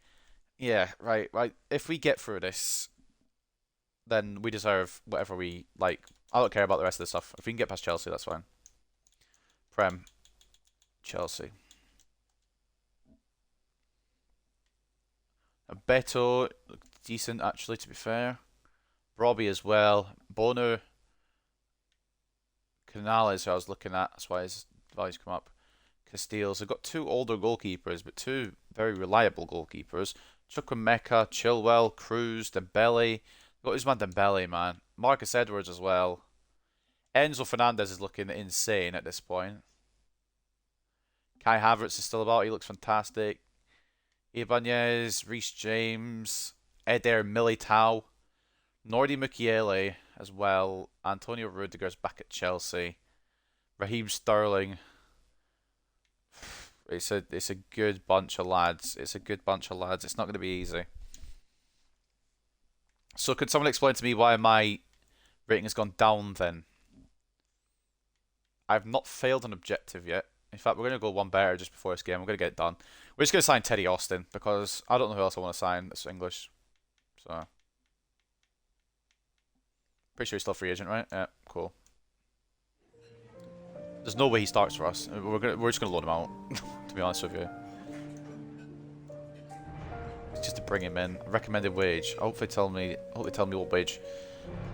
yeah, right. If we get through this, then we deserve whatever we like. I don't care about the rest of the stuff. If we can get past Chelsea, that's fine. Prem, Chelsea. Beto looked decent actually, to be fair. Robbie as well. Bono. Canales, who I was looking at. That's why his values come up. Castiles. They've got two older goalkeepers, but two very reliable goalkeepers. Chukwemeka, Chilwell, Cruz, Dembele. Got his man Dembele, man. Marcus Edwards as well. Enzo Fernandez is looking insane at this point. Kai Havertz is still about. He looks fantastic. Ibanez, Reece James, Eder Militao, Nordi Mukiele as well. Antonio Rudiger's back at Chelsea. Raheem Sterling. It's a good bunch of lads. It's a good bunch of lads. It's not going to be easy. So could someone explain to me why my rating has gone down then? I've not failed an objective yet. In fact, we're going to go one better just before this game. We're going to get it done. We're just going to sign Teddy Austin because I don't know who else I want to sign that's English. So, pretty sure he's still a free agent, right? Yeah, cool. There's no way he starts for us. We're just going to load him out, to be honest with you. Just to bring him in. Recommended wage. I hope they tell me what wage.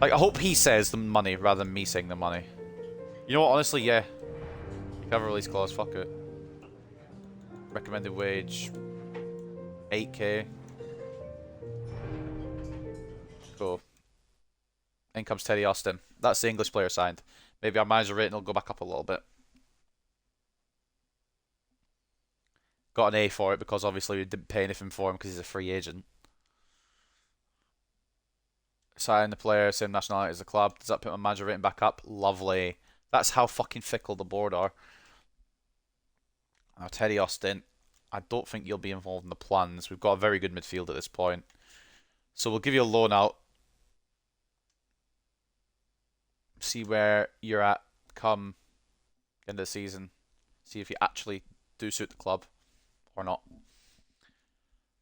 Like, I hope he says the money rather than me saying the money. You know what? Honestly, yeah. Cover release clause. Fuck it. Recommended wage. 8k. Cool. In comes Teddy Austin. That's the English player signed. Maybe our manager rating will go back up a little bit. Got an A for it because obviously we didn't pay anything for him because he's a free agent. Sign the player, same nationality as the club. Does that put my manager rating back up? Lovely. That's how fucking fickle the board are. Now, Teddy Austin, I don't think you'll be involved in the plans. We've got a very good midfield at this point. So we'll give you a loan out. See where you're at come end of the season. See if you actually do suit the club or not.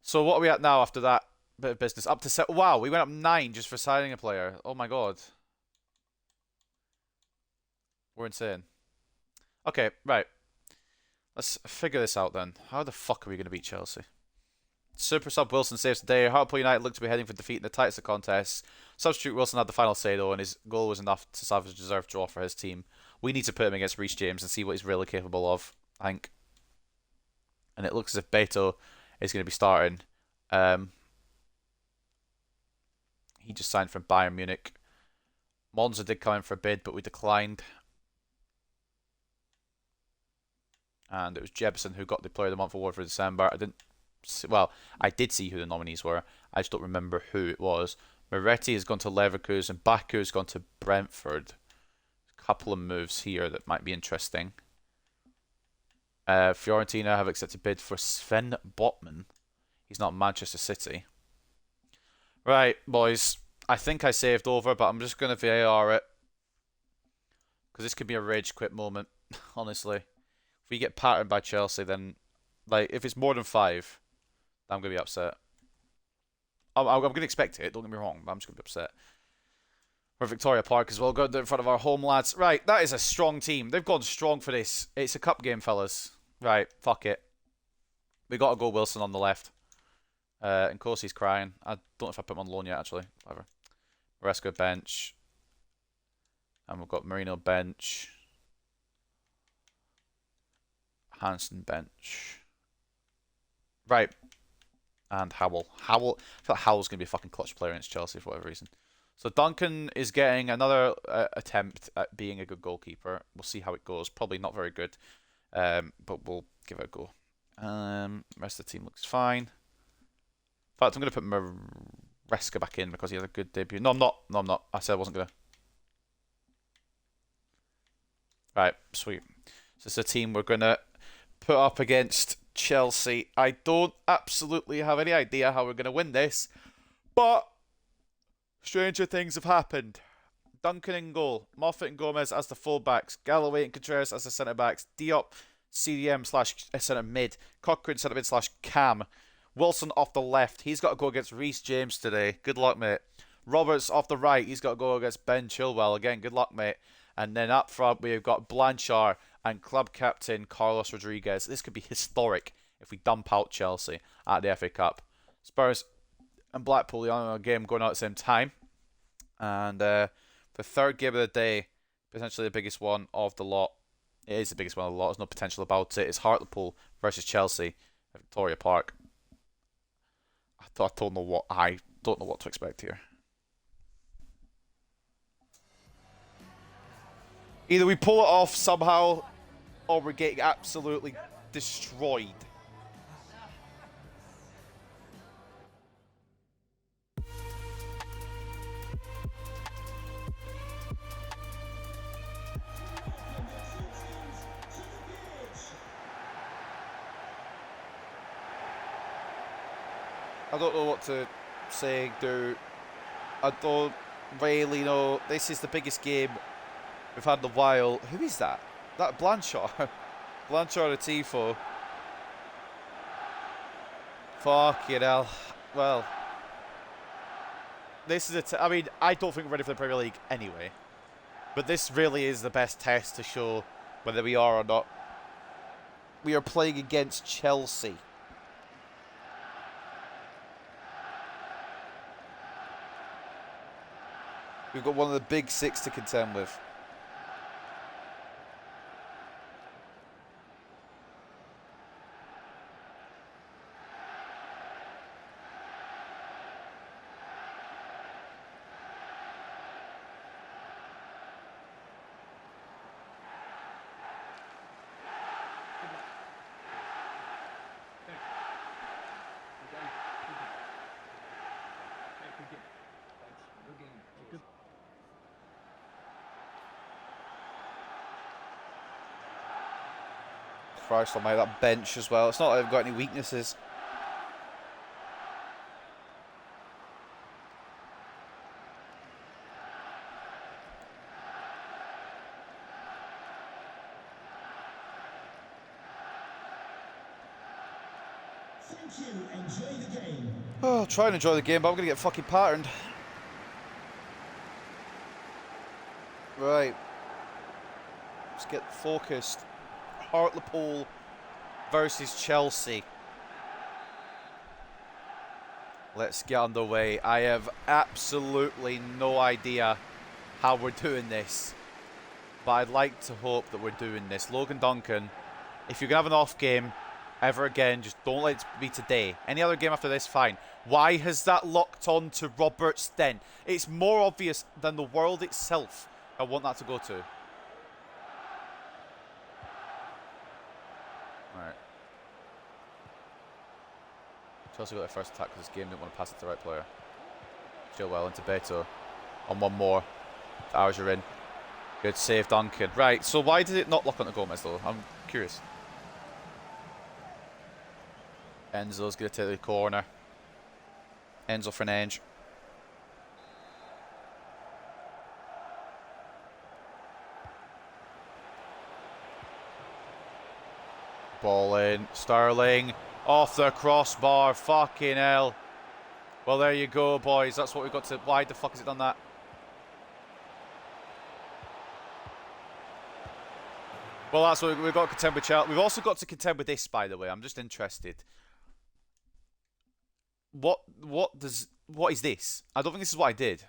So what are we at now after that bit of business? Up to set. Wow, we went up 9 just for signing a player. Oh my god. We're insane. Okay, right. Let's figure this out then. How the fuck are we going to beat Chelsea? Super sub Wilson saves the day. Hartlepool United looked to be heading for defeat in the tightest of contests. Substitute Wilson had the final say though, and his goal was enough to salvage a deserved draw for his team. We need to put him against Reece James and see what he's really capable of, I think. And it looks as if Beto is going to be starting. He just signed from Bayern Munich. Monza did come in for a bid, but we declined. And it was Jebson who got the Player of the Month award for December. I did see who the nominees were. I just don't remember who it was. Moretti has gone to Leverkusen. Baku has gone to Brentford. A couple of moves here that might be interesting. Fiorentina have accepted bid for Sven Botman. He's not Manchester City. Right, boys. I think I saved over, but I'm just going to VAR it. Because this could be a rage quit moment, honestly. If we get patterned by Chelsea, then... Like, if it's more than 5, I'm going to be upset. I'm going to expect it, don't get me wrong, but I'm just going to be upset. We're Victoria Park as well, going in front of our home lads. Right, that is a strong team. They've gone strong for this. It's a cup game, fellas. Right, fuck it. We got to go Wilson on the left. And Kosey's crying. I don't know if I put him on loan yet, actually. Whatever. Maresco bench. And we've got Marino bench. Hansen bench. Right. And Howell. I feel like Howell's going to be a fucking clutch player against Chelsea for whatever reason. So Duncan is getting another attempt at being a good goalkeeper. We'll see how it goes. Probably not very good. But we'll give it a go. Rest of the team looks fine. In fact, I'm going to put Maresca back in because he had a good debut. No, I'm not. No, I'm not. I said I wasn't going to. Right, sweet. So it's a team we're going to put up against Chelsea. I don't absolutely have any idea how we're going to win this, but stranger things have happened. Duncan in goal, Moffat and Gomez as the fullbacks, Galloway and Contreras as the centre backs, Diop CDM / centre mid, Cochrane centre mid / cam, Wilson off the left. He's got to go against Reece James today. Good luck, mate. Roberts off the right. He's got to go against Ben Chilwell again. Good luck, mate. And then up front we've got Blanchard and club captain Carlos Rodriguez. This could be historic if we dump out Chelsea at the FA Cup. Spurs and Blackpool, the only game going out at the same time. And the third game of the day, potentially the biggest one of the lot. It is the biggest one of the lot. There's no potential about it. It's Hartlepool versus Chelsea at Victoria Park. I don't know what to expect here. Either we pull it off somehow, or we're getting absolutely destroyed. I don't know what to say, do. I don't really know. This is the biggest game we've had in a while. Who is that? That Blanchard. Blanchard or Tifo. Fucking hell. Well. This is I mean, I don't think we're ready for the Premier League anyway. But this really is the best test to show whether we are or not. We are playing against Chelsea. We've got one of the big 6 to contend with. Christ almighty, that bench as well. It's not like they've got any weaknesses. Thank you. Enjoy the game. Oh, I'll try and enjoy the game, but I'm going to get fucking patterned. Right. Let's get focused. Hartlepool versus Chelsea. Let's get underway. I have absolutely no idea how we're doing this, but I'd like to hope that we're doing this. Logan Duncan, if you're going to have an off game ever again, just don't let it be today. Any other game after this, fine. Why has that locked on to Roberts then? It's more obvious than the world itself. I want that to go to. Alright. Chelsea got their first attack because this game didn't want to pass it to the right player. Chilwell into Beto. On one more. Arger in. Good save, Duncan. Right, so why did it not lock onto Gomez though? I'm curious. Enzo's going to take the corner. Enzo Fernandes. Ball in. Sterling. Off the crossbar. Fucking hell. Well, there you go, boys. That's what we've got to... Why the fuck has it done that? Well, that's what we've got to contend with Chelsea. We've also got to contend with this, by the way. I'm just interested. What is this? I don't think this is what I did.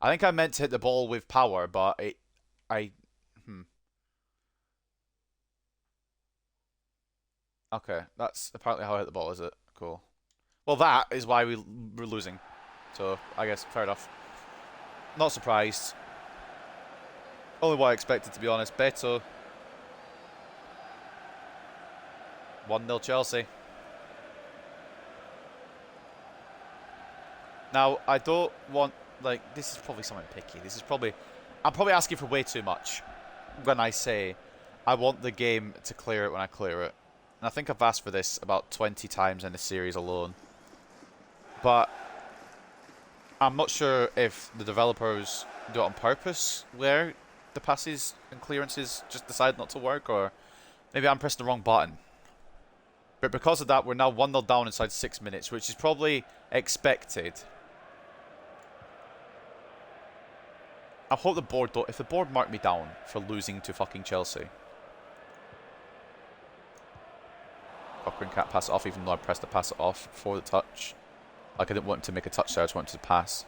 I think I meant to hit the ball with power, but Okay, that's apparently how I hit the ball, is it? Cool. Well, that is why we're losing. So, I guess, fair enough. Not surprised. Only what I expected, to be honest. Beto. 1-0 Chelsea. Now, I don't want, like, this is probably something picky. This is probably, I'm probably asking for way too much when I say I want the game to clear it when I clear it. And I think I've asked for this about 20 times in the series alone. But I'm not sure if the developers do it on purpose, where the passes and clearances just decide not to work, or maybe I'm pressing the wrong button. But because of that, we're now 1-0 down inside 6 minutes, which is probably expected. I hope the board don't... If the board marked me down for losing to fucking Chelsea. Cochrane can't pass it off, even though I pressed to pass it off for the touch. Like, I didn't want to make a touch there, I just wanted to pass.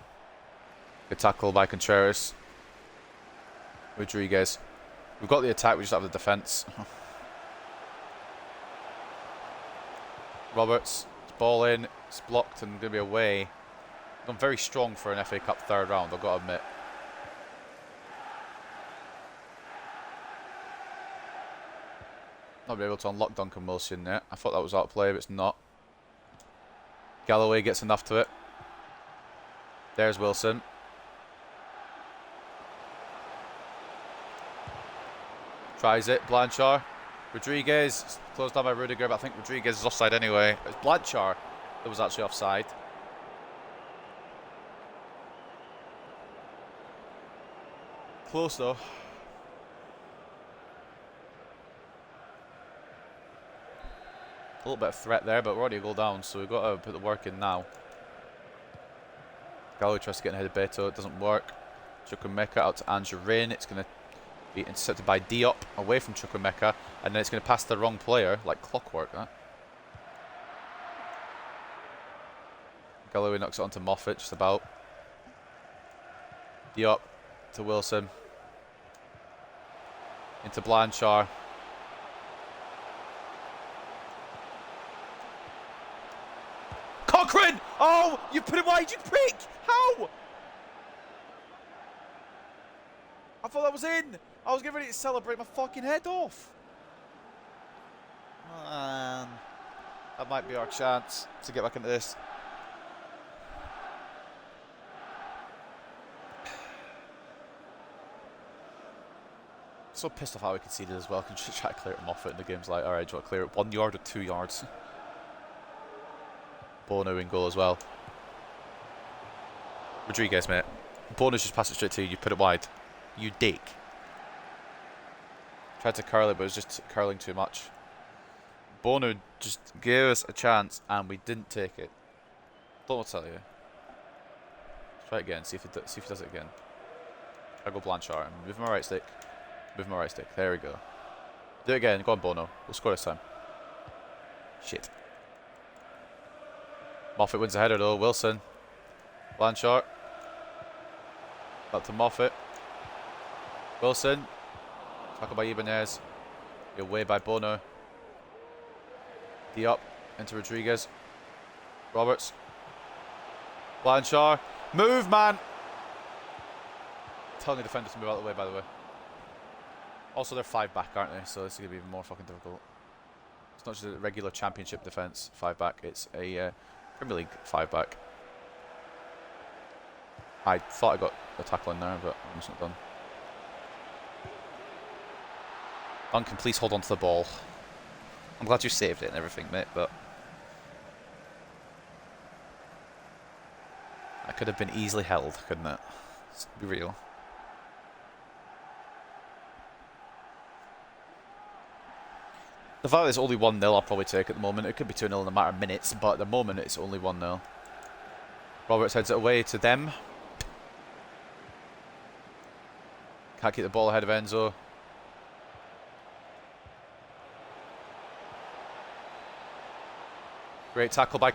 Good tackle by Contreras. Rodriguez. We've got the attack, we just have the defence. Roberts. It's ball in. It's blocked and going to be away. Gone very strong for an FA Cup third round, I've got to admit. Not be able to unlock Duncan Wilson yet. I thought that was out of play, but it's not. Galloway gets enough to it. There's Wilson. Tries it. Blanchard. Rodriguez. Closed down by Rudiger, but I think Rodriguez is offside anyway. It's Blanchard that was actually offside. Close though. A little bit of threat there, but we're already a goal down, so we've got to put the work in now. Galloway tries to get ahead of Beto, it doesn't work. Chukwuemeka out to Angerin. It's going to be intercepted by Diop, away from Chukwuemeka, and then it's going to pass the wrong player, like clockwork. That. Galloway knocks it onto Moffat, just about. Diop to Wilson. Into Blanchard. Cochrane! Oh, you put it wide, you prick! How? I thought that was in. I was getting ready to celebrate my fucking head off. Man, that might be our chance to get back into this. So pissed off how we conceded as well. I can just try to clear it Moffat, and the game's like, alright, do you want to clear it 1 yard or 2 yards? Bono in goal as well. Rodriguez, mate. Bono's just passed it straight to you. You put it wide. You dick. Tried to curl it, but it was just curling too much. Bono just gave us a chance, and we didn't take it. Don't know what to tell you. Let's try it again. See if he does it again. I go Blanchard. Move my right stick. Move my right stick. There we go. Do it again. Go on, Bono. We'll score this time. Shit. Moffat wins the header though. Wilson. Blanchard. Back to Moffat. Wilson. Tackled by Ibanez. Away by Bono. D up into Rodriguez. Roberts. Blanchard. Move, man! Telling the defenders to move out of the way, by the way. Also, they're 5 back, aren't they? So this is going to be even more fucking difficult. It's not just a regular championship defence 5 back. It's a Premier League 5 back. I thought I got a tackle in there, but I'm just not done. Duncan, please hold on to the ball. I'm glad you saved it and everything, mate, but that could have been easily held, couldn't it? Let's be real. The fact that it's only 1-0 I'll probably take at the moment. It could be 2-0 in a matter of minutes, but at the moment it's only 1-0. Roberts heads it away to them. Can't keep the ball ahead of Enzo. Great tackle by...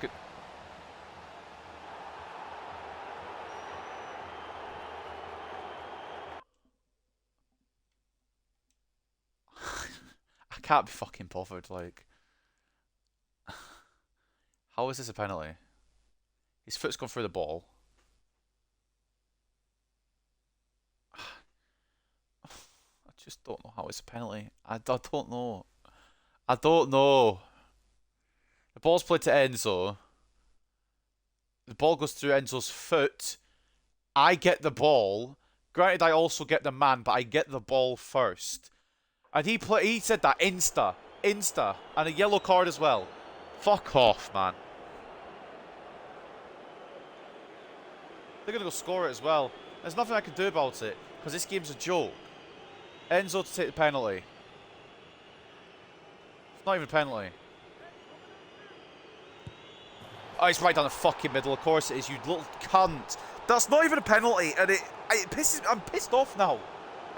I can't be fucking bothered, like... How is this a penalty? His foot's gone through the ball. I just don't know how it's a penalty. I don't know. I don't know. The ball's played to Enzo. The ball goes through Enzo's foot. I get the ball. Granted, I also get the man, but I get the ball first. And he said that insta, and a yellow card as well. Fuck off, man. They're gonna go score it as well. There's nothing I can do about it because this game's a joke. Enzo to take the penalty. It's not even a penalty. Oh, it's right down the fucking middle. Of course it is, you little cunt. That's not even a penalty, and it pisses. I'm pissed off now.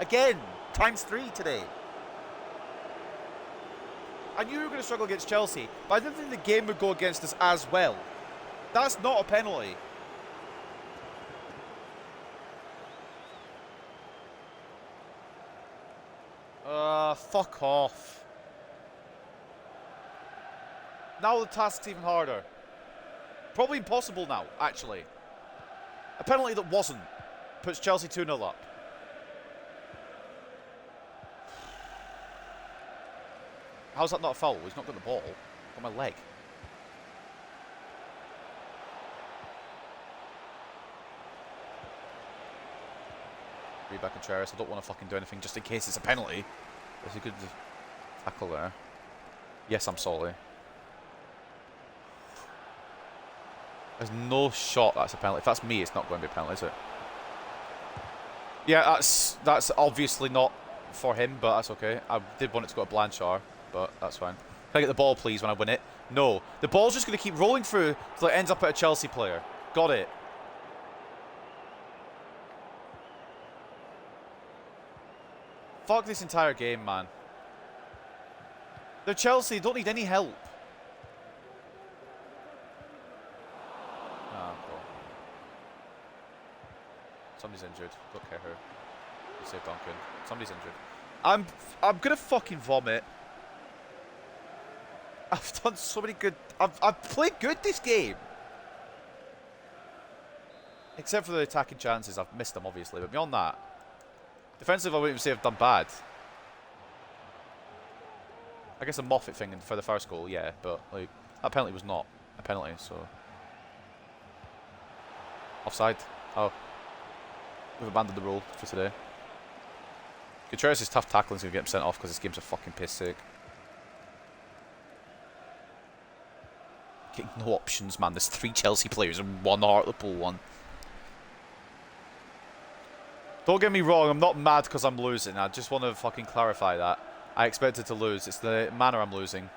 Again, ×3 today. I knew we were going to struggle against Chelsea, but I didn't think the game would go against us as well. That's not a penalty. Fuck off. Now the task's even harder. Probably impossible now, actually. A penalty that wasn't puts Chelsea 2-0 up. How's that not a foul? He's not got the ball. On my leg. Read back and Cheris. I don't want to fucking do anything just in case it's a penalty. There's a good tackle there. Yes, I'm sorry. There's no shot that's a penalty. If that's me, it's not going to be a penalty, is it? Yeah, that's obviously not for him, but that's okay. I did want it to go to Blanchard, but that's fine. Can I get the ball, please, when I win it? No. The ball's just going to keep rolling through until it ends up at a Chelsea player. Got it. Fuck this entire game, man. They're Chelsea. Don't need any help. Ah, cool. Somebody's injured. Don't care who. You save Duncan. Somebody's injured. I'm gonna fucking vomit. I've done so many good. I've played good this game. Except for the attacking chances, I've missed them obviously. But beyond that, defensively, I wouldn't even say I've done bad. I guess a Moffat thing for the first goal, yeah, but like that penalty was not a penalty, so offside. Oh, we've abandoned the rule for today. Gutierrez' tough tackling is going to get him sent off because this game's a fucking piss sake. Getting no options, man. There's 3 Chelsea players and 1 Hartlepool one. Don't get me wrong, I'm not mad because I'm losing. I just want to fucking clarify that. I expected to lose. It's the manner I'm losing.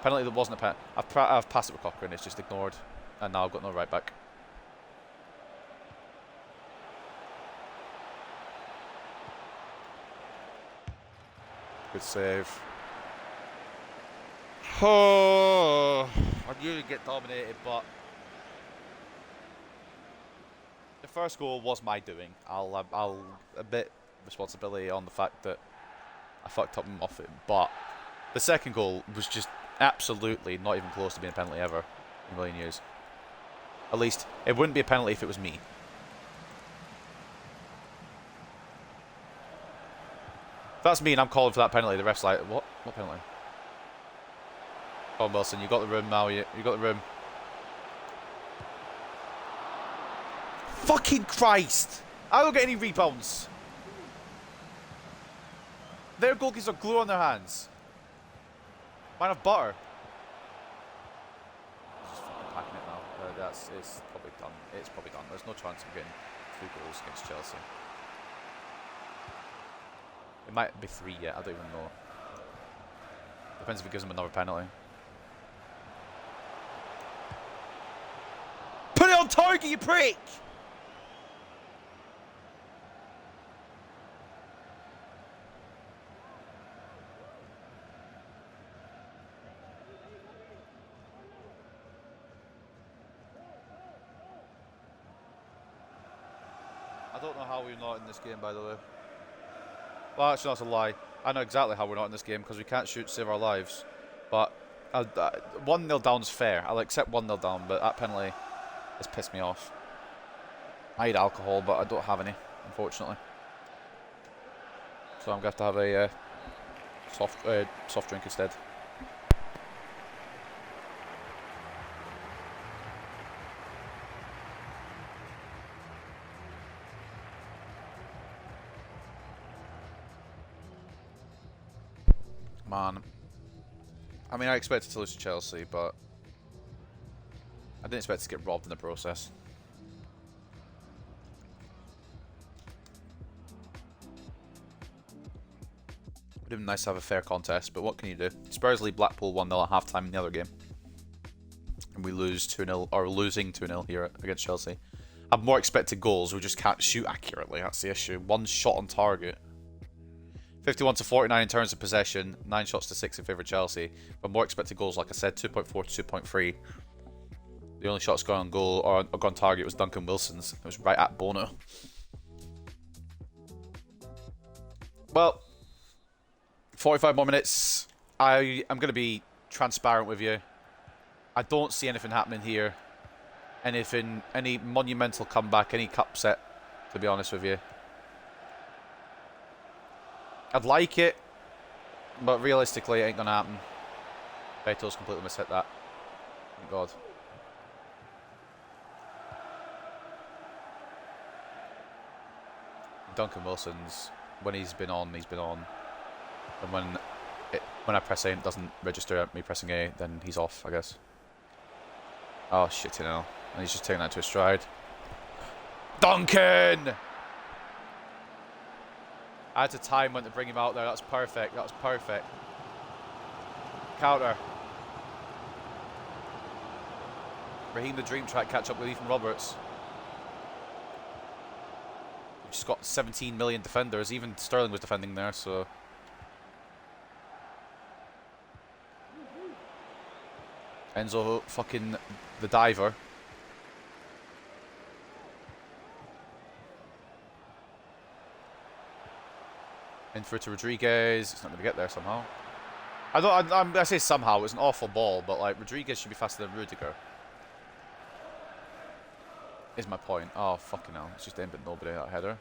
Penalty that wasn't a penalty. I've passed it with Cochrane, it's just ignored. And now I've got no right back. Good save. Oh, I knew you'd get dominated, but The first goal was my doing. I'll admit responsibility on the fact that I fucked up off it, but the second goal was just absolutely not even close to being a penalty ever in a million years. At least it wouldn't be a penalty if it was me. If that's me and I'm calling for that penalty, the ref's like, what? What penalty? Come on, Wilson, you got the room now. You got the room. Fucking Christ! I don't get any rebounds. Their goalkeepers are glue on their hands. Mine have butter. Just fucking packing it now. It's probably done. It's probably done. There's no chance of getting 2 goals against Chelsea. It might be 3 yet. I don't even know. Depends if he gives him another penalty. Put it on target, you prick! I don't know how we're not in this game, by the way. Well, actually, that's a lie. I know exactly how we're not in this game, because we can't shoot to save our lives. But 1-0 down is fair. I'll accept 1-0 down, but that penalty has pissed me off. I need alcohol, but I don't have any, unfortunately. So I'm going to have to have a soft drink instead. Man, I mean, I expected to lose to Chelsea, but I didn't expect to get robbed in the process. It would have been nice to have a fair contest, but what can you do? Spurs lead Blackpool 1-0 at half-time in the other game. And we lose 2-0, or losing 2-0 here against Chelsea. I have more expected goals, we just can't shoot accurately, that's the issue. 1 shot on target. 51 to 49 in terms of possession, 9 shots to 6 in favour of Chelsea. But more expected goals, like I said, 2.4 to 2.3. The only shots gone on goal or gone target was Duncan Wilson's. It was right at Bono. Well, 45 more minutes. I'm going to be transparent with you. I don't see anything happening here. Any monumental comeback, any cup set, to be honest with you. I'd like it, but realistically, it ain't gonna happen. Beto's completely mishit that. Thank God. Duncan Wilson's, when he's been on, he's been on. And when I press A and it doesn't register me pressing A, then he's off, I guess. Oh shit, you know. And he's just taking that to his stride. Duncan! I had to time when to bring him out there. That's perfect. That was perfect. Counter. Raheem the Dream Track catch up with Ethan Roberts. We've just got 17 million defenders. Even Sterling was defending there, so. Enzo fucking the diver. In for it to Rodriguez. It's not going to get there somehow. I say somehow. It's an awful ball, but like Rodriguez should be faster than Rudiger. Is my point. Oh, fucking hell. It's just aimed at nobody, that header.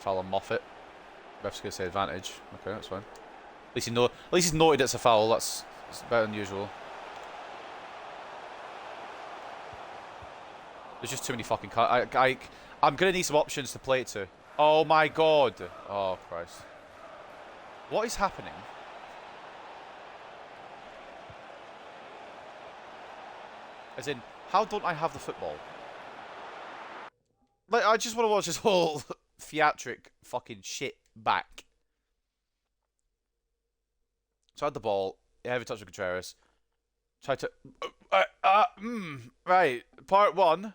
Foul on Moffat. Ref's going to say advantage. Okay, that's fine. At least he's noted it's a foul. That's better than usual. There's just too many fucking I'm gonna need some options to play it to. Oh my God. Oh Christ. What is happening? As in, how don't I have the football? Like, I just want to watch this whole theatric fucking shit back. So I had the ball, heavy touch with Contreras. Tried to... right, part 1.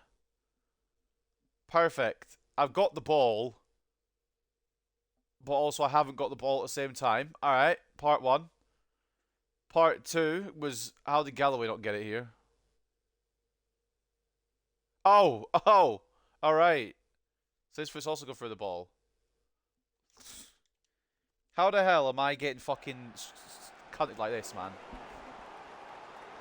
Perfect. I've got the ball. but also I haven't got the ball at the same time. All right, part one. Part two was how did Galloway not get it here? Oh, oh, all right. So this was also go for the ball. How the hell am I getting fucking cunted like this, man?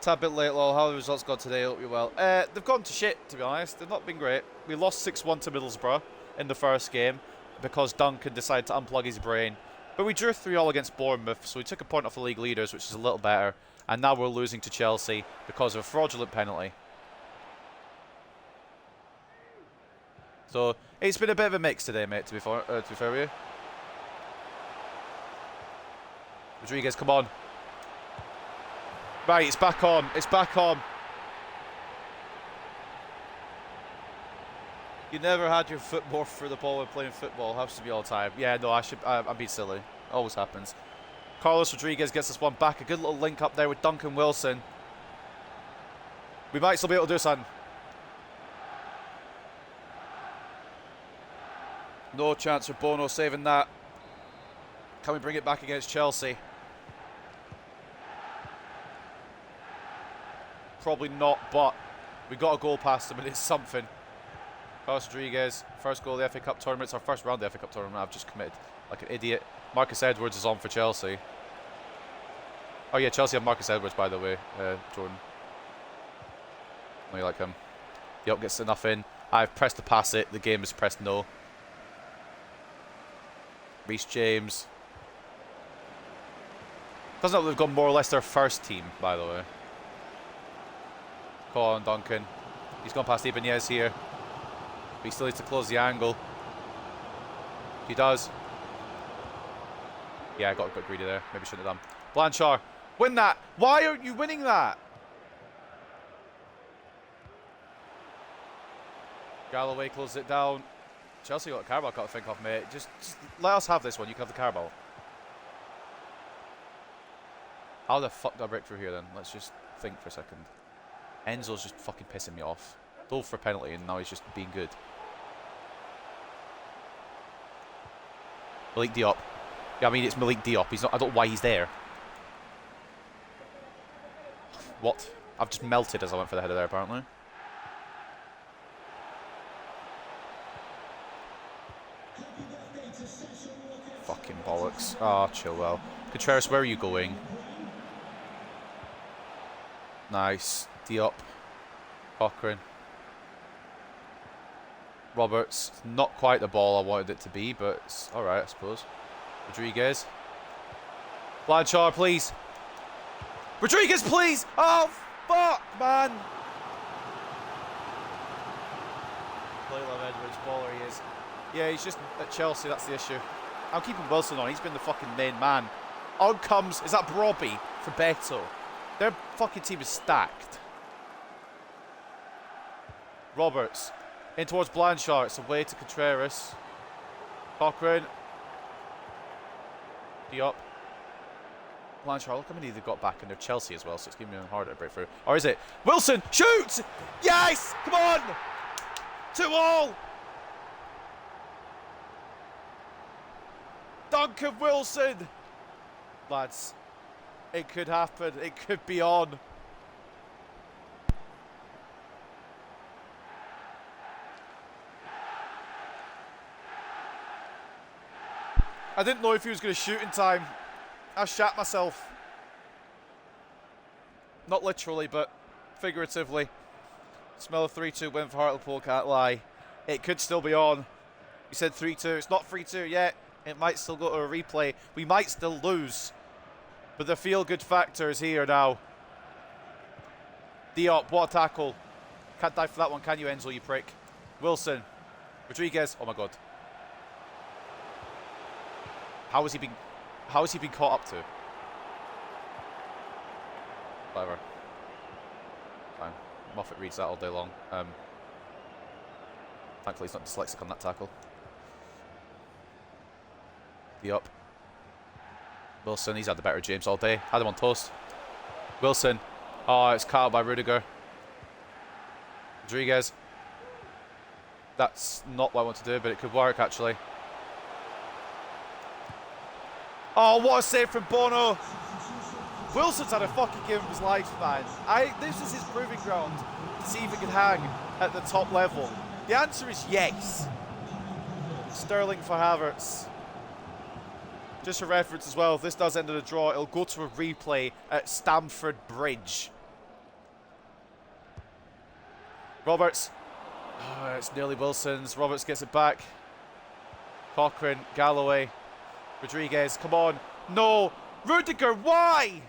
Tad bit late, lol. How have the results gone today? Hope you're well. They've gone to shit, to be honest. They've not been great. We lost 6-1 to Middlesbrough in the first game because Duncan decided to unplug his brain. But we drew 3-all against Bournemouth, so we took a point off the league leaders, which is a little better. And now we're losing to Chelsea because of a fraudulent penalty. So it's been a bit of a mix today, mate, to be fair with you. Rodriguez, come on. Right, it's back on. It's back on. You never had your foot more through the ball when playing football. Has to be all the time. Yeah, no, I'm being silly. Always happens. Carlos Rodriguez gets this one back. A good little link up there with Duncan Wilson. We might still be able to do something. No chance for Bono saving that. Can we bring it back against Chelsea? Probably not, but we got a goal past them and it's something. Carlos Rodriguez, first goal of the FA Cup tournament. It's our first round of the FA Cup tournament. I've just committed like an idiot. Marcus Edwards is on for Chelsea. Oh yeah, Chelsea have Marcus Edwards, by the way, Jordan. I like him. Yup, gets enough in. I've pressed to pass it. The game has pressed no. Reece James. Doesn't look like they've got more or less their first team, by the way. Come on, Duncan. He's gone past Ibanez here. But he still needs to close the angle. He does. Yeah, I got a bit greedy there. Maybe shouldn't have done. Blanchard, win that. Why aren't you winning that? Galloway closes it down. Chelsea got a Carabao Cup to think of, mate. Just let us have this one. You can have the Carabao. How the fuck do I break through here then? Let's just think for a second. Enzo's just fucking pissing me off. Dove for a penalty and now he's just being good. Malik Diop. Yeah, I mean it's Malik Diop. He's not. I don't know why he's there. What? I've just melted as I went for the header there, apparently. Fucking bollocks. Ah, oh, chill well. Contreras, where are you going? Nice. Diop. Cochrane. Roberts. Not quite the ball I wanted it to be, but it's alright, I suppose. Rodriguez. Blanchard, please. Rodriguez, please! Oh, fuck, man! Love Edwards, baller he is. Yeah, he's just at Chelsea, that's the issue. I'm keeping Wilson on, he's been the fucking main man. On comes, is that Brobby for Beto? Their fucking team is stacked. Roberts. In towards Blanchard. It's away to Contreras. Cochrane. Diop. Blanchard. Look how many they've got back, and they're Chelsea as well, so it's giving me harder to break through. Or is it? Wilson! Shoot! Yes! Come on! 2-all! Duncan Wilson! Lads. It could happen. It could be on. I didn't know if he was going to shoot in time. I shat myself. Not literally, but figuratively. Smell a 3-2 win for Hartlepool, can't lie. It could still be on. You said 3-2. It's not 3-2 yet. It might still go to a replay. We might still lose. But the feel-good factor is here now. Diop, what a tackle. Can't dive for that one, can you, Enzo, you prick? Wilson. Rodriguez. Oh, my God. How has he been caught up to? Whatever. Fine. Moffat reads that all day long. Thankfully he's not dyslexic on that tackle. Diop. Wilson, he's had the better of James all day. Had him on toast. Wilson. Oh, it's caught by Rudiger. Rodriguez. That's not what I want to do, but it could work actually. Oh, what a save from Bono. Wilson's had a fucking game of his life, man. This is his proving ground to see if he can hang at the top level. The answer is yes. Sterling for Havertz. Just for reference as well, if this does end in a draw, it'll go to a replay at Stamford Bridge. Roberts. Oh, it's nearly Wilson's. Roberts gets it back. Cochrane, Galloway, Rodriguez, come on. No! Rudiger, why?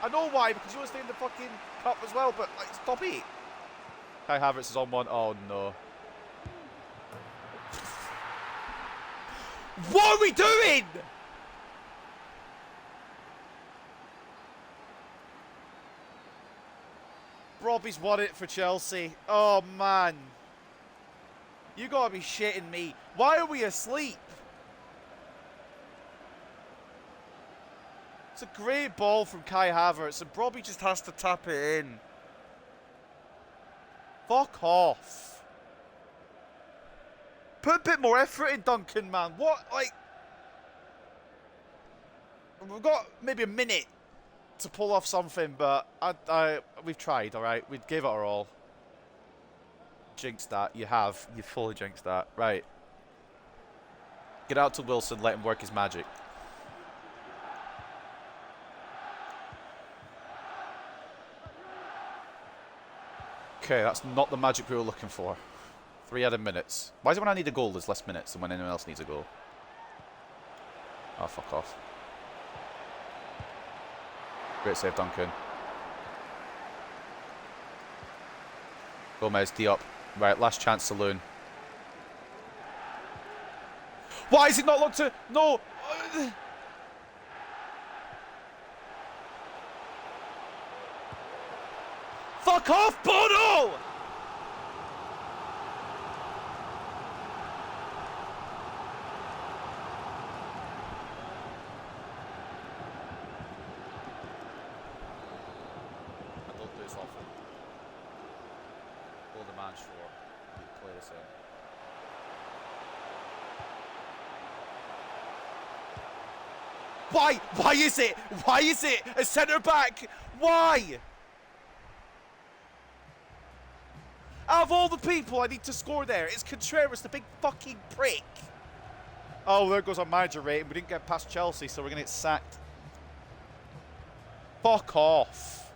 I know why, because you want to stay in the fucking cup as well, but like, stop it. Kai Havertz is on one. Oh no. What are we doing? Robbie's won it for Chelsea. Oh man. You gotta be shitting me. Why are we asleep? It's a great ball from Kai Havertz, and Robbie just has to tap it in. Fuck off. Put a bit more effort in, Duncan, man. What, like... We've got maybe a minute to pull off something, but we've tried, alright? We gave it our all. Jinxed that. You have. You fully jinxed that. Right. Get out to Wilson, let him work his magic. Okay, that's not the magic we were looking for. 3 added minutes. Why is it when I need a goal there's less minutes than when anyone else needs a goal? Oh, fuck off. Great save, Duncan. Gomez, D up. Right, last chance saloon. Why is it not looked to... No! Fuck off, Bono! I don't do this often. Pull the man short. Play this in. Why? Why is it? Why is it a centre back? Why? Out of all the people I need to score there, it's Contreras, the big fucking prick. Oh, there goes our manager rating. We didn't get past Chelsea, so we're going to get sacked. Fuck off.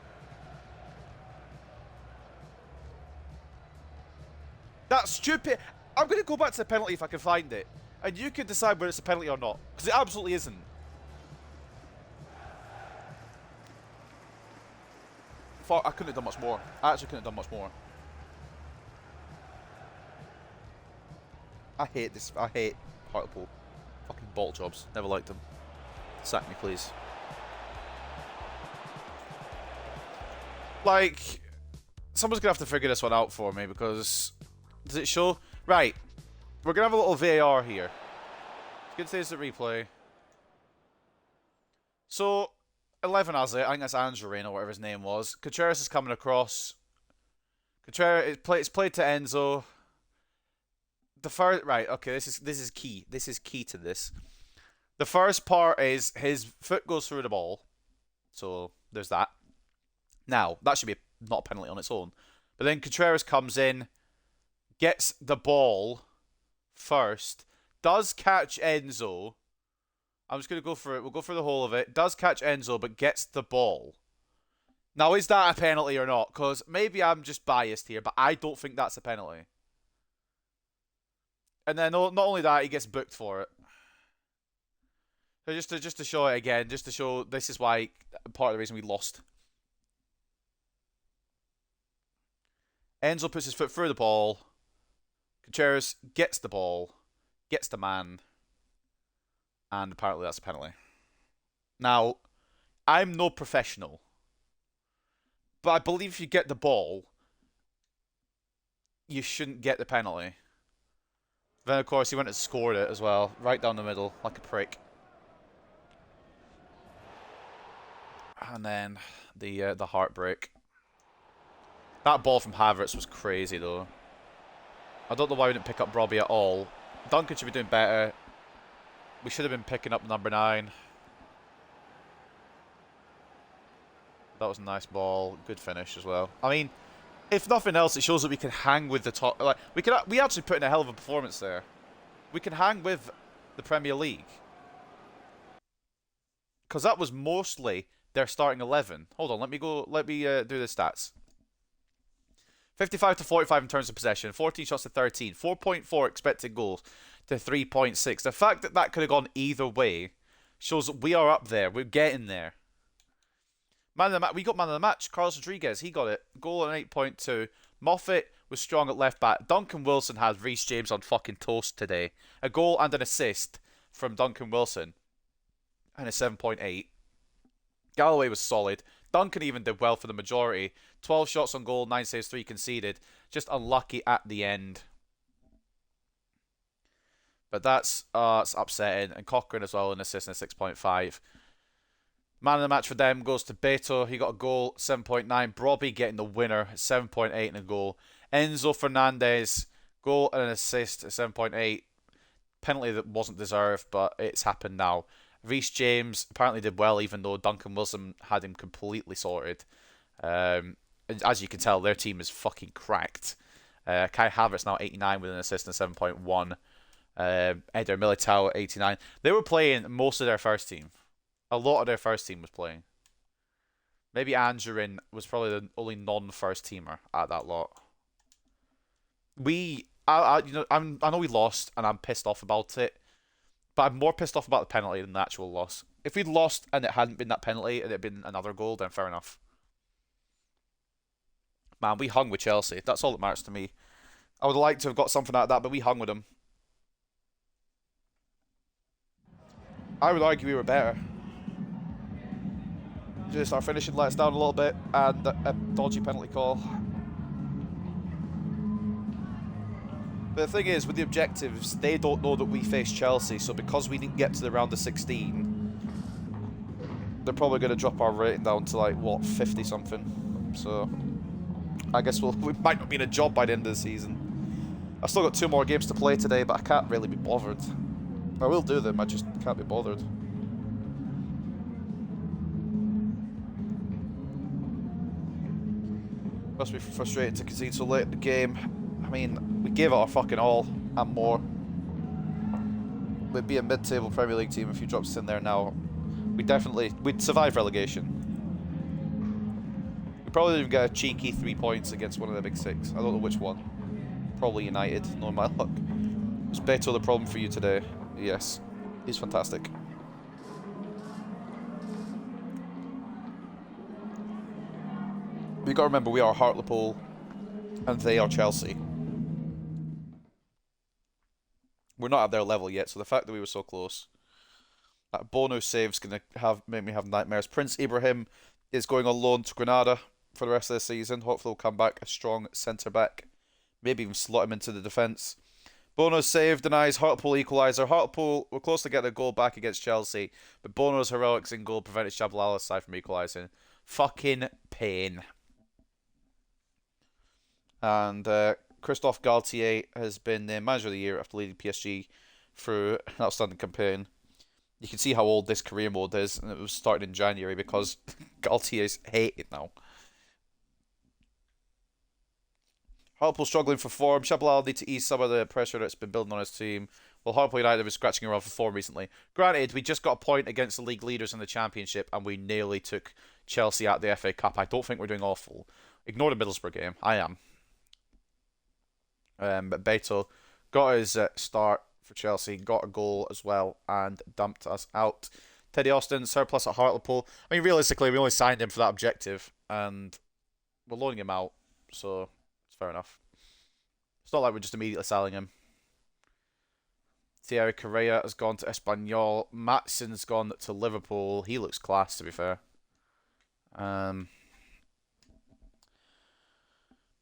That's stupid. I'm going to go back to the penalty if I can find it. And you can decide whether it's a penalty or not. Because it absolutely isn't. Fuck, I couldn't have done much more. I actually couldn't have done much more. I hate this. I hate Hartlepool. Fucking ball jobs. Never liked them. Sack me, please. Like, someone's gonna have to figure this one out for me because does it show? Right. We're gonna have a little VAR here. It's good to say it's a replay. So 11 has it. I think that's Angelin or whatever his name was. Contreras is coming across. Contreras, it's played to Enzo. The first, right, okay, this is key. This is key to this. The first part is his foot goes through the ball. So there's that. Now, that should be not a penalty on its own. But then Contreras comes in, gets the ball first, does catch Enzo. I'm just going to go for it. We'll go for the whole of it. Does catch Enzo, but gets the ball. Now, is that a penalty or not? Because maybe I'm just biased here, but I don't think that's a penalty. And then not only that, he gets booked for it. So just to show it again, just to show this is why part of the reason we lost. Enzo puts his foot through the ball. Contreras gets the ball, gets the man, and apparently that's a penalty. Now, I'm no professional, but I believe if you get the ball, you shouldn't get the penalty. Then, of course, he went and scored it as well. Right down the middle, like a prick. And then the heartbreak. That ball from Havertz was crazy, though. I don't know why we didn't pick up Robbie at all. Duncan should be doing better. We should have been picking up number 9. That was a nice ball. Good finish as well. I mean, if nothing else, it shows that we can hang with the top. Like we actually put in a hell of a performance there. We can hang with the Premier League because that was mostly their starting 11. Hold on, let me go. Let me do the stats. 55 to 45 in terms of possession, 14 shots to 13, 4.4 expected goals to 3.6. The fact that that could have gone either way shows that we are up there. We're getting there. Man of the we got man of the match. Carlos Rodriguez, he got it. Goal on 8.2. Moffat was strong at left back. Duncan Wilson had Reece James on fucking toast today. A goal and an assist from Duncan Wilson. And a 7.8. Galloway was solid. Duncan even did well for the majority. 12 shots on goal, 9 saves, 3 conceded. Just unlucky at the end. But that's it's upsetting. And Cochrane as well, an assist and a 6.5. Man of the match for them goes to Beto. He got a goal, 7.9. Brobby getting the winner, 7.8 and a goal. Enzo Fernandez, goal and an assist, 7.8. Penalty that wasn't deserved, but it's happened now. Reece James apparently did well, even though Duncan Wilson had him completely sorted. As you can tell, their team is fucking cracked. Kai Havertz now 89 with an assist and 7.1. Eder Militao 89. They were playing most of their first team. A lot of their first team was playing. Maybe Angerin was probably the only non-first teamer at that lot. I know we lost, and I'm pissed off about it. But I'm more pissed off about the penalty than the actual loss. If we'd lost and it hadn't been that penalty and it had been another goal, then fair enough. Man, we hung with Chelsea. That's all that matters to me. I would like to have got something out of that, but we hung with them. I would argue we were better. Just our finishing let us down a little bit, and a dodgy penalty call. But the thing is, with the objectives, they don't know that we face Chelsea, so because we didn't get to the round of 16, they're probably going to drop our rating down to like, what, 50 something. So I guess we might not be in a job by the end of the season. I've still got 2 more games to play today, but I can't really be bothered. I will do them, I just can't be bothered. Must be frustrating to concede so late in the game. I mean, we gave it our fucking all and more. We'd be a mid-table Premier League team if you dropped us in there now. We'd survive relegation. We probably didn't get a cheeky 3 points against one of the big 6. I don't know which one. Probably United, knowing my luck. Was Beto the problem for you today? Yes. He's fantastic. You got to remember, we are Hartlepool, and they are Chelsea. We're not at their level yet, so the fact that we were so close. That Bono save's going to make me have nightmares. Prince Ibrahim is going on loan to Granada for the rest of the season. Hopefully he'll come back a strong centre-back. Maybe even slot him into the defence. Bono's save denies Hartlepool equaliser. Hartlepool were close to getting a goal back against Chelsea, but Bono's heroics in goal prevented Shabalala's side from equalising. Fucking pain. And Christophe Galtier has been the manager of the year after leading PSG through an outstanding campaign. You can see how old this career mode is, and it was starting in January because Galtier's hated now. Hartlepool struggling for form. Shabalala need to ease some of the pressure that's been building on his team. Well, Hartlepool United was scratching around for form recently. Granted, we just got a point against the league leaders in the Championship, and we nearly took Chelsea out of the FA Cup. I don't think we're doing awful. Ignore the Middlesbrough game. I am. But Beto got his start for Chelsea, got a goal as well, and dumped us out. Teddy Austin, surplus at Hartlepool. I mean, realistically, we only signed him for that objective, and we're loaning him out, so it's fair enough. It's not like we're just immediately selling him. Thierry Correa has gone to Espanyol. Matson's gone to Liverpool. He looks class, to be fair.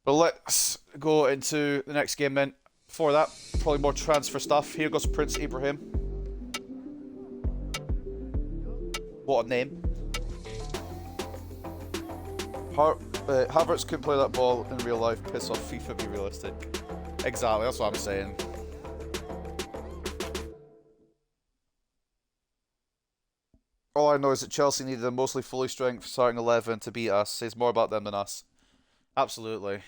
But let's go into the next game then. Before that, probably more transfer stuff. Here goes Prince Ibrahim. What a name. Havertz couldn't play that ball in real life. Piss off, FIFA, be realistic. Exactly, that's what I'm saying. All I know is that Chelsea needed a mostly fully strength starting 11 to beat us. Says more about them than us. Absolutely.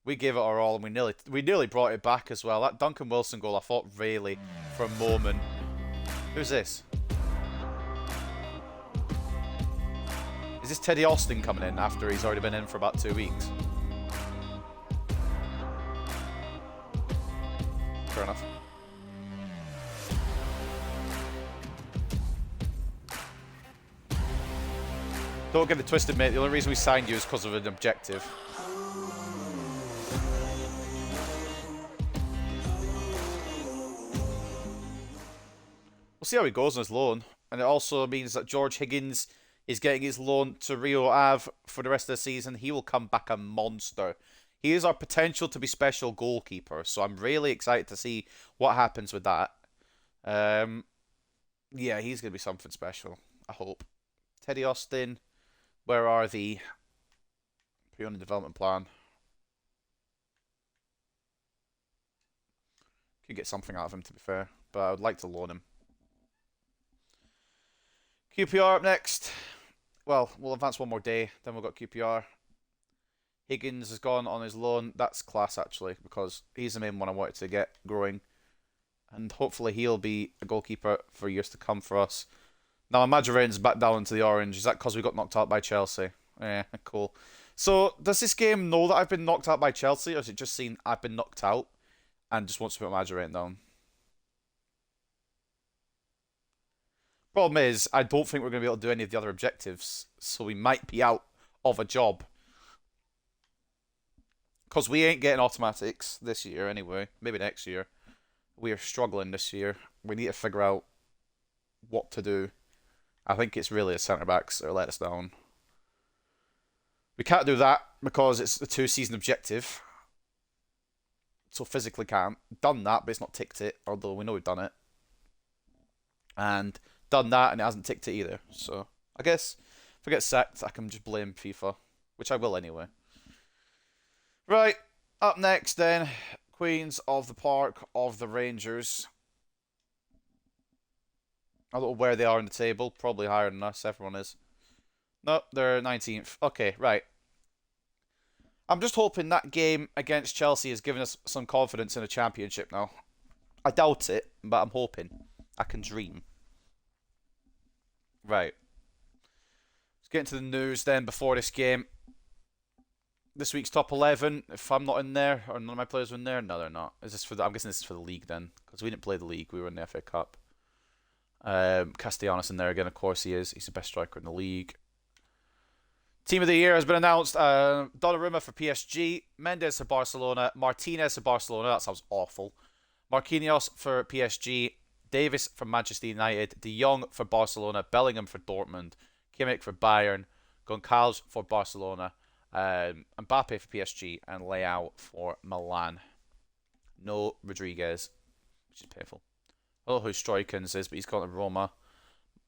We gave it our all, and we nearly brought it back as well. That Duncan Wilson goal, I thought really for a moment. Who's this? Is this Teddy Austin coming in after he's already been in for about 2 weeks? Fair enough. Don't get it twisted, mate. The only reason we signed you is because of an objective. We'll see how he goes on his loan. And it also means that George Higgins is getting his loan to Rio Ave for the rest of the season. He will come back a monster. He is our potential to be special goalkeeper. So I'm really excited to see what happens with that. Yeah, he's going to be something special. I hope. Teddy Austin, where are the pre-owned development plan? Could get something out of him, to be fair. But I would like to loan him. QPR up next. Well, we'll advance one more day, then we've got QPR. Higgins has gone on his loan. That's class, actually, because he's the main one I wanted to get growing. And hopefully he'll be a goalkeeper for years to come for us. Now, Madureira's back down into the orange. Is that because we got knocked out by Chelsea? Yeah, cool. So, does this game know that I've been knocked out by Chelsea, or is it just seen I've been knocked out and just wants to put Madureira down? Problem is, I don't think we're going to be able to do any of the other objectives, so we might be out of a job. Because we ain't getting automatics this year anyway. Maybe next year. We are struggling this year. We need to figure out what to do. I think it's really the centre-backs that let us down. We can't do that because it's a 2-season objective. So physically can't. Done that, but it's not ticked it, although we know we've done it. And done that, and it hasn't ticked it either. So, I guess if I get sacked, I can just blame FIFA. Which I will anyway. Right, up next then. Queens of the Park of the Rangers. I don't know where they are in the table. Probably higher than us. Everyone is. No, they're 19th. Okay, right. I'm just hoping that game against Chelsea has given us some confidence in a championship now. I doubt it, but I'm hoping. I can dream. Right. Let's get into the news then before this game. This week's top 11, if I'm not in there, or none of my players are in there, no, they're not. Is this for I'm guessing this is for the league then, because we didn't play the league, we were in the FA Cup. Castellanos in there again, of course he is. He's the best striker in the league. Team of the year has been announced. Donnarumma for PSG, Mendes for Barcelona, Martinez for Barcelona, that sounds awful. Marquinhos for PSG, Davis for Manchester United, De Jong for Barcelona, Bellingham for Dortmund, Kimmich for Bayern, Goncalves for Barcelona, Mbappe for PSG, and Leao for Milan. No Rodriguez, which is painful. I don't know who Strikens is, but he's gone to Roma.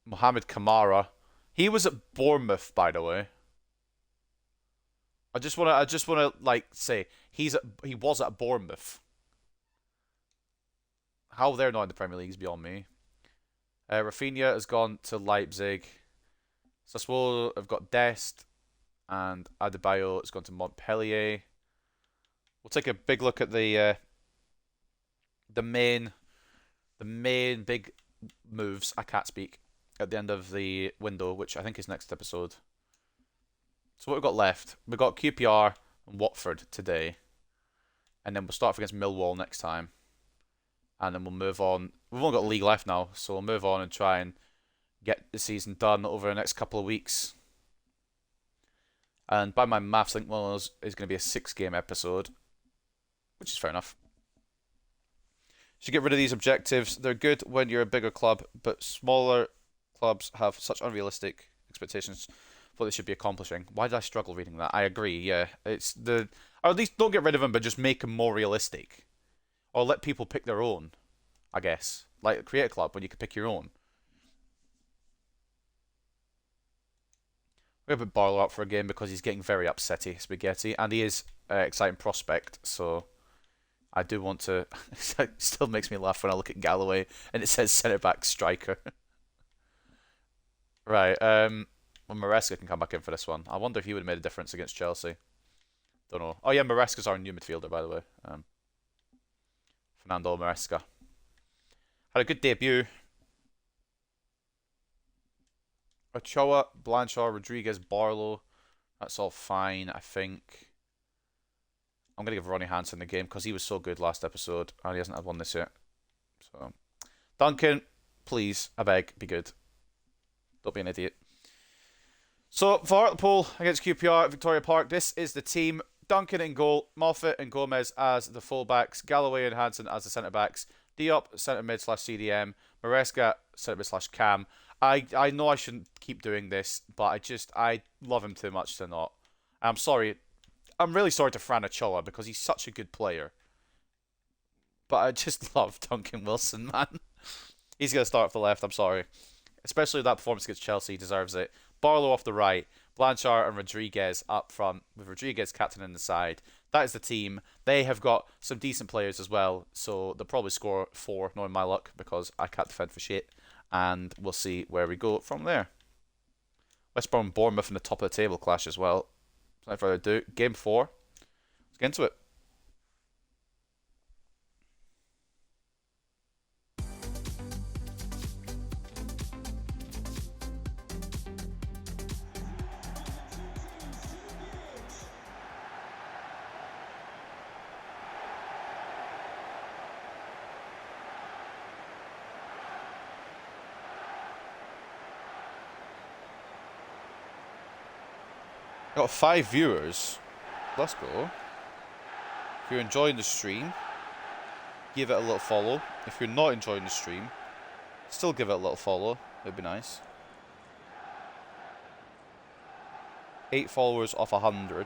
Mohamed Kamara. He was at Bournemouth, by the way. I just wanna like say he was at Bournemouth. How they're not in the Premier League is beyond me. Rafinha has gone to Leipzig. Sassuolo have got Dest, and Adebayo has gone to Montpellier. We'll take a big look at the main big moves. I can't speak at the end of the window, which I think is next episode. So what we've got left, we've got QPR and Watford today, and then we'll start off against Millwall next time. And then we'll move on. We've only got a league left now, so we'll move on and try and get the season done over the next couple of weeks. And by my maths, I think one of those is going to be a 6-game episode, which is fair enough. Should get rid of these objectives. They're good when you're a bigger club, but smaller clubs have such unrealistic expectations for what they should be accomplishing. Why did I struggle reading that? I agree, yeah. Or at least don't get rid of them, but just make them more realistic. Or let people pick their own, I guess. Like create a club when you can pick your own. We're going to put Barlow up for a game because he's getting very upsetty, Spaghetti. And he is an exciting prospect, so I do want to... It still makes me laugh when I look at Galloway and it says centre-back striker. Right. Well, Maresca can come back in for this one. I wonder if he would have made a difference against Chelsea. Don't know. Oh yeah, Maresca's our new midfielder, by the way. Fernando Maresca had a good debut. Ochoa, Blanchard, Rodriguez, Barlow. That's all fine, I think. I'm gonna give Ronnie Hansen the game because he was so good last episode and he hasn't had one this yet. So, Duncan, please, I beg, be good. Don't be an idiot. So for Hartlepool against QPR at Victoria Park, this is the team. Duncan in goal, Moffat and Gomez as the fullbacks, Galloway and Hansen as the centre backs, Diop centre mid slash CDM, Maresca centre mid slash Cam. I know I shouldn't keep doing this, but I love him too much to not. I'm sorry. I'm really sorry to Fran Ochoa because he's such a good player. But I just love Duncan Wilson, man. He's gonna start off the left, I'm sorry. Especially with that performance against Chelsea, he deserves it. Barlow off the right, Blanchard and Rodriguez up front, with Rodriguez captain in the side. That is the team. They have got some decent players as well, so they'll probably score 4, knowing my luck, because I can't defend for shit. And we'll see where we go from there. West Brom and Bournemouth in the top of the table clash as well. Without further ado, game 4. Let's get into it. Got 5 viewers. Let's go. If you're enjoying the stream, give it a little follow. If you're not enjoying the stream, still give it a little follow. It'd be nice. 8 followers off 100.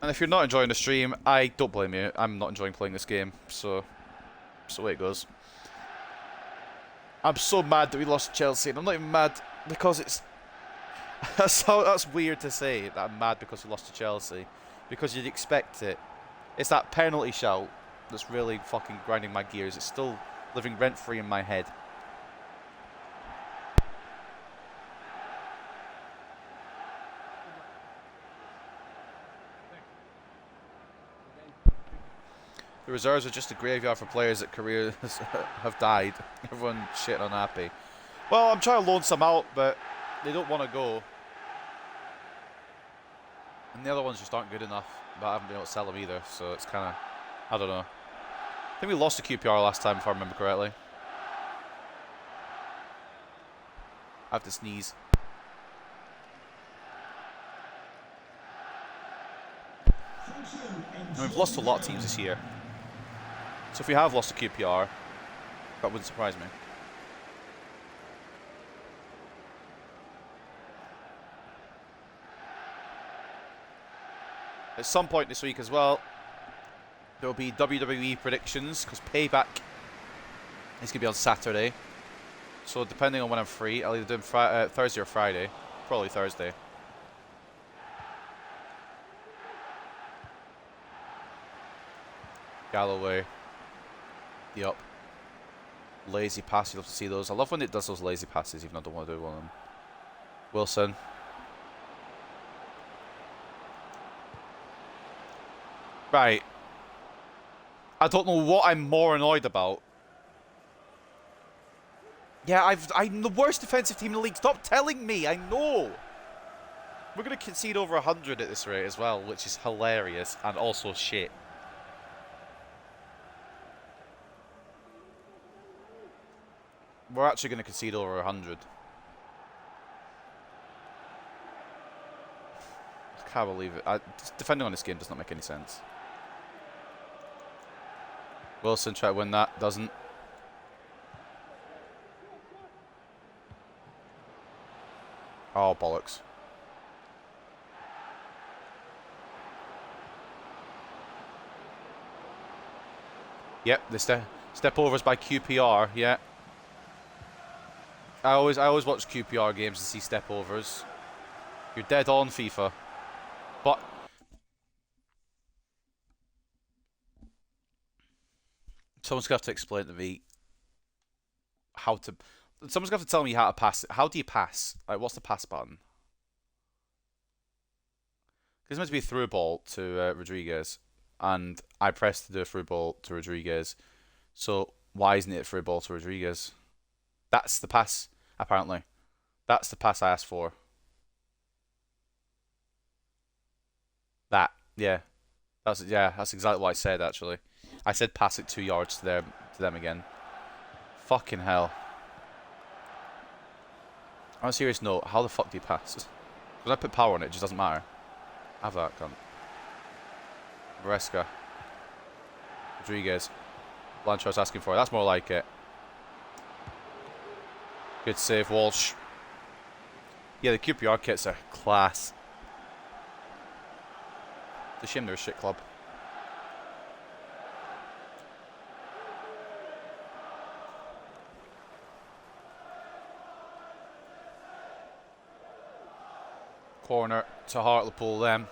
And if you're not enjoying the stream, I don't blame you. I'm not enjoying playing this game, so that's the way it goes. I'm so mad that we lost to Chelsea, and I'm not even mad because it's that's weird to say that I'm mad because we lost to Chelsea, because you'd expect it. It's that penalty shout that's really fucking grinding my gears. It's still living rent-free in my head. The reserves are just a graveyard for players that careers have died. Everyone shit unhappy. Well, I'm trying to loan some out, but they don't want to go. And the other ones just aren't good enough, but I haven't been able to sell them either, so it's kind of, I don't know. I think we lost to QPR last time, if I remember correctly. I have to sneeze. And we've lost to a lot of teams this year. So if we have lost to QPR, that wouldn't surprise me. At some point this week as well, there will be WWE predictions, because Payback is going to be on Saturday. So depending on when I'm free, I'll either do Thursday or Friday. Probably Thursday. Galloway. Yup. Lazy pass, you love to see those. I love when it does those lazy passes, even though I don't want to do one of them. Wilson. Right. I don't know what I'm more annoyed about. Yeah, I'm the worst defensive team in the league. Stop telling me. I know. We're going to concede over 100 at this rate as well, which is hilarious and also shit. We're actually going to concede over 100. I can't believe it. Defending on this game does not make any sense. Wilson try to win that. Doesn't. Oh, bollocks. Yep, the step overs by QPR, yeah. I always watch QPR games to see step overs. You're dead on, FIFA. But someone's gonna have to explain to me how to Someone's going to have to tell me how to pass it. How do you pass? Like, what's the pass button? It's meant to be a through ball to Rodriguez, and I pressed to do a through ball to Rodriguez. So why isn't it a through ball to Rodriguez? That's the pass, apparently. That's the pass I asked for. That, yeah. That's exactly what I said, actually. I said pass it 2 yards to them again. Fucking hell. On a serious note, how the fuck do you pass? When I put power on it, it just doesn't matter. Have that, cunt. Maresca. Rodriguez. Blanchard's asking for it. That's more like it. Good save, Walsh. Yeah, the QPR kits are class. It's a shame they're a shit club. Corner to Hartlepool then.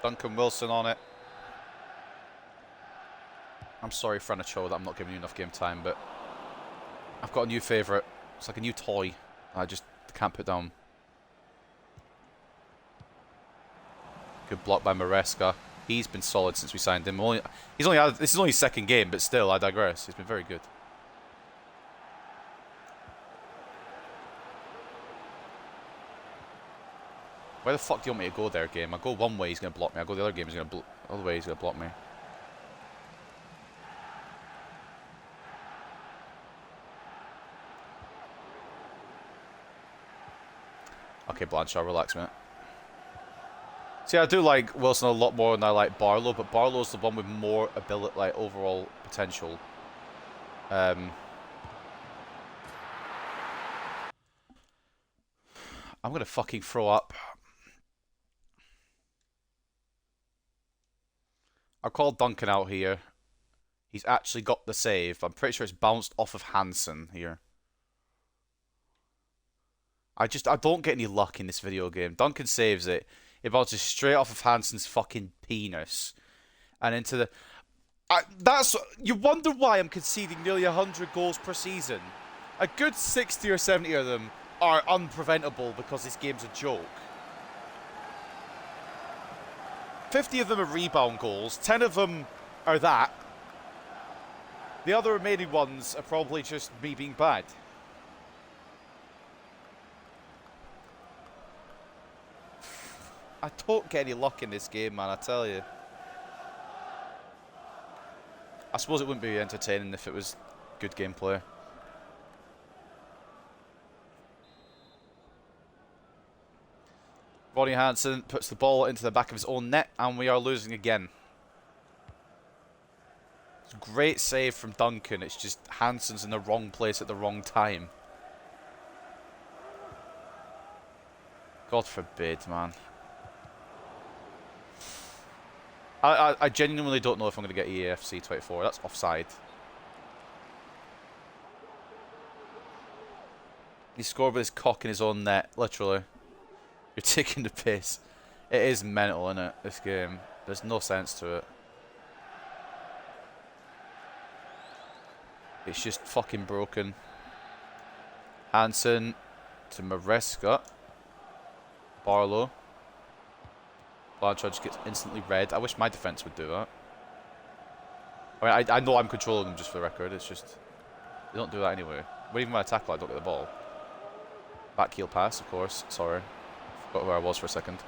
Duncan Wilson on it. I'm sorry, Frenicho, that I'm not giving you enough game time, but I've got a new favourite. It's like a new toy. I just can't put down. Good block by Maresca. He's been solid since we signed him. This is only his second game, but still, I digress. He's been very good. Where the fuck do you want me to go there, game? I go one way, he's going to block me. I go the other game, he's going to other way, he's going to block me. Okay, Blanchard, relax, mate. See, I do like Wilson a lot more than I like Barlow, but Barlow's the one with more ability, like overall potential. I'm gonna fucking throw up. I called Duncan out here. He's actually got the save. I'm pretty sure it's bounced off of Hansen here. I don't get any luck in this video game. Duncan saves it. It bounces straight off of Hansen's fucking penis. And into the... You wonder why I'm conceding nearly 100 goals per season. A good 60 or 70 of them are unpreventable because this game's a joke. 50 of them are rebound goals. 10 of them are that. The other remaining ones are probably just me being bad. I don't get any luck in this game, man, I tell you. I suppose it wouldn't be entertaining if it was good gameplay. Ronnie Hansen puts the ball into the back of his own net, and we are losing again. It's a great save from Duncan. It's just Hansen's in the wrong place at the wrong time. God forbid, man. I genuinely don't know if I'm going to get EAFC 24. That's offside. He scored with his cock in his own net, literally. You're taking the piss. It is mental, isn't it, this game? There's no sense to it. It's just fucking broken. Hansen to Maresca. Barlow. Blanchard just gets instantly red. I wish my defence would do that. I mean, I know I'm controlling them just for the record. It's just... They don't do that anyway. But even when I tackle, I don't get the ball. Back heel pass, of course. Sorry. Forgot where I was for a second.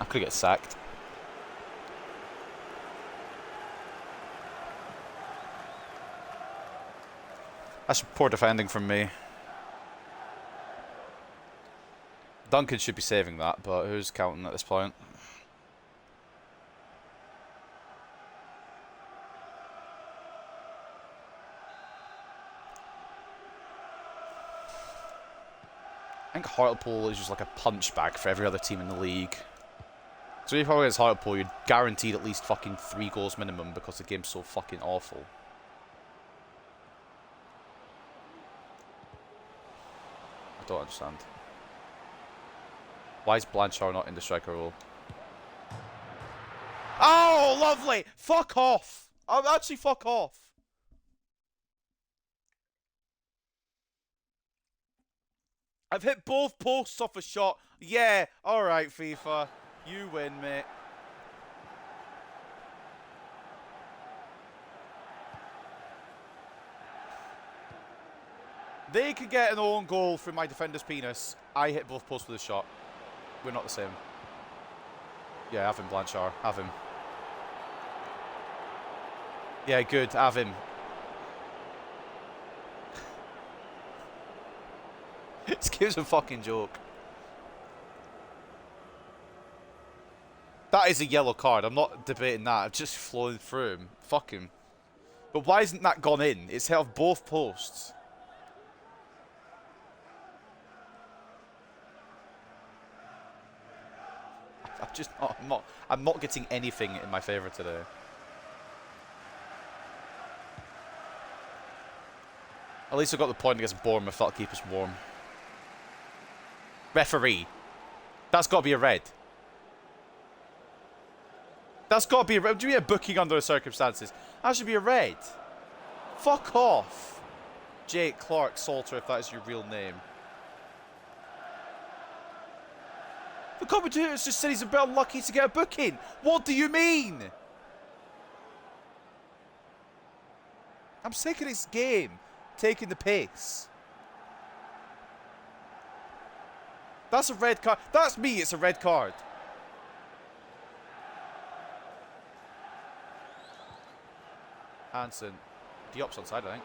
I could get sacked. That's poor defending from me. Duncan should be saving that, but who's counting at this point? I think Hartlepool is just like a punch bag for every other team in the league. So if I against Hartlepool, you're guaranteed at least fucking 3 goals minimum because the game's so fucking awful. don't understand. Why is Blanchard not in the striker role? Oh, lovely! Fuck off! Actually, fuck off. I've hit both posts off a shot. Yeah, alright, FIFA. You win, mate. They could get an own goal through my defender's penis. I hit both posts with a shot. We're not the same. Yeah, have him, Blanchard. Have him. Yeah, good. Have him. This game's a fucking joke. That is a yellow card. I'm not debating that. I've just flown through him. Fuck him. But why isn't that gone in? It's hit off both posts. I'm not getting anything in my favour today. At least I got the point against Bournemouth. That'll keep us warm. Referee. That's got to be a red. That's got to be a red. Do you mean a booking under the circumstances? That should be a red. Fuck off. Jake Clark Salter, if that is your real name. The commentators just said he's a bit unlucky to get a booking. What do you mean? I'm sick of this game taking the piss. That's a red card. That's me, it's a red card. Hansen. Diop's onside, I think.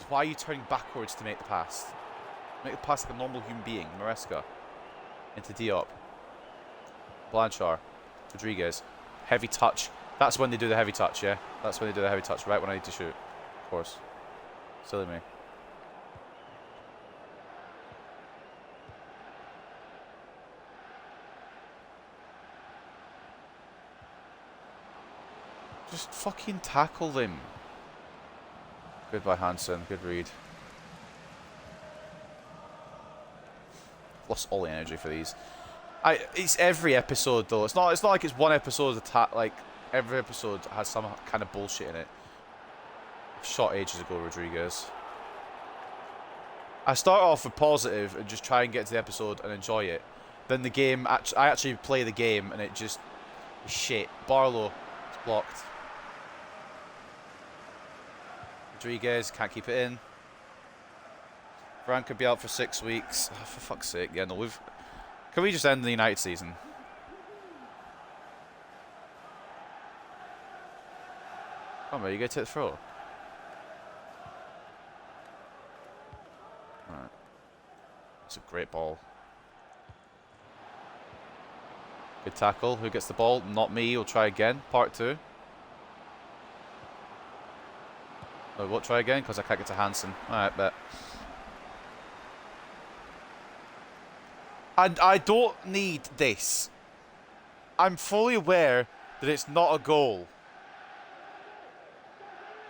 Why are you turning backwards to make the pass? Make the pass like a normal human being. Maresca. Into Diop. Blanchard. Rodriguez. Heavy touch. That's when they do the heavy touch, yeah? That's when they do the heavy touch, right when I need to shoot. Of course. Silly me. Just fucking tackle them. Good by Hansen. Good read. Lost all the energy for these. It's every episode though. It's not like it's one episode attack. Like every episode has some kind of bullshit in it. Shot ages ago, Rodriguez. I start off with positive and just try and get to the episode and enjoy it. Then the game, I actually play the game and it just shit. Barlow, it's blocked. Rodriguez can't keep it in. Varane could be out for 6 weeks. Oh, for fuck's sake. Yeah, no, can we just end the United season? Come on, you get to the throw. Alright. It's a great ball. Good tackle. Who gets the ball? Not me. We'll try again. Part 2. No, we'll try again because I can't get to Hansen. Alright, bet. And I don't need this. I'm fully aware that it's not a goal.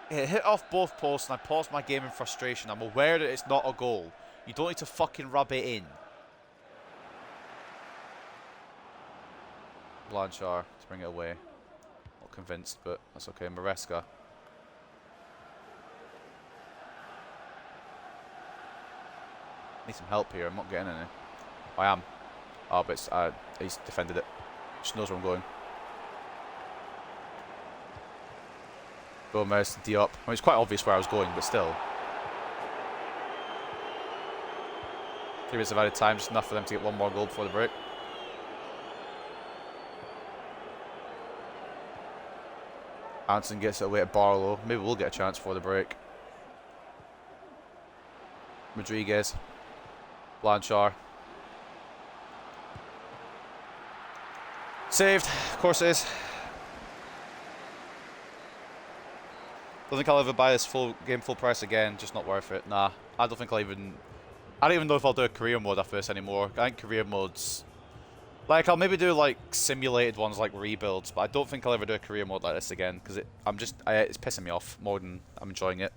It hit off both posts and I paused my game in frustration. I'm aware that it's not a goal. You don't need to fucking rub it in. Blanchard to bring it away. Not convinced, but that's okay. Maresca. Need some help here. I'm not getting any. I am. Oh, but it's, he's defended it. Just knows where I'm going. Gomez, Diop. I mean, it's quite obvious where I was going, but still. 3 minutes of added time, just enough for them to get one more goal before the break. Hansen gets it away at Barlow. Maybe we'll get a chance before the break. Rodriguez. Blanchard. Saved. Of course it is. Don't think I'll ever buy this full price again. Just not worth it. Nah. I don't think I don't even know if I'll do a career mode after this anymore. I think career modes... Like, I'll maybe do, like, simulated ones like rebuilds, but I don't think I'll ever do a career mode like this again, because it's pissing me off more than I'm enjoying it.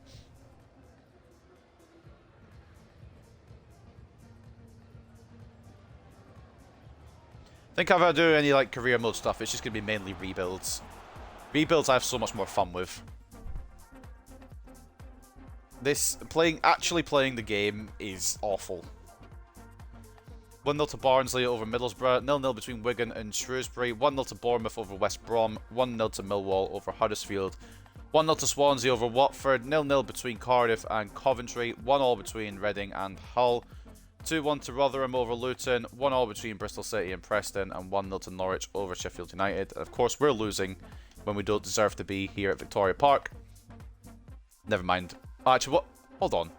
think if I do any like career mode stuff, it's just gonna be mainly rebuilds. Rebuilds I have so much more fun with. Actually playing the game is awful. 1-0 to Barnsley over Middlesbrough, 0-0 between Wigan and Shrewsbury, 1-0 to Bournemouth over West Brom, 1-0 to Millwall over Huddersfield, 1-0 to Swansea over Watford, 0-0 between Cardiff and Coventry, 1-1 between Reading and Hull, 2-1 to Rotherham over Luton, 1-1 between Bristol City and Preston, and 1-0 to Norwich over Sheffield United. And of course, we're losing when we don't deserve to be here at Victoria Park. Never mind. Actually, what? Hold on.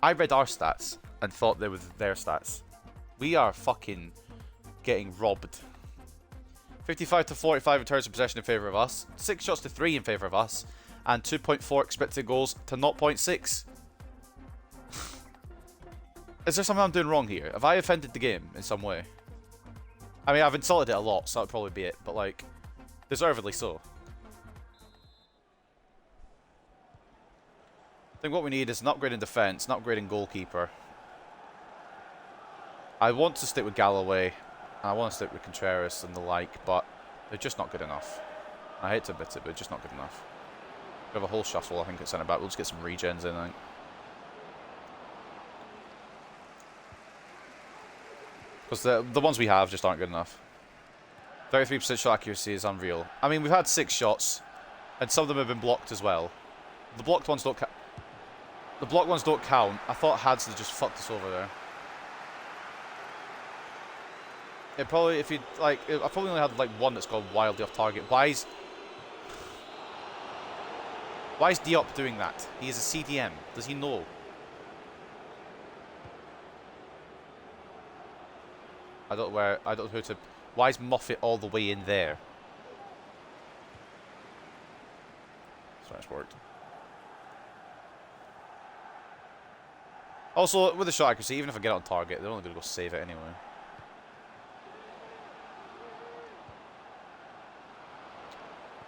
I read our stats and thought they were their stats. We are fucking getting robbed. 55 to 45 in terms of possession in favour of us, 6 shots to 3 in favour of us, and 2.4 expected goals to 0.6. Is there something I'm doing wrong here? Have I offended the game in some way? I mean, I've insulted it a lot, so that would probably be it, but like, deservedly so. I think what we need is an upgrade in defence, an upgrade in goalkeeper. I want to stick with Galloway, and I want to stick with Contreras and the like, but they're just not good enough. I hate to admit it, but they're just not good enough. We have a whole shuffle, I think, at centre back. We'll just get some regens in, I think. Because the ones we have just aren't good enough. 33% shot accuracy is unreal. I mean, we've had 6 shots, and some of them have been blocked as well. The blocked ones don't count. The blocked ones don't count. I thought Hads had just fucked us over there. It probably, if you like, I probably only had like one that's gone wildly off target. Why is Diop doing that? He is a CDM. Does he know? I don't know who to. Why is Moffat all the way in there? Sorry, it's worked. Also, with the shot accuracy, even if I get it on target, they're only going to go save it anyway.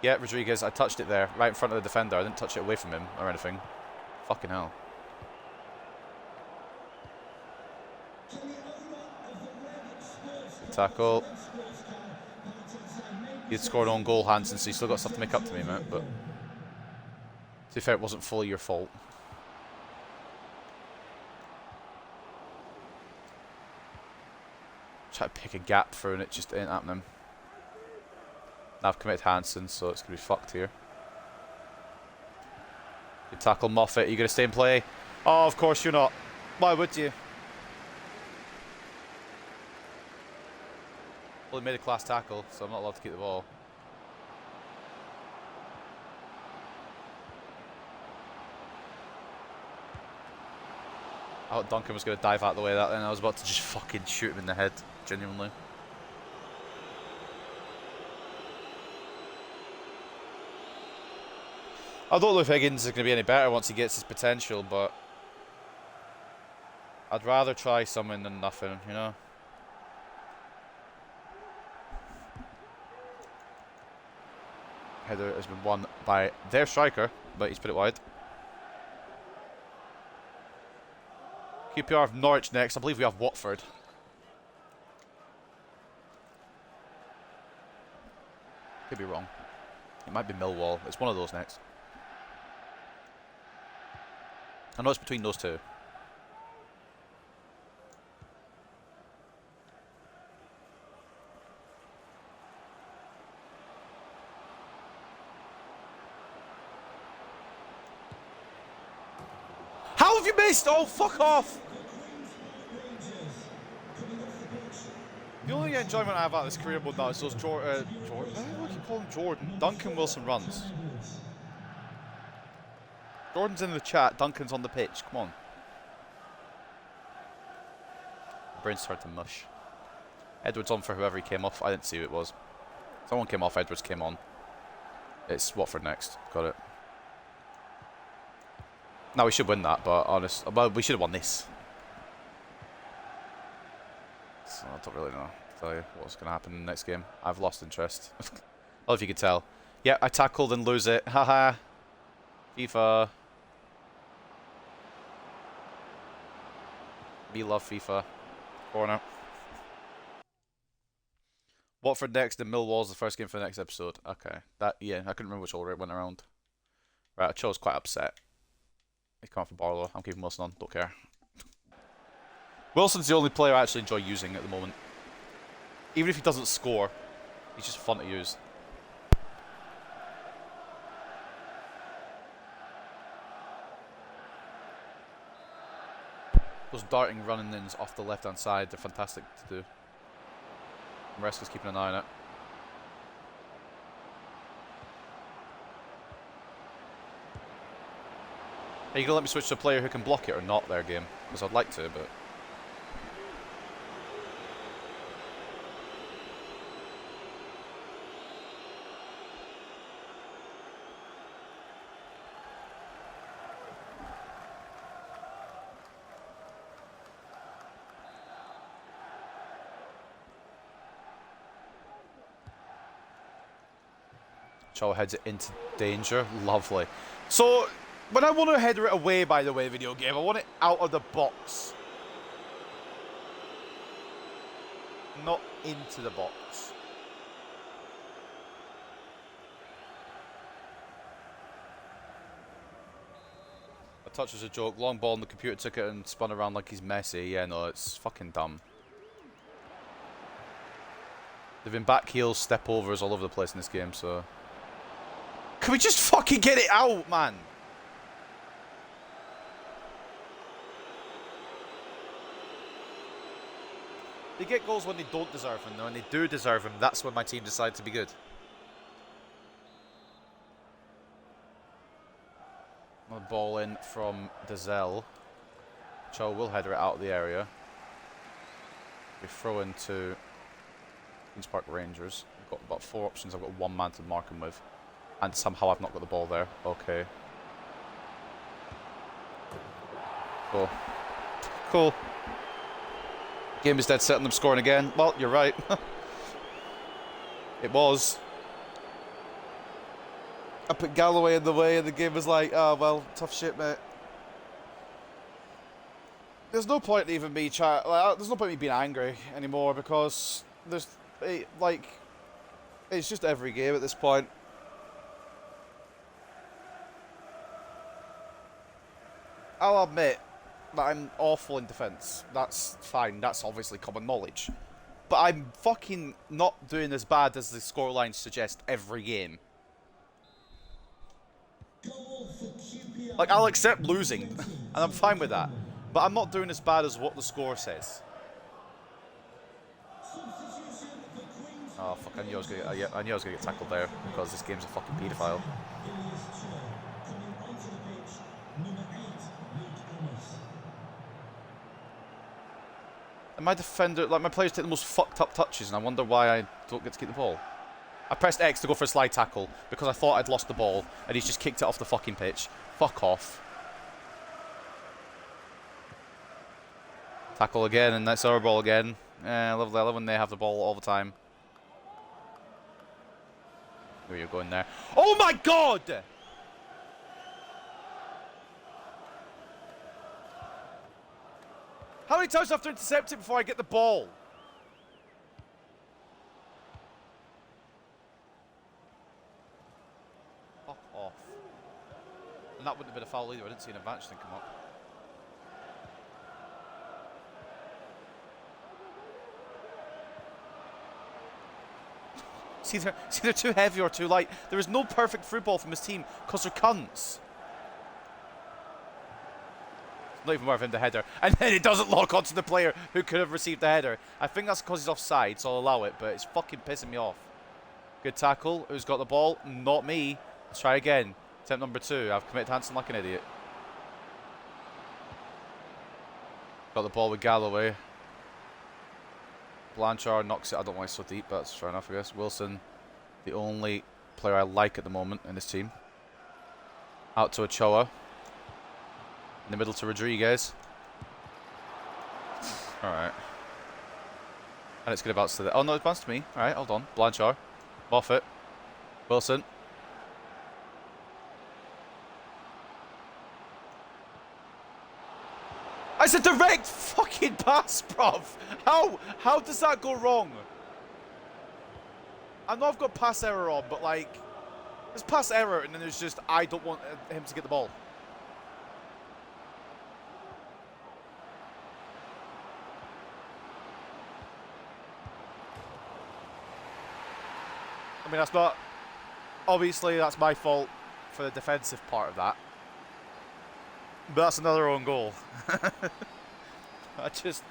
Yeah, Rodriguez, I touched it there, right in front of the defender. I didn't touch it away from him or anything. Fucking hell. Tackle. You'd scored on goal, Hansen, so you still got stuff to make up to me, mate. But to be fair, it wasn't fully your fault. Try to pick a gap through and it just ain't happening. Now I've committed Hansen, so it's going to be fucked here. Good tackle, Moffat. Are you going to stay and play? Oh, of course you're not. Why would you? Well, he made a class tackle, so I'm not allowed to keep the ball. I thought Duncan was going to dive out the way of that, and I was about to just fucking shoot him in the head, genuinely. I don't know if Higgins is going to be any better once he gets his potential, but I'd rather try something than nothing, you know? Header has been won by their striker, but he's put it wide. QPR have Norwich next. I believe we have Watford. Could be wrong. It might be Millwall. It's one of those next. I know it's between those two. How have you missed? Oh, fuck off! The only enjoyment I have out of this career mode now is those Jordan. Why do I keep calling him Jordan? Duncan Wilson runs. Jordan's in the chat, Duncan's on the pitch. Come on. Brain started to mush. Edwards on for whoever he came off. I didn't see who it was. Someone came off, Edwards came on. It's Watford next. Got it. Now we should win that, but well, we should have won this. So I don't really know to tell you what's going to happen in the next game. I've lost interest. I don't know if you could tell. Yeah, I tackled and lose it. Haha. FIFA. We love FIFA. Corner. Watford next, and Millwall's the first game for the next episode. Okay. Yeah, I couldn't remember which order it went around. Right, Cho's quite upset. He's coming for Barlow. I'm keeping Wilson on. Don't care. Wilson's the only player I actually enjoy using at the moment. Even if he doesn't score, he's just fun to use. Those darting running-ins off the left-hand side, they're fantastic to do. Maresca's keeping an eye on it. Are you going to let me switch to a player who can block it or not there, game? Because I'd like to, but... Chow heads it into danger. Lovely. So, when I want to header it away, by the way, video game, I want it out of the box. Not into the box. A touch was a joke. Long ball and the computer took it and spun around like he's Messi. Yeah, no, it's fucking dumb. They've been back heels, step overs all over the place in this game, so... Can we just fucking get it out, man? They get goals when they don't deserve them, though, and they do deserve them. That's when my team decides to be good. Another ball in from Dazelle. Cho will header it out of the area. We throw into Queen's Park Rangers. We've got about 4 options. I've got 1 man to mark him with. And somehow I've not got the ball there. Okay. Cool. Cool. Game is dead set on them scoring again. Well, you're right. It was. I put Galloway in the way and the game was like, oh, well, tough shit, mate. There's no point in even me there's no point in me being angry anymore because there's, like, it's just every game at this point. I'll admit that I'm awful in defence. That's fine. That's obviously common knowledge. But I'm fucking not doing as bad as the scorelines suggest every game. Like, I'll accept losing, and I'm fine with that. But I'm not doing as bad as what the score says. Oh, fuck. I knew I was gonna get tackled there because this game's a fucking paedophile. And my defender, like my players take the most fucked up touches and I wonder why I don't get to keep the ball. I pressed X to go for a slide tackle because I thought I'd lost the ball and he's just kicked it off the fucking pitch. Fuck off. Tackle again and that's our ball again. Lovely. I love when they have the ball all the time. Where you're going there. Oh my god! How many times do I have to intercept it before I get the ball? Fuck off. And that wouldn't have been a foul either. I didn't see an advantage thing come up. See, they're too heavy or too light. There is no perfect through ball from his team because they're cunts. Not even worth him the header. And then it doesn't lock onto the player who could have received the header. I think that's because he's offside, so I'll allow it, but it's fucking pissing me off. Good tackle. Who's got the ball? Not me. Let's try again. Attempt number 2. I've committed Hansen like an idiot. Got the ball with Galloway. Blanchard knocks it. I don't know why it's so deep, but that's fair enough, I guess. Wilson, the only player I like at the moment in this team. Out to Ochoa. In the middle to Rodriguez. Alright. And it's going to bounce to the... Oh, no, it bounced to me. Alright, hold on. Blanchard. Moffat. Wilson. It's a direct fucking pass, bruv! How does that go wrong? I know I've got pass error on, but like, there's pass error, and then there's just I don't want him to get the ball. I mean, that's not... Obviously, that's my fault for the defensive part of that. But that's another own goal. I just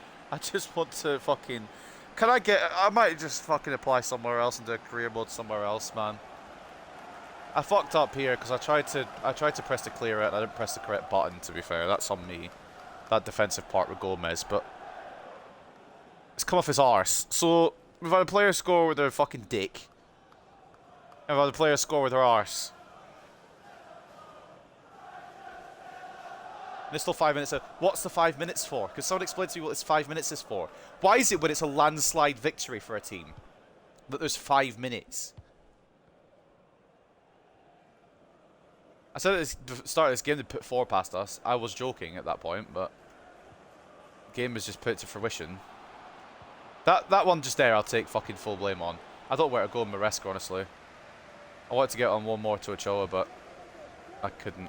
want to fucking... Can I get... I might just fucking apply somewhere else and do a career mode somewhere else, man. I fucked up here because I tried to press to clear it and I didn't press the correct button, to be fair. That's on me. That defensive part with Gomez, but... It's come off his arse. So, we've had a player score with their fucking dick. And we've had a player score with their arse. There's still 5 minutes. What's the 5 minutes for? Because someone explain to me what this 5 minutes is for. Why is it when it's a landslide victory for a team that there's 5 minutes? I said at the start of this game they'd put 4 past us. I was joking at that point, but the game was just put to fruition. That one just there, I'll take fucking full blame on. I don't know where to go in Maresca, honestly. I wanted to get on one more to Ochoa, but I couldn't.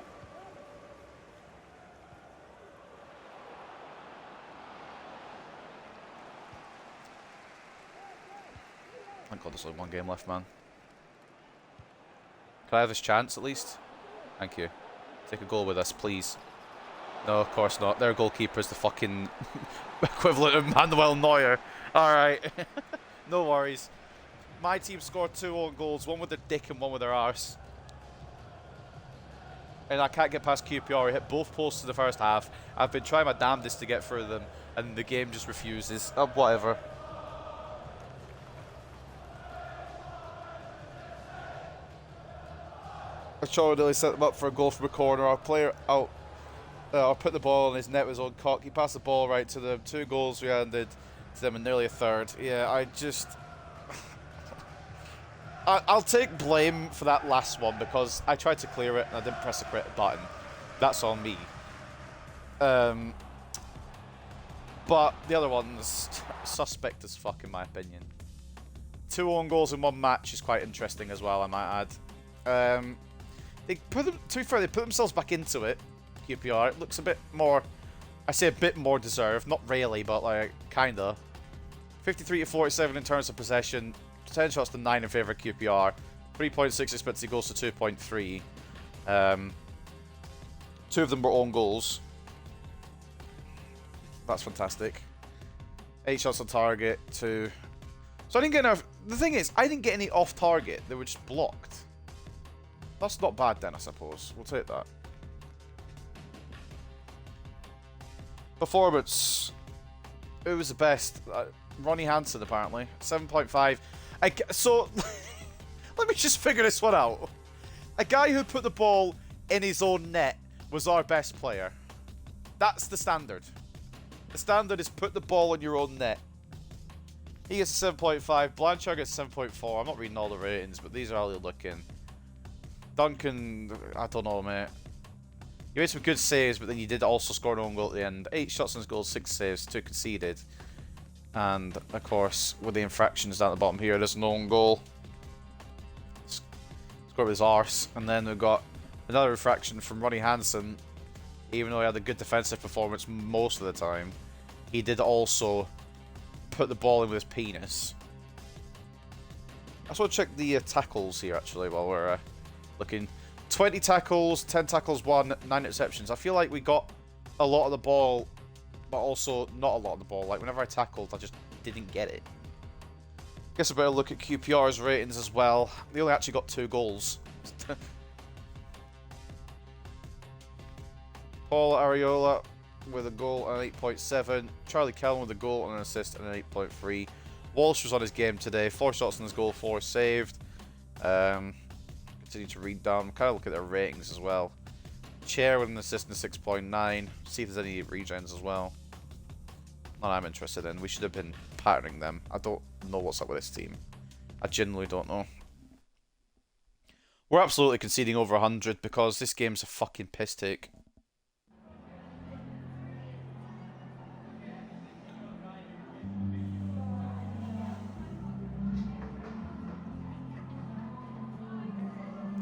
Thank God there's only one game left, man. Can I have this chance, at least? Thank you. Take a goal with us, please. No, of course not. Their goalkeeper's the fucking equivalent of Manuel Neuer. Alright. No worries. My team scored 2 own goals, one with their dick and one with their arse. And I can't get past QPR. I hit both posts in the first half. I've been trying my damnedest to get through them, and the game just refuses. Whatever. Ochoa nearly set them up for a goal from a corner. Our player out, or put the ball in his net with his own cock. He passed the ball right to them. 2 goals we handed to them, and nearly a third. Yeah, I just... I'll take blame for that last one because I tried to clear it and I didn't press the correct button. That's on me. But the other one's suspect as fuck in my opinion. 2 own goals in 1 match is quite interesting as well, I might add. They put them, to be fair, they put themselves back into it. QPR. It looks a bit more, I say a bit more deserved, not really, but like kinda. 53 to 47 in terms of possession. 10 shots to 9 in favour of QPR. 3.6 expected goals to 2.3. 2 of them were own goals. That's fantastic. 8 shots on target, 2. So I didn't get enough. The thing is, I didn't get any off target. They were just blocked. That's not bad then, I suppose. We'll take that. Performance. Who was the best? Ronnie Hansen, apparently. 7.5. So, let me just figure this one out. A guy who put the ball in his own net was our best player. That's the standard. The standard is put the ball in your own net. He gets a 7.5. Blanchard gets 7.4. I'm not reading all the ratings, but these are how they're looking. Duncan, I don't know, mate. You made some good saves, but then you did also score an own goal at the end. 8 shots on his goal, 6 saves, 2 conceded. And, of course, with the infractions down at the bottom here, there's an own goal. Scored with his arse. And then we've got another infraction from Ronnie Hansen. Even though he had a good defensive performance most of the time, he did also put the ball in with his penis. I just want to check the tackles here, actually, while we're looking. 20 tackles, 10 tackles won, 9 interceptions. I feel like we got a lot of the ball, but also not a lot of the ball. Like, whenever I tackled, I just didn't get it. Guess I better look at QPR's ratings as well. They only actually got 2 goals. Paul Ariola with a goal and an 8.7. Charlie Kellman with a goal and an assist and an 8.3. Walsh was on his game today. 4 shots on his goal, 4 saved. Continue to read down. Kind of look at their ratings as well. Chair with an assist and a 6.9. See if there's any regens as well. None I'm interested in. We should have been patterning them. I don't know what's up with this team. I genuinely don't know. We're absolutely conceding over 100 because this game's a fucking piss take.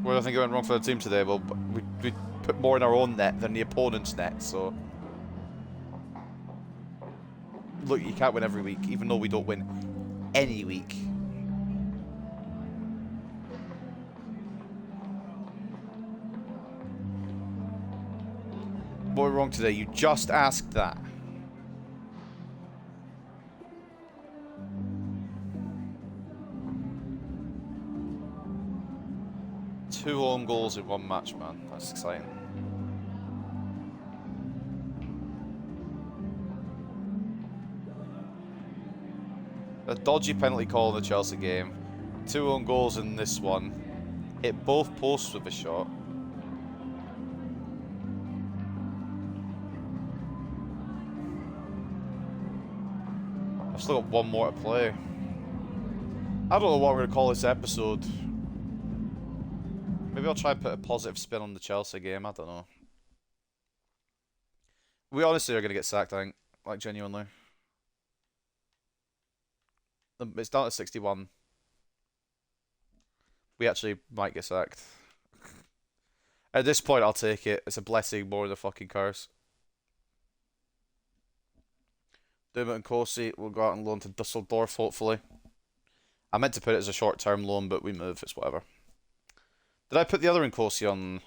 Well, I think it went wrong for the team today. Well, we put more in our own net than the opponent's net, so... Look, you can't win every week, even though we don't win any week. What went wrong today? You just asked that. Two own goals in one match, man. That's exciting. A dodgy penalty call in the Chelsea game. Two own goals in this one. Hit both posts with a shot. I've still got one more to play. I don't know what we're going to call this episode. Maybe I'll try and put a positive spin on the Chelsea game. I don't know. We honestly are going to get sacked, I think. Like, genuinely. It's down to 61. We actually might get sacked. At this point, I'll take it. It's a blessing more than a fucking curse. Dermot and Corsi will go out on loan to Dusseldorf, hopefully. I meant to put it as a short-term loan, but we move. It's whatever. Did I put the other Nkosi on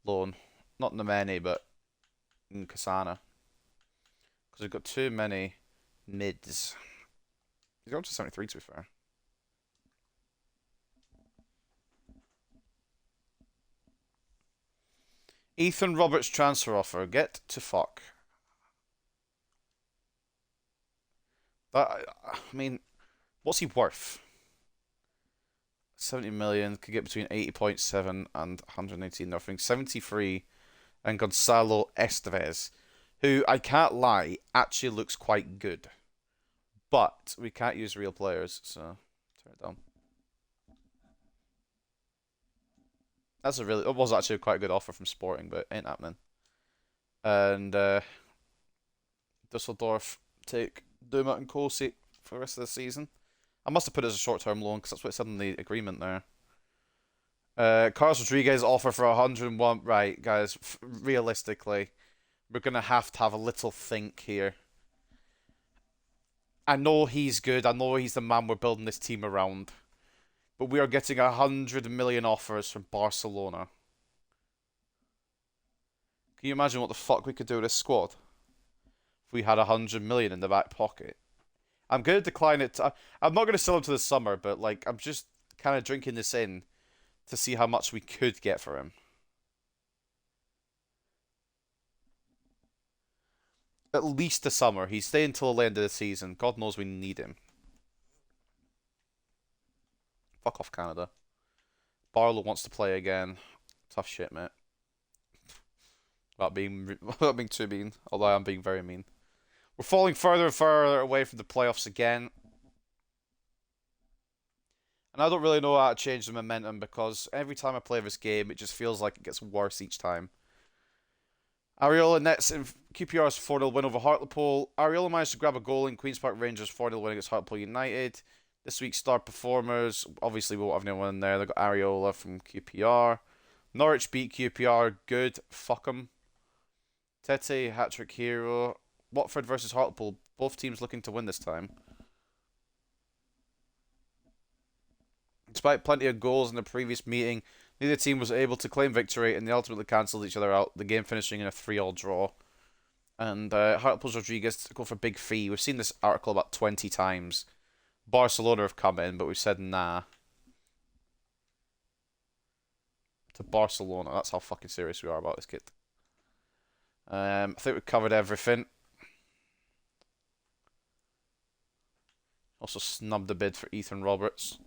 loan? Not Nemeni, but Nkasana. Because we've got too many mids. He's going to 73, to be fair. Ethan Roberts transfer offer. Get to fuck. I mean, what's he worth? 70 million, could get between 80.7 and 118 nothing. 73, and Gonzalo Estevez, who, I can't lie, actually looks quite good. But we can't use real players, so turn it down. It was actually quite a good offer from Sporting, but it ain't happening. And Dusseldorf take Duma and Kosi for the rest of the season. I must have put it as a short-term loan because that's what it said in the agreement there. Carlos Rodriguez offer for 101. Right, guys, realistically, we're going to have a little think here. I know he's good. I know he's the man we're building this team around. But we are getting 100 million offers from Barcelona. Can you imagine what the fuck we could do with this squad? If we had 100 million in the back pocket. I'm going to decline it. I'm not going to sell him to the summer, but like I'm just kind of drinking this in to see how much we could get for him. At least the summer. He's staying until the end of the season. God knows we need him. Fuck off, Canada. Barlow wants to play again. Tough shit, mate. Without being too mean, although I'm being very mean. We're falling further and further away from the playoffs again. And I don't really know how to change the momentum because every time I play this game, it just feels like it gets worse each time. Areola nets in QPR's 4-0 win over Hartlepool. Areola managed to grab a goal in Queen's Park Rangers' 4-0 win against Hartlepool United. This week's star performers, obviously we won't have anyone in there. They've got Areola from QPR. Norwich beat QPR, good, fuck 'em. Tete, hat-trick hero. Watford versus Hartlepool, both teams looking to win this time. Despite plenty of goals in the previous meeting, neither team was able to claim victory and they ultimately cancelled each other out, the game finishing in a 3-3 draw. And Hartlepool's Rodriguez go for a big fee. We've seen this article about 20 times. Barcelona have come in, but we've said nah. To Barcelona, that's how fucking serious we are about this kid. I think we've covered everything. Also snubbed a bid for Ethan Roberts.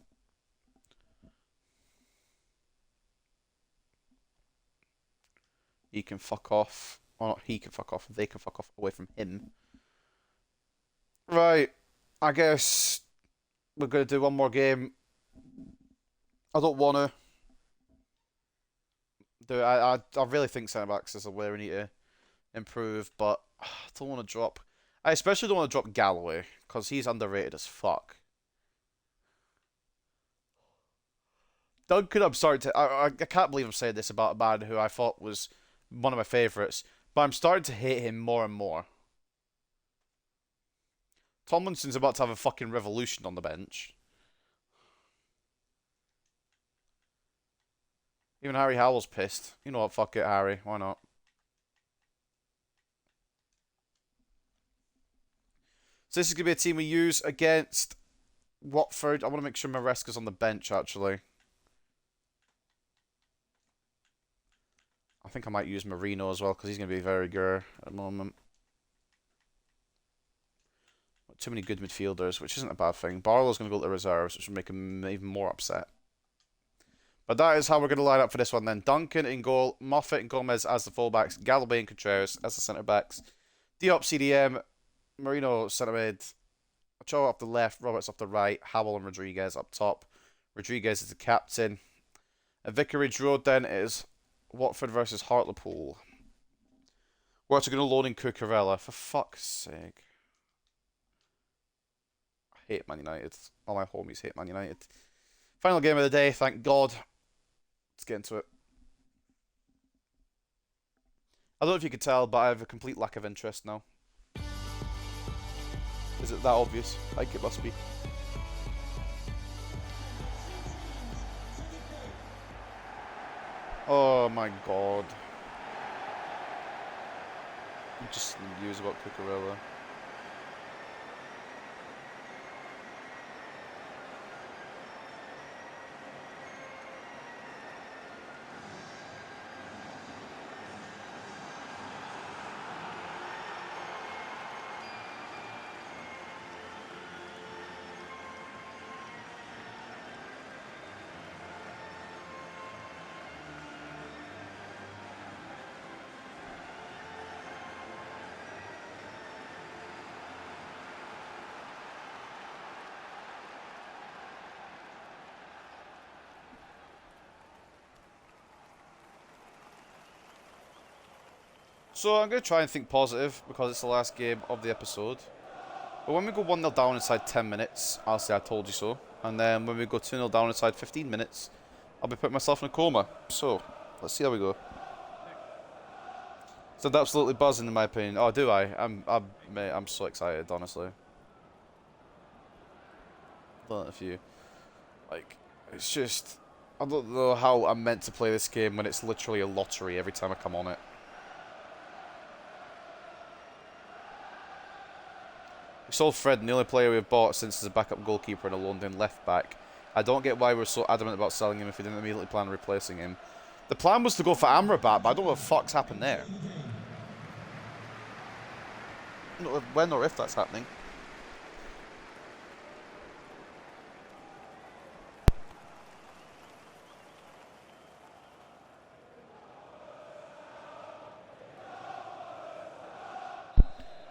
He can fuck off. Or not he can fuck off. They can fuck off away from him. Right. I guess we're going to do one more game. I don't want to do it. I really think centre backs is a way we need to improve, but I don't want to drop. I especially don't want to drop Galloway because he's underrated as fuck. Duncan, I'm starting to. I can't believe I'm saying this about a man who I thought was one of my favourites, but I'm starting to hate him more and more. Tomlinson's about to have a fucking revolution on the bench. Even Harry Howell's pissed. You know what? Fuck it, Harry. Why not? So this is going to be a team we use against Watford. I want to make sure Maresca's on the bench, actually. I think I might use Marino as well, because he's going to be very good at the moment. Too many good midfielders, which isn't a bad thing. Barlow's going to go to the reserves, which will make him even more upset. But that is how we're going to line up for this one then. Duncan in goal, Moffat and Gomez as the fullbacks, Galloway and Contreras as the centre-backs, Diop CDM, Marino centre-mid, Ochoa up the left, Roberts up the right, Howell and Rodriguez up top. Rodriguez is the captain. And Vicarage Road then is Watford versus Hartlepool. We're actually going to load in Cucurella, for fuck's sake. I hate Man United. All my homies hate Man United. Final game of the day, thank God. Let's get into it. I don't know if you could tell, but I have a complete lack of interest now. Is it that obvious? I think it must be. Oh my God. I'm just news about Cucurella. So I'm going to try and think positive because it's the last game of the episode. But when we go 1-0 down inside 10 minutes, I'll say I told you so. And then when we go 2-0 down inside 15 minutes, I'll be putting myself in a coma. So, let's see how we go. So I'm absolutely buzzing in my opinion. Oh, do I? Mate, I'm so excited, honestly. I don't know if you... Like, it's just... I don't know how I'm meant to play this game when it's literally a lottery every time I come on it. We sold Fred, the only player we've bought since he's a backup goalkeeper and a loaned-in left-back. I don't get why we're so adamant about selling him if we didn't immediately plan on replacing him. The plan was to go for Amrabat, but I don't know what the fuck's happened there. I don't know when or if that's happening.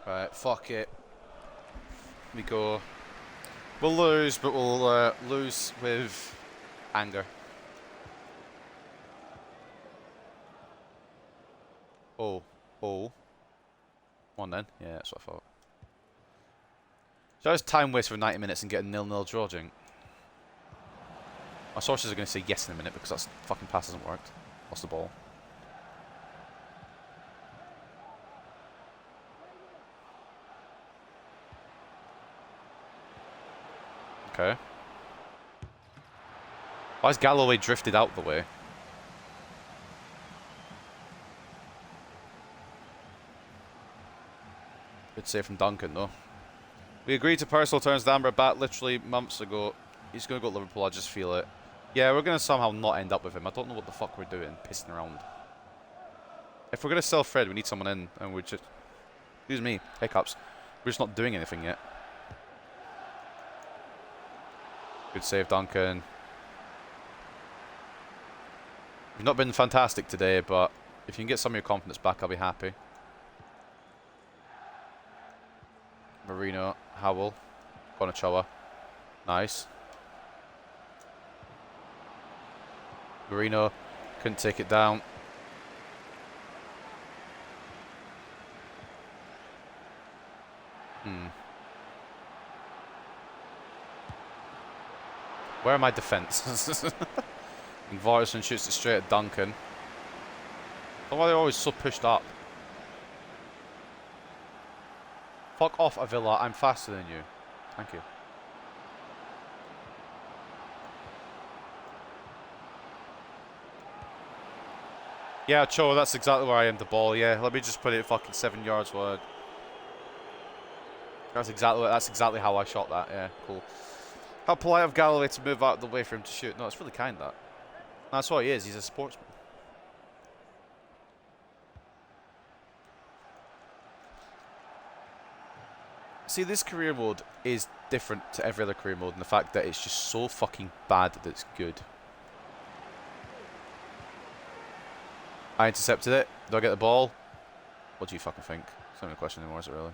Right, fuck it. We go. We'll lose, but we'll lose with anger. Oh. Come on then. Yeah, that's what I thought. So I just time waste for 90 minutes and get a 0-0 draw, Jink. My sources are going to say yes in a minute because that fucking pass hasn't worked. Lost the ball. Okay. Why is Galloway drifted out the way? Good save from Duncan, though. We agreed to personal terms with Amrabat literally months ago. He's going to go to Liverpool, I just feel it. Yeah, we're going to somehow not end up with him. I don't know what the fuck we're doing, pissing around. If we're going to sell Fred, we need someone in, and we're just... Excuse me, hiccups. We're just not doing anything yet. Good save, Duncan. You've not been fantastic today, but if you can get some of your confidence back, I'll be happy. Marino, Howell, Ochoa. Nice. Marino couldn't take it down. Where are my defences? And Varson shoots it straight at Duncan. I don't know why they're always so pushed up. Fuck off, Avila. I'm faster than you. Thank you. Yeah, Cho, that's exactly where I aimed the ball. Yeah, let me just put it fucking 7 yards wide. That's exactly how I shot that. Yeah, cool. How polite of Galloway to move out of the way for him to shoot. No, it's really kind, that. That's what he is. He's a sportsman. See, this career mode is different to every other career mode in the fact that it's just so fucking bad that it's good. I intercepted it. Do I get the ball? What do you fucking think? It's not even a question anymore, is it really?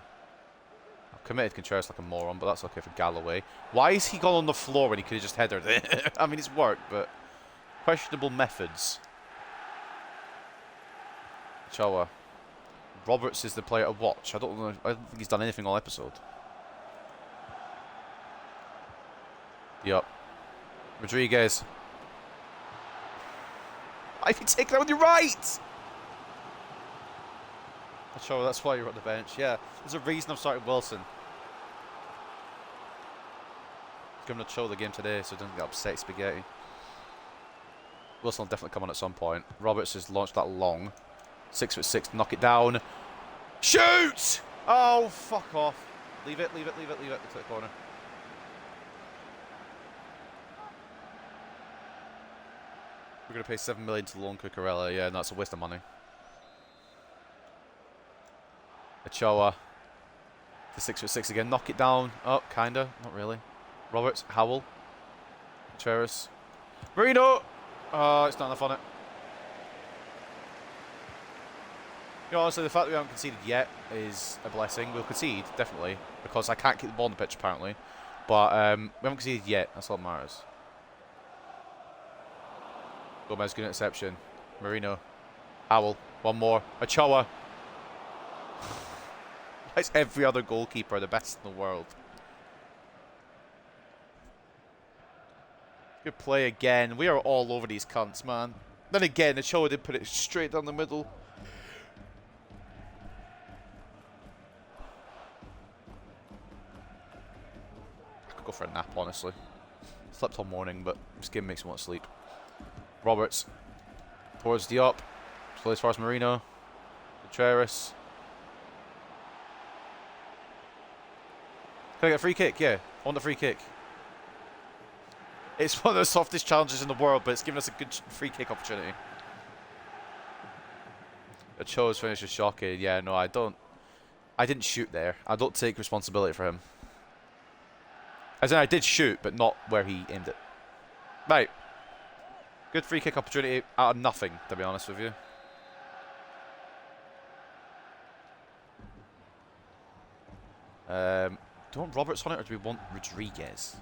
I've committed Contreras like a moron, but that's okay for Galloway. Why is he gone on the floor when he could have just headed it? I mean, it's worked, but questionable methods. Chawa. Roberts is the player to watch. I don't know. I don't think he's done anything all episode. Yup. Rodriguez. Why have you taken that with your right? Sure, that's why you're on the bench. Yeah, there's a reason I've started Wilson. He's going to show the game today, so don't get upset, Spaghetti. Wilson will definitely come on at some point. Roberts has launched that long. 6'6", knock it down. Shoot! Oh, fuck off. Leave it, leave it, leave it, leave it. To the corner. We're going to pay $7 million to loan Cucurella. Yeah, no, that's a waste of money. Ochoa. To 6'6" again. Knock it down. Oh, kinda. Not really. Roberts. Howell. Cheris. Marino! Oh, it's not enough on it. You know, honestly, the fact that we haven't conceded yet is a blessing. We'll concede, definitely, because I can't keep the ball on the pitch, apparently. But we haven't conceded yet. That's all that matters. Gomez, good interception. Marino. Howell. One more. Ochoa. Why is every other goalkeeper the best in the world? Good play again. We are all over these cunts, man. Then again, Ochoa did put it straight down the middle. I could go for a nap, honestly. Slept all morning, but this game makes me want to sleep. Roberts. Towards the up. Plays as far as Marino. Contreras. Can I get a free kick? Yeah. I want the free kick. It's one of the softest challenges in the world, but it's given us a good free kick opportunity. Ochoa's finish is shocking. Yeah, no, I didn't shoot there. I don't take responsibility for him. As in, I did shoot, but not where he aimed it. Right. Good free kick opportunity out of nothing, to be honest with you. Do we want Roberts on it, or do we want Rodriguez?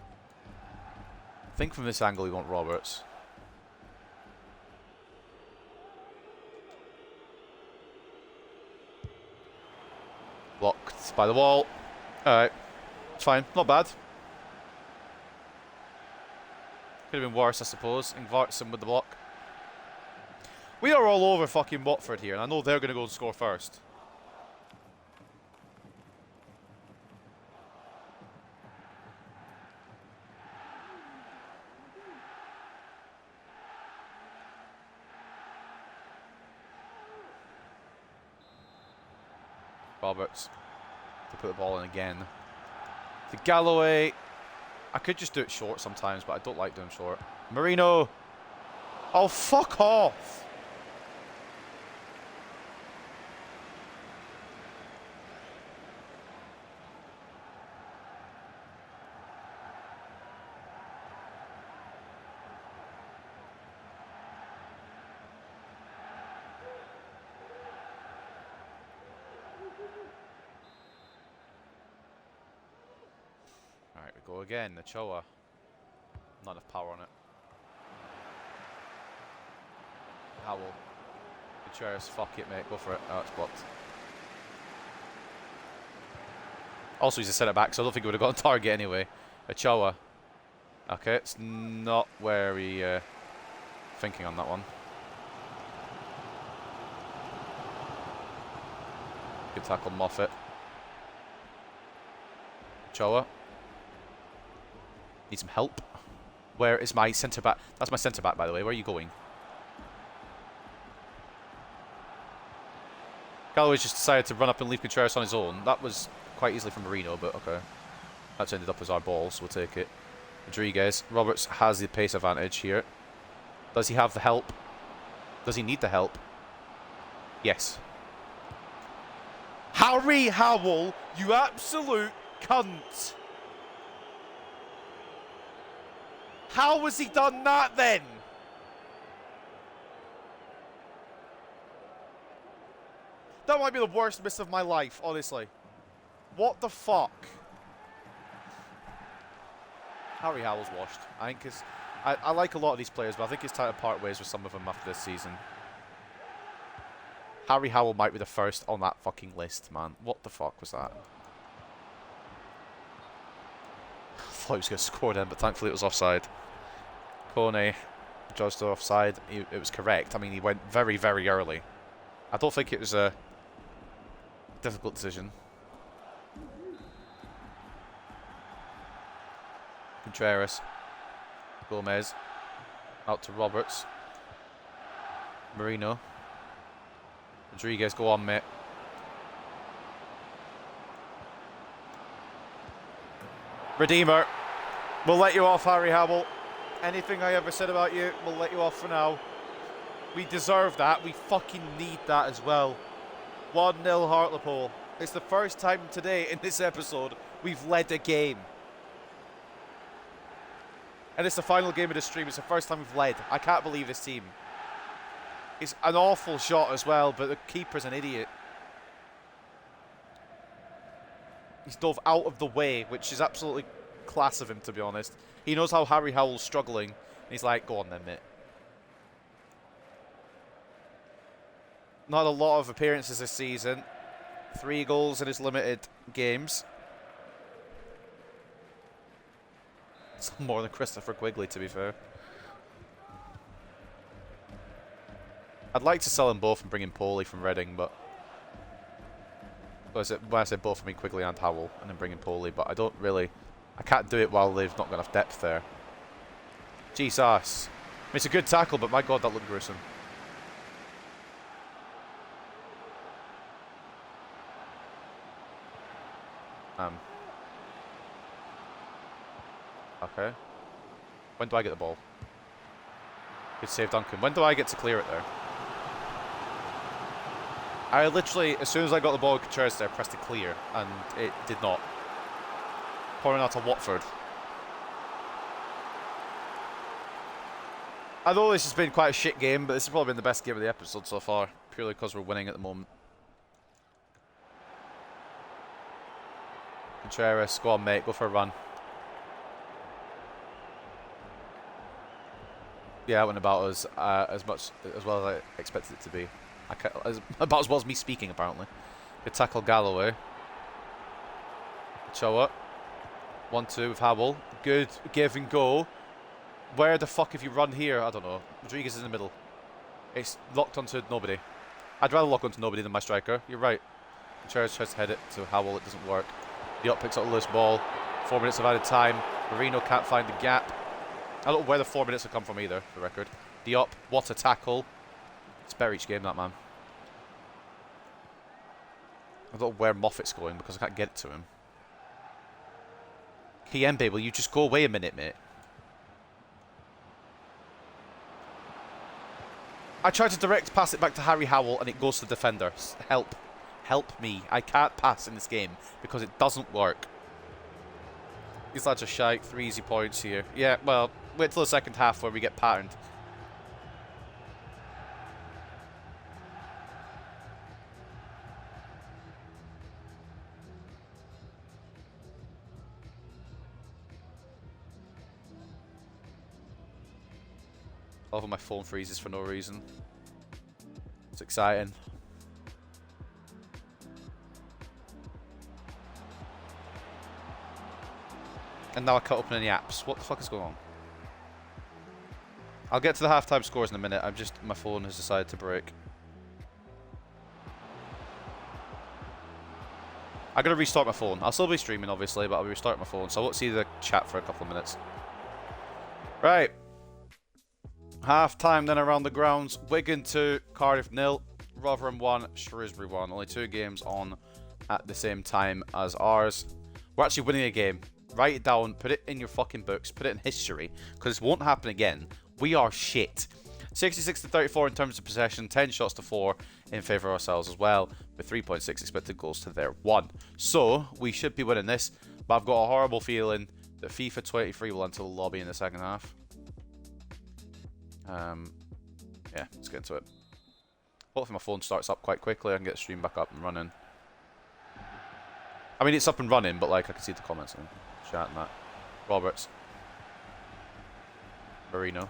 I think from this angle we want Roberts. Blocked by the wall. Alright. It's fine. Not bad. Could have been worse, I suppose. Ingvartsen with the block. We are all over fucking Watford here, and I know they're going to go and score first. Roberts to put the ball in again. To Galloway. I could just do it short sometimes, but I don't like doing short. Marino. Oh, fuck off. Alright, we go again. Ochoa. Not enough power on it. Howell. Contreras, fuck it, mate. Go for it. Oh, it's blocked. Also, he's a centre back, so I don't think he would have got on target anyway. Ochoa. Okay, it's not where he thinking on that one. Good tackle, Moffat. Choa. Need some help. Where is my centre back? That's my centre back, by the way. Where are you going? Galloway's just decided to run up and leave Contreras on his own. That was quite easily from Marino, but okay. That's ended up as our ball, so we'll take it. Rodriguez. Roberts has the pace advantage here. Does he have the help? Does he need the help? Yes. Harry Howell, you absolute cunt. How has he done that then? That might be the worst miss of my life, honestly. What the fuck? Harry Howell's washed. I think I like a lot of these players, but I think it's time to part ways with some of them after this season. Harry Howell might be the first on that fucking list, man. What the fuck was that? I thought he was going to score then, but thankfully it was offside. Kone judged offside. It was correct. I mean, he went very, very early. I don't think it was a difficult decision. Contreras. Gomez. Out to Roberts. Marino. Rodriguez, go on, mate. Redeemer. We'll let you off, Harry Howell. Anything I ever said about you, we'll let you off for now. We deserve that. We fucking need that as well. 1-0 Hartlepool. It's the first time today in this episode we've led a game. And it's the final game of the stream. It's the first time we've led. I can't believe this team. It's an awful shot as well, but the keeper's an idiot. He's dove out of the way, which is absolutely class of him, to be honest. He knows how Harry Howell's struggling, and he's like, go on then, mate. Not a lot of appearances this season. 3 goals in his limited games. It's more than Christopher Quigley, to be fair. I'd like to sell them both and bring in Paulie from Reading, but... When I say both, I mean Quigley and Howell, and then bring in Paulie, but I don't really... I can't do it while they've not got enough depth there. Jesus. I mean, it's a good tackle, but my god, that looked gruesome. Okay. When do I get the ball? Good save, Duncan. When do I get to clear it there? I literally, as soon as I got the ball with Contreras there, pressed to clear, and it did not. Pouring out to Watford. I know this has been quite a shit game, but this has probably been the best game of the episode so far, purely because we're winning at the moment. Contreras, go on, mate, go for a run. Yeah, it went about as well as I expected it to be. About as well as me speaking, apparently. Good tackle, Galloway. Choa. 1-2 with Howell. Good give and go. Where the fuck have you run here? I don't know. Rodriguez is in the middle. It's locked onto nobody. I'd rather lock onto nobody than my striker. You're right. Contreras tries to head it to Howell. It doesn't work. Diop picks up a loose ball. 4 minutes of added time. Marino can't find the gap. I don't know where the 4 minutes have come from either, for the record. Diop, what a tackle. It's better each game, that man. I don't know where Moffat's going because I can't get it to him. Kiembe, will you just go away a minute, mate? I tried to direct pass it back to Harry Howell and it goes to the defender. Help. Help me. I can't pass in this game because it doesn't work. These lads are shite. 3 easy points here. Yeah, well, wait till the second half where we get patterned. I love when my phone freezes for no reason. It's exciting. And now I can't open any apps. What the fuck is going on? I'll get to the halftime scores in a minute. My phone has decided to break. I'm going to restart my phone. I'll still be streaming, obviously, but I'll restart my phone, so I won't see the chat for a couple of minutes. Right. Half-time then around the grounds. Wigan 2, Cardiff 0, Rotherham 1, Shrewsbury 1. Only 2 games on at the same time as ours. We're actually winning a game. Write it down, put it in your fucking books, put it in history, because it won't happen again. We are shit. 66-34 in terms of possession, 10 shots to 4 in favour of ourselves as well, with 3.6 expected goals to their 1. So, we should be winning this, but I've got a horrible feeling that FIFA 23 will enter the lobby in the second half. Yeah, let's get into it. Hopefully my phone starts up quite quickly, I can get the stream back up and running. I mean, it's up and running, but like I can see the comments and chat and that. Roberts. Marino.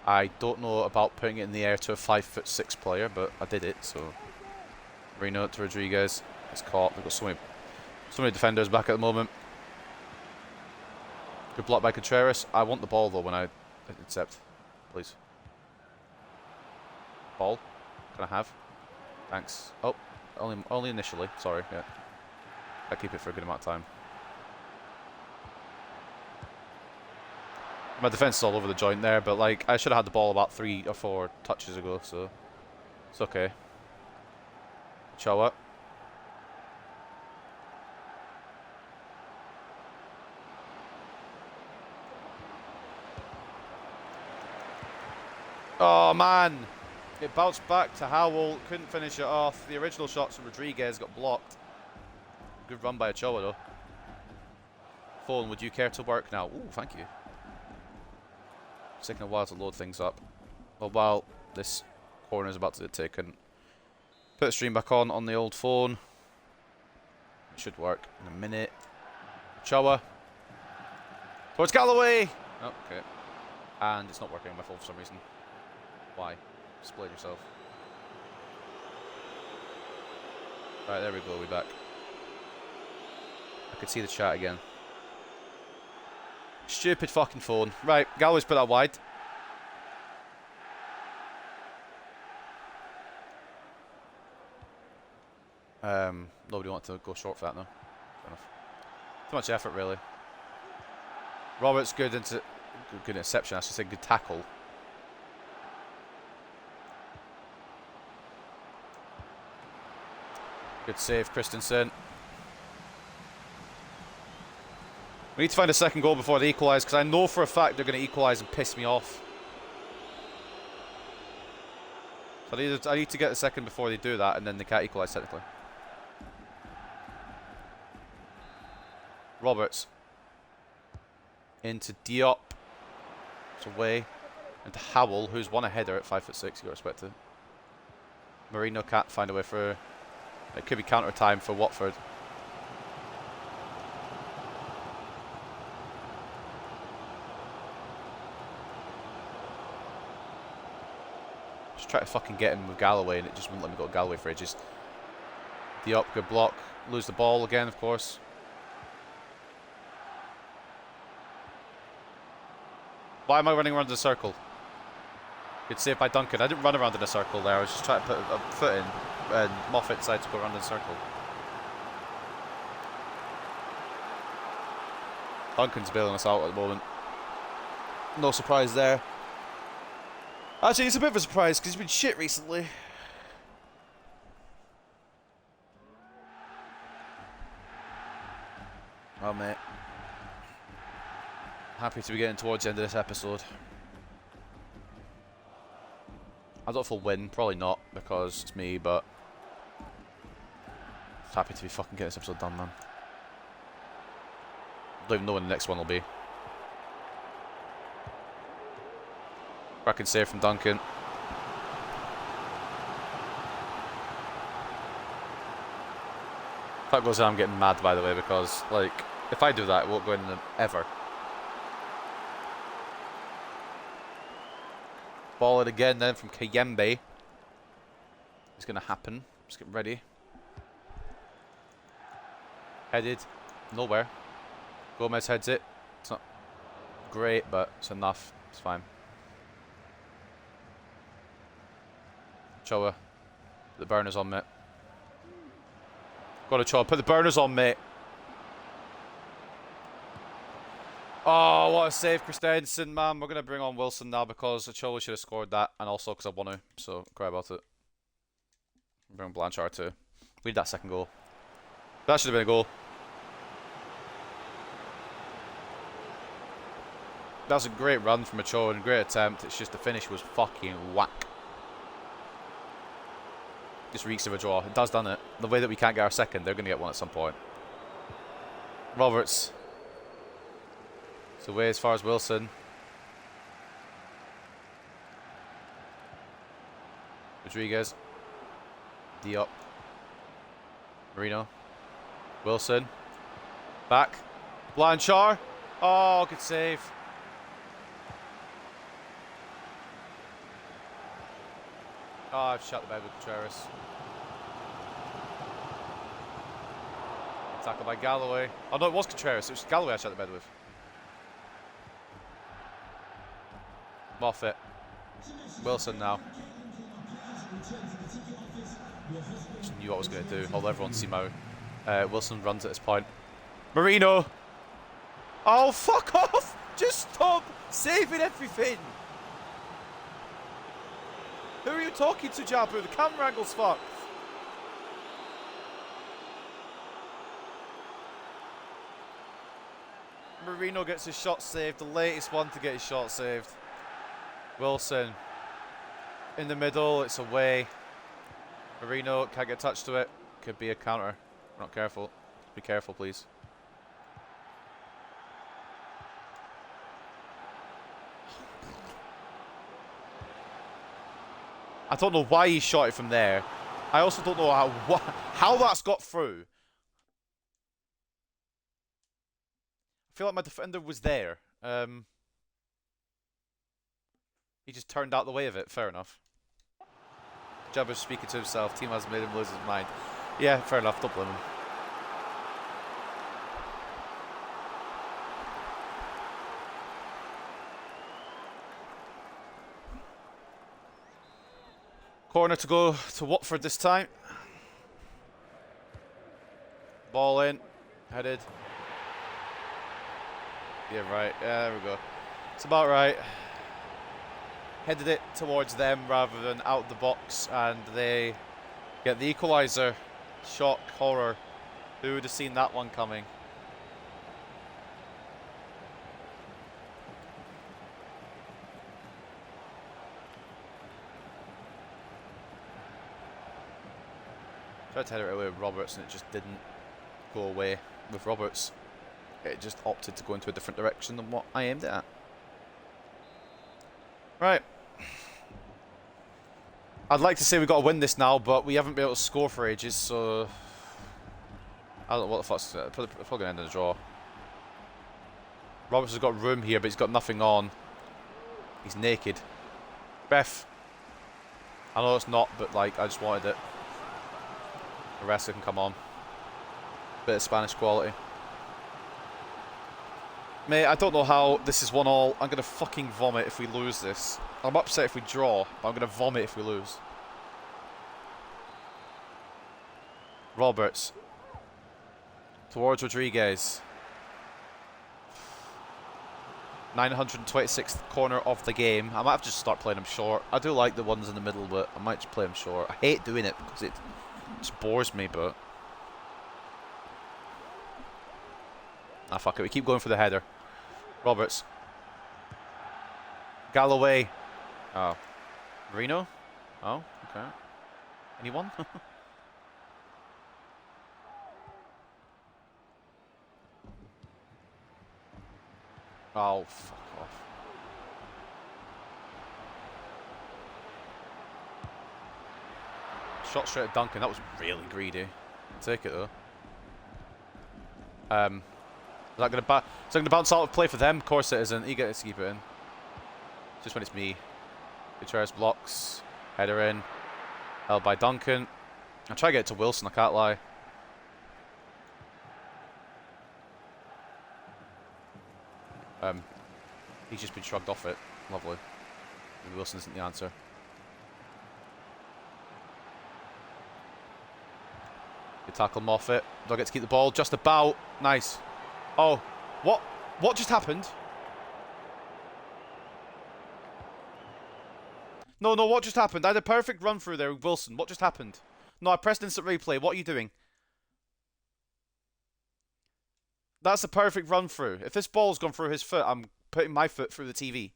I don't know about putting it in the air to a 5'6" player, but I did it, so. Marino to Rodriguez. It's caught. We've got so many defenders back at the moment. Good block by Contreras. I want the ball though when I accept. Please. Ball. Can I have? Thanks. Oh, only initially. Sorry. Yeah. I keep it for a good amount of time. My defense is all over the joint there, but like I should have had the ball about 3 or 4 touches ago, so it's okay. Chowa. Oh man! It bounced back to Howell, couldn't finish it off. The original shots from Rodriguez got blocked. Good run by Ochoa though. Phone, would you care to work now? Ooh, thank you. It's taking a while to load things up. Well, while this corner is about to get taken, put the stream back on the old phone. It should work in a minute. Ochoa. Towards Galloway! Oh, okay. And it's not working on my phone for some reason. Why? Split yourself. Right, there we go, we're back. I can see the chat again. Stupid fucking phone. Right, Galloway's put that wide. Nobody wanted to go short for that, no. Fair enough. Too much effort, really. Roberts, good interception, I should say good tackle. Good save, Christensen. We need to find a second goal before they equalise, because I know for a fact they're going to equalise and piss me off. So I need to get the second before they do that, and then they can't equalise technically. Roberts. Into Diop. It's away. Into Howell, who's won a header at 5'6", you got to respect it. Marino can't find a way through. It could be counter time for Watford. Just try to fucking get him with Galloway and it just wouldn't let me go to Galloway for ages. Diop, good block. Lose the ball again, of course. Why am I running around in a circle? Good save by Duncan. I didn't run around in a circle there. I was just trying to put a foot in. And Moffat decided to go around in a circle. Duncan's bailing us out at the moment. No surprise there. Actually, it's a bit of a surprise because he's been shit recently. Oh, mate. Happy to be getting towards the end of this episode. I don't know if we'll win. Probably not because it's me, but just happy to be fucking getting this episode done, man. Don't even know when the next one will be. Cracking save from Duncan. If that goes in, I'm getting mad, by the way, because, like, if I do that, it won't go in ever. Ball it again then from Kayembe. It's going to happen. Just get ready. Headed. Nowhere. Gomez heads it. It's not great, but it's enough. It's fine. Choa. Put the burners on, mate. Got to Choa. Put the burners on, mate. Oh, what a save, Christensen, man. We're going to bring on Wilson now because Choa should have scored that, and also because I want to, so cry about it. Bring on Blanchard too. We need that second goal. That should have been a goal. That's a great run from Ochoa and a great attempt. It's just the finish was fucking whack. Just reeks of a draw. It does, doesn't it? The way that we can't get our second, they're going to get one at some point. Roberts. It's away as far as Wilson. Rodriguez. Diop. Marino. Wilson. Back. Blanchard. Oh, good save. Oh, I've shut the bed with Contreras. Tackle by Galloway. Oh no, it was Contreras. It was Galloway I shut the bed with. Moffat. Wilson now. Just knew what I was going to do. Although everyone's seen out. Wilson runs at this point. Marino. Oh, fuck off! Just stop saving everything. Who are you talking to, Jabu? The camera angle's fucked. Marino gets his shot saved. The latest one to get his shot saved. Wilson. In the middle. It's away. Marino can't get touched to it. Could be a counter. We're not careful. Be careful, please. I don't know why he shot it from there. I also don't know how that's got through. I feel like my defender was there. He just turned out the way of it. Fair enough. Jabber's speaking to himself. Team has made him lose his mind. Yeah, fair enough. Don't blame him. Corner to go to Watford this time. Ball in. Headed. Yeah, right. Yeah, there we go. It's about right. Headed it towards them rather than out the box, and they get the equaliser. Shock, horror. Who would have seen that one coming? Tried to head it away with Roberts and it just didn't go away with Roberts. It just opted to go into a different direction than what I aimed it at. Right. I'd like to say we got to win this now, but we haven't been able to score for ages, so I don't know what the fuck's probably going to end in a draw. Roberts has got room here, but he's got nothing on. He's naked. Ref. I know it's not, but like I just wanted it. The rest can come on. Bit of Spanish quality. Mate, I don't know how this is 1-1. I'm going to fucking vomit if we lose this. I'm upset if we draw, but I'm going to vomit if we lose. Roberts. Towards Rodriguez. 926th corner of the game. I might have to just start playing him short. I do like the ones in the middle, but I might just play him short. I hate doing it because it just bores me, but... Ah, fuck it. We keep going for the header. Roberts. Galloway. Oh. Marino? Oh, okay. Anyone? Oh, fuck off. Shot straight at Duncan. That was really greedy. I'll take it, though. Is that going to bounce out of play for them? Of course it isn't. You get to keep it in. Just when it's me. Gutierrez blocks. Header in. Held by Duncan. I'll try to get it to Wilson, I can't lie. He's just been shrugged off it. Lovely. Maybe Wilson isn't the answer. Good tackle, Moffat. Do I get to keep the ball? Just about. Nice. Oh, what? What just happened? No, what just happened? I had a perfect run through there with Wilson. What just happened? No, I pressed instant replay. What are you doing? That's a perfect run through. If this ball's gone through his foot, I'm putting my foot through the TV.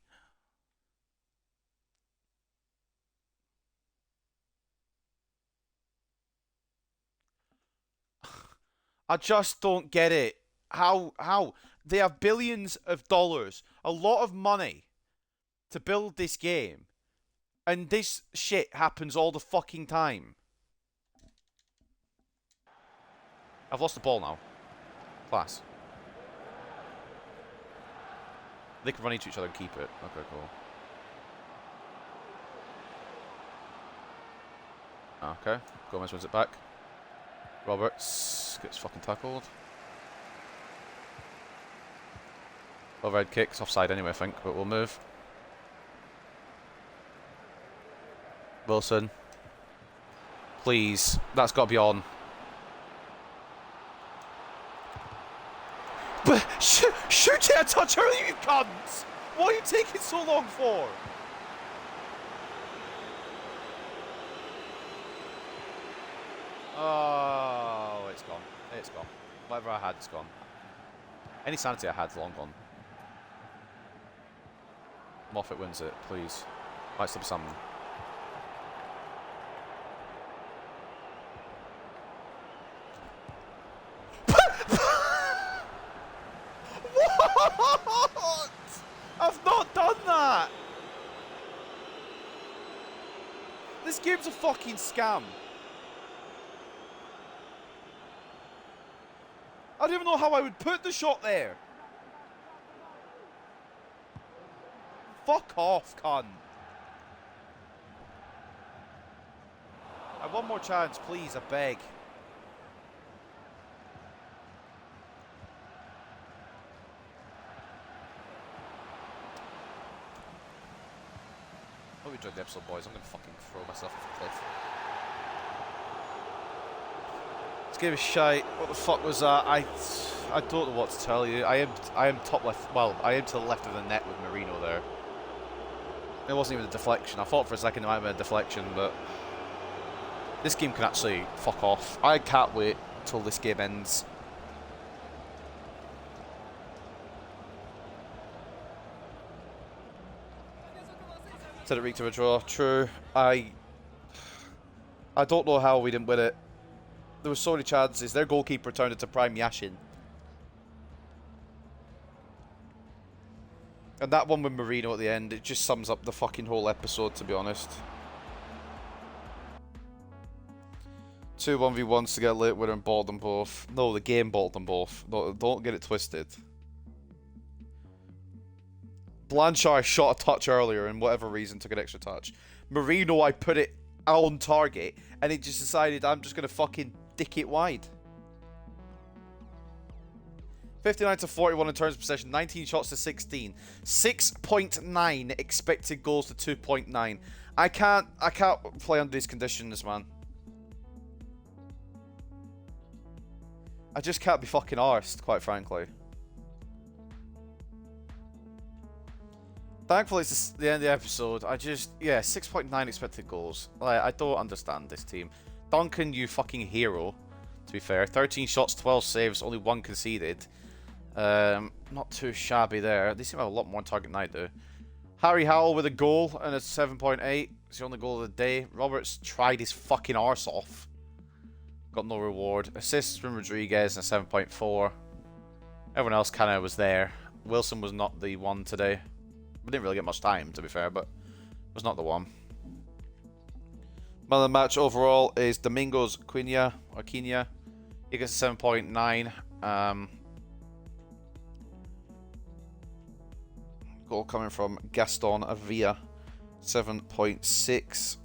I just don't get it. How? They have billions of dollars, a lot of money to build this game, and this shit happens all the fucking time. I've lost the ball now. Class. They can run into each other and keep it. Okay, cool. Okay, Gomez wins it back. Roberts gets fucking tackled. Overhead kicks, offside anyway, I think, but we'll move. Wilson. Please, that's got to be on. But shoot it a touch earlier, you cunts! What are you taking so long for? Oh, it's gone. It's gone. Whatever I had is gone. Any sanity I had's long gone. Moffat wins it, please. Might still be something. What? I've not done that! This game's a fucking scam. I don't even know how I would put the shot there. Fuck off, cunt. I have one more chance, please, I beg. Hope you enjoyed the episode, boys. I'm gonna fucking throw myself off a cliff. This game is shite. What the fuck was that? I don't know what to tell you. I am top left. Well, I am to the left of the net with Marino there. It wasn't even a deflection. I thought for a second it might have been a deflection, but this game can actually fuck off. I can't wait till this game ends. Said it reeked of a draw. True. I don't know how we didn't win it. There were so many chances. Their goalkeeper turned into Prime Yashin. And that one with Marino at the end, it just sums up the fucking whole episode, to be honest. 2 1v1s to get a late winner and balled them both. No, the game balled them both. Don't get it twisted. Blanchard shot a touch earlier and whatever reason took an extra touch. Marino, I put it on target and he just decided I'm just going to fucking dick it wide. 59 to 41 in terms of possession, 19 shots to 16, 6.9 expected goals to 2.9. I can't play under these conditions, man. I just can't be fucking arsed, quite frankly. Thankfully, it's the end of the episode. Yeah, 6.9 expected goals. Like, I don't understand this team. Duncan, you fucking hero, to be fair. 13 shots, 12 saves, only 1 conceded. Not too shabby there. They seem to have a lot more on target than I do. Harry Howell with a goal and a 7.8. It's the only goal of the day. Roberts tried his fucking arse off. Got no reward. Assists from Rodriguez and a 7.4. Everyone else kind of was there. Wilson was not the one today. We didn't really get much time, to be fair, but was not the one. Man of the match overall is Domingos Quina. He gets a 7.9. Goal coming from Gaston Avila, 7.6.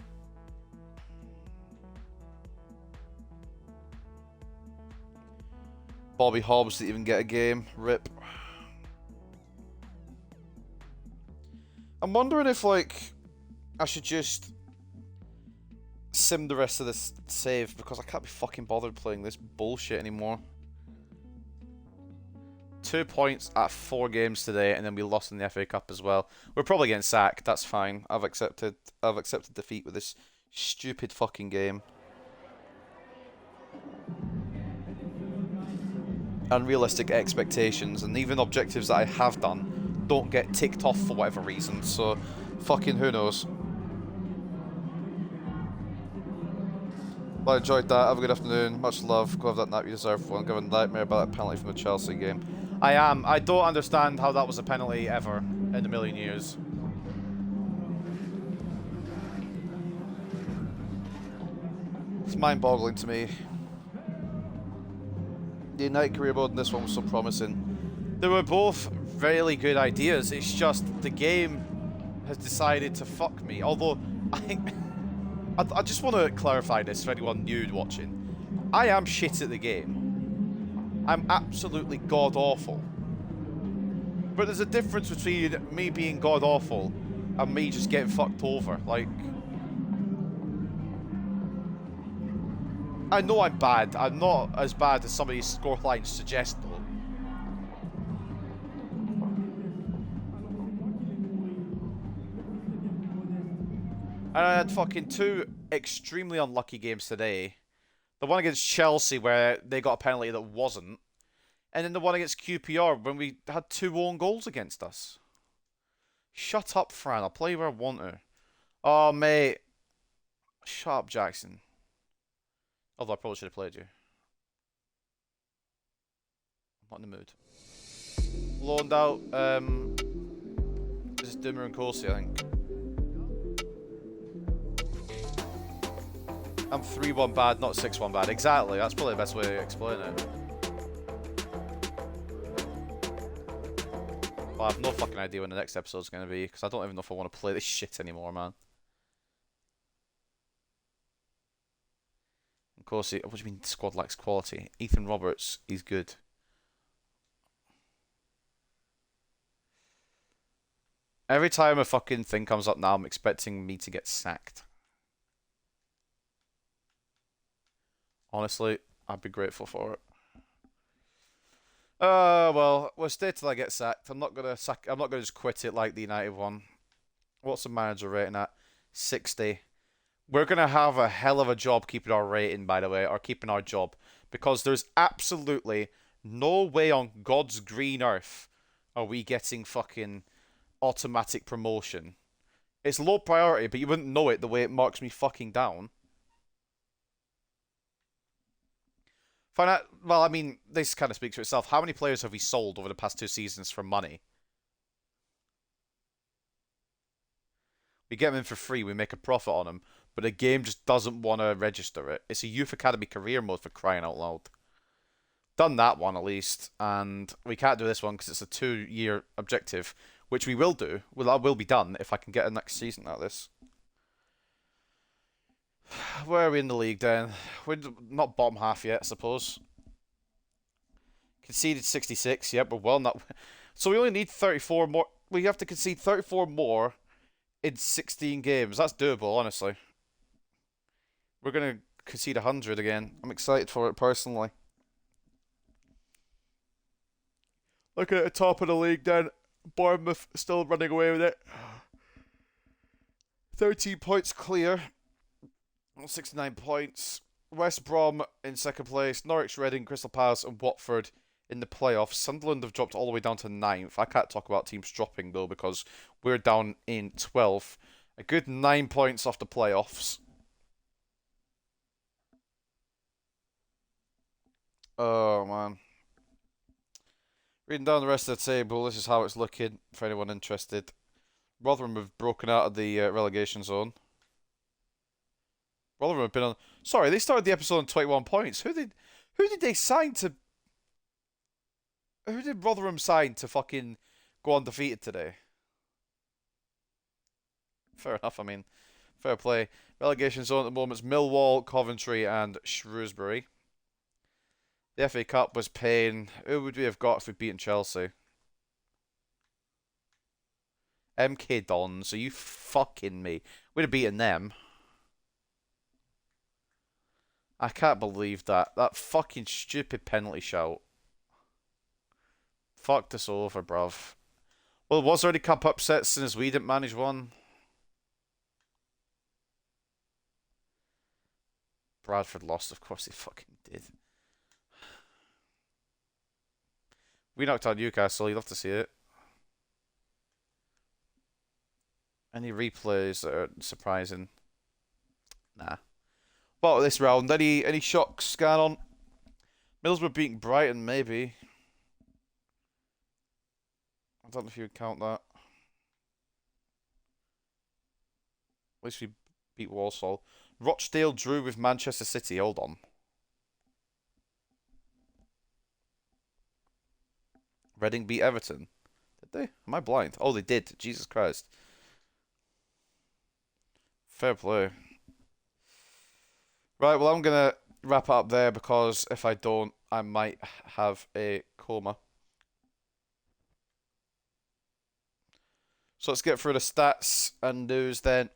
Bobby Hobbs didn't even get a game. Rip. I'm wondering if, like, I should just sim the rest of this save because I can't be fucking bothered playing this bullshit anymore. 2 points at 4 games today, and then we lost in the FA Cup as well. We're probably getting sacked. That's fine. I've accepted defeat with this stupid fucking game. Unrealistic expectations, and even objectives that I have done don't get ticked off for whatever reason. So, fucking who knows. Well, I enjoyed that. Have a good afternoon. Much love. Go have that nap you deserve for one. Give a nightmare about that penalty from the Chelsea game. I am. I don't understand how that was a penalty ever in a million years. It's mind-boggling to me. The United career mode in this one was so promising. They were both really good ideas. It's just the game has decided to fuck me. Although, I just want to clarify this for anyone new watching. I am shit at the game. I'm absolutely god-awful. But there's a difference between me being god-awful and me just getting fucked over. Like, I know I'm bad. I'm not as bad as some of these scorelines suggest, though. And I had fucking 2 extremely unlucky games today. The one against Chelsea where they got a penalty that wasn't. And then the one against QPR when we had 2 own goals against us. Shut up, Fran. I'll play where I want to. Oh, mate. Shut up, Jackson. Although I probably should have played you. I'm not in the mood. Loaned out. This is Dimmer and Corsi, I think. I'm 3-1 bad, not 6-1 bad. Exactly. That's probably the best way to explain it. Well, I have no fucking idea when the next episode's going to be, because I don't even know if I want to play this shit anymore, man. Of course, what do you mean squad lacks quality? Ethan Roberts, he's good. Every time a fucking thing comes up now, I'm expecting me to get sacked. Honestly, I'd be grateful for it. Well, we'll stay till I get sacked. I'm not gonna just quit it like the United one. What's the manager rating at? 60. We're gonna have a hell of a job keeping our rating, by the way, or keeping our job, because there's absolutely no way on God's green earth are we getting fucking automatic promotion. It's low priority, but you wouldn't know it the way it marks me fucking down. Well, I mean, this kind of speaks for itself. How many players have we sold over the past 2 seasons for money? We get them in for free, we make a profit on them, but the game just doesn't want to register it. It's a Youth Academy career mode, for crying out loud. Done that one at least, and we can't do this one because it's a 2-year objective, which we will do. Well, that will be done if I can get a next season out of this. Where are we in the league then? We're not bottom half yet, I suppose. Conceded 66. Yep, we're well not. So we only need 34 more. We have to concede 34 more in 16 games. That's doable, honestly. We're going to concede 100 again. I'm excited for it personally. Looking at the top of the league then. Bournemouth still running away with it. 13 points clear. 69 points. West Brom in second place. Norwich, Reading, Crystal Palace and Watford in the playoffs. Sunderland have dropped all the way down to 9th. I can't talk about teams dropping though because we're down in 12th. A good 9 points off the playoffs. Oh man. Reading down the rest of the table, this is how it's looking for anyone interested. Rotherham have broken out of the relegation zone. Rotherham have been on. Sorry, they started the episode on 21 points. Who did they sign to? Who did Rotherham sign to fucking go undefeated today? Fair enough. I mean, fair play. Relegation zone at the moment is Millwall, Coventry, and Shrewsbury. The FA Cup was paying. Who would we have got if we'd beaten Chelsea? MK Dons. Are you fucking me? We'd have beaten them. I can't believe that. That fucking stupid penalty shout. Fucked us over, bruv. Well, it was already cup upsets since we didn't manage one. Bradford lost, of course they fucking did. We knocked out Newcastle, you'd love to see it. Any replays that are surprising? Nah. Well, this round, any shocks going on? Middlesbrough beating Brighton, maybe. I don't know if you would count that. At least we beat Walsall. Rochdale drew with Manchester City. Hold on. Reading beat Everton. Did they? Am I blind? Oh, they did. Jesus Christ. Fair play. Right, well, I'm going to wrap it up there because if I don't, I might have a coma. So let's get through the stats and news then.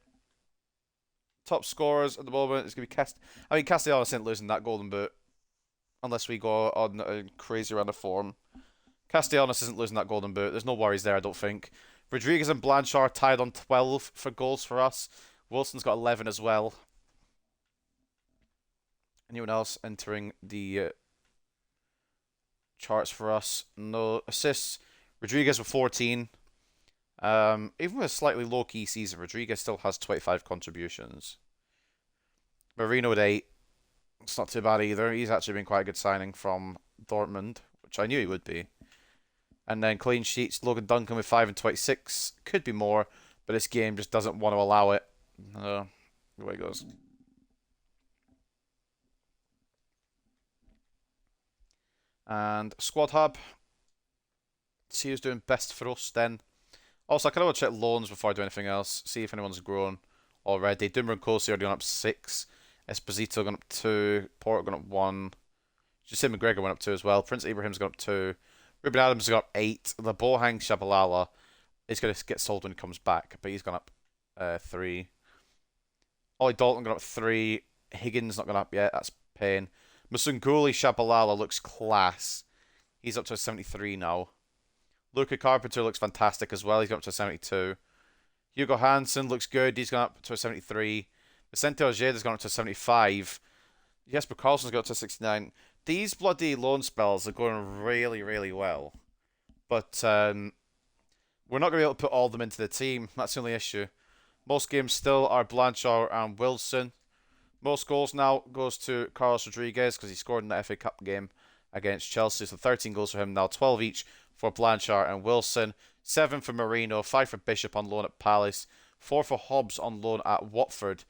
Top scorers at the moment is going to be Castellanos isn't losing that golden boot unless we go on a crazy run of form. Castellanos isn't losing that golden boot. There's no worries there, I don't think. Rodriguez and Blanchard tied on 12 for goals for us. Wilson's got 11 as well. Anyone else entering the charts for us? No assists. Rodriguez with 14. Even with a slightly low-key season, Rodriguez still has 25 contributions. Marino at 8. It's not too bad either. He's actually been quite a good signing from Dortmund, which I knew he would be. And then clean sheets, Logan Duncan with 5 and 26. Could be more, but this game just doesn't want to allow it. The way it goes. And Squad Hub. See who's doing best for us then. Also, I kind of want to check loans before I do anything else. See if anyone's grown already. Dummer and Kosi already gone up 6. Esposito gone up 2. Porter gone up 1. Jose McGregor went up 2 as well. Prince Ibrahim's gone up 2. Ruben Adams has gone up 8. The Bohang Shabalala is going to get sold when he comes back, but he's gone up 3. Ollie Dalton gone up 3. Higgins not gone up yet. That's pain. Musunguli Shabalala looks class. He's up to a 73 now. Luca Carpenter looks fantastic as well. He's gone up to a 72. Hugo Hansen looks good. He's gone up to a 73. Vicente Ojeda's gone up to a 75. Jesper Karlsson's got up to a 69. These bloody loan spells are going really, really well. But we're not going to be able to put all of them into the team. That's the only issue. Most games still are Blanchard and Wilson. Most goals now goes to Carlos Rodriguez because he scored in the FA Cup game against Chelsea. So 13 goals for him now. 12 each for Blanchard and Wilson. 7 for Marino. 5 for Bishop on loan at Palace. 4 for Hobbs on loan at Watford.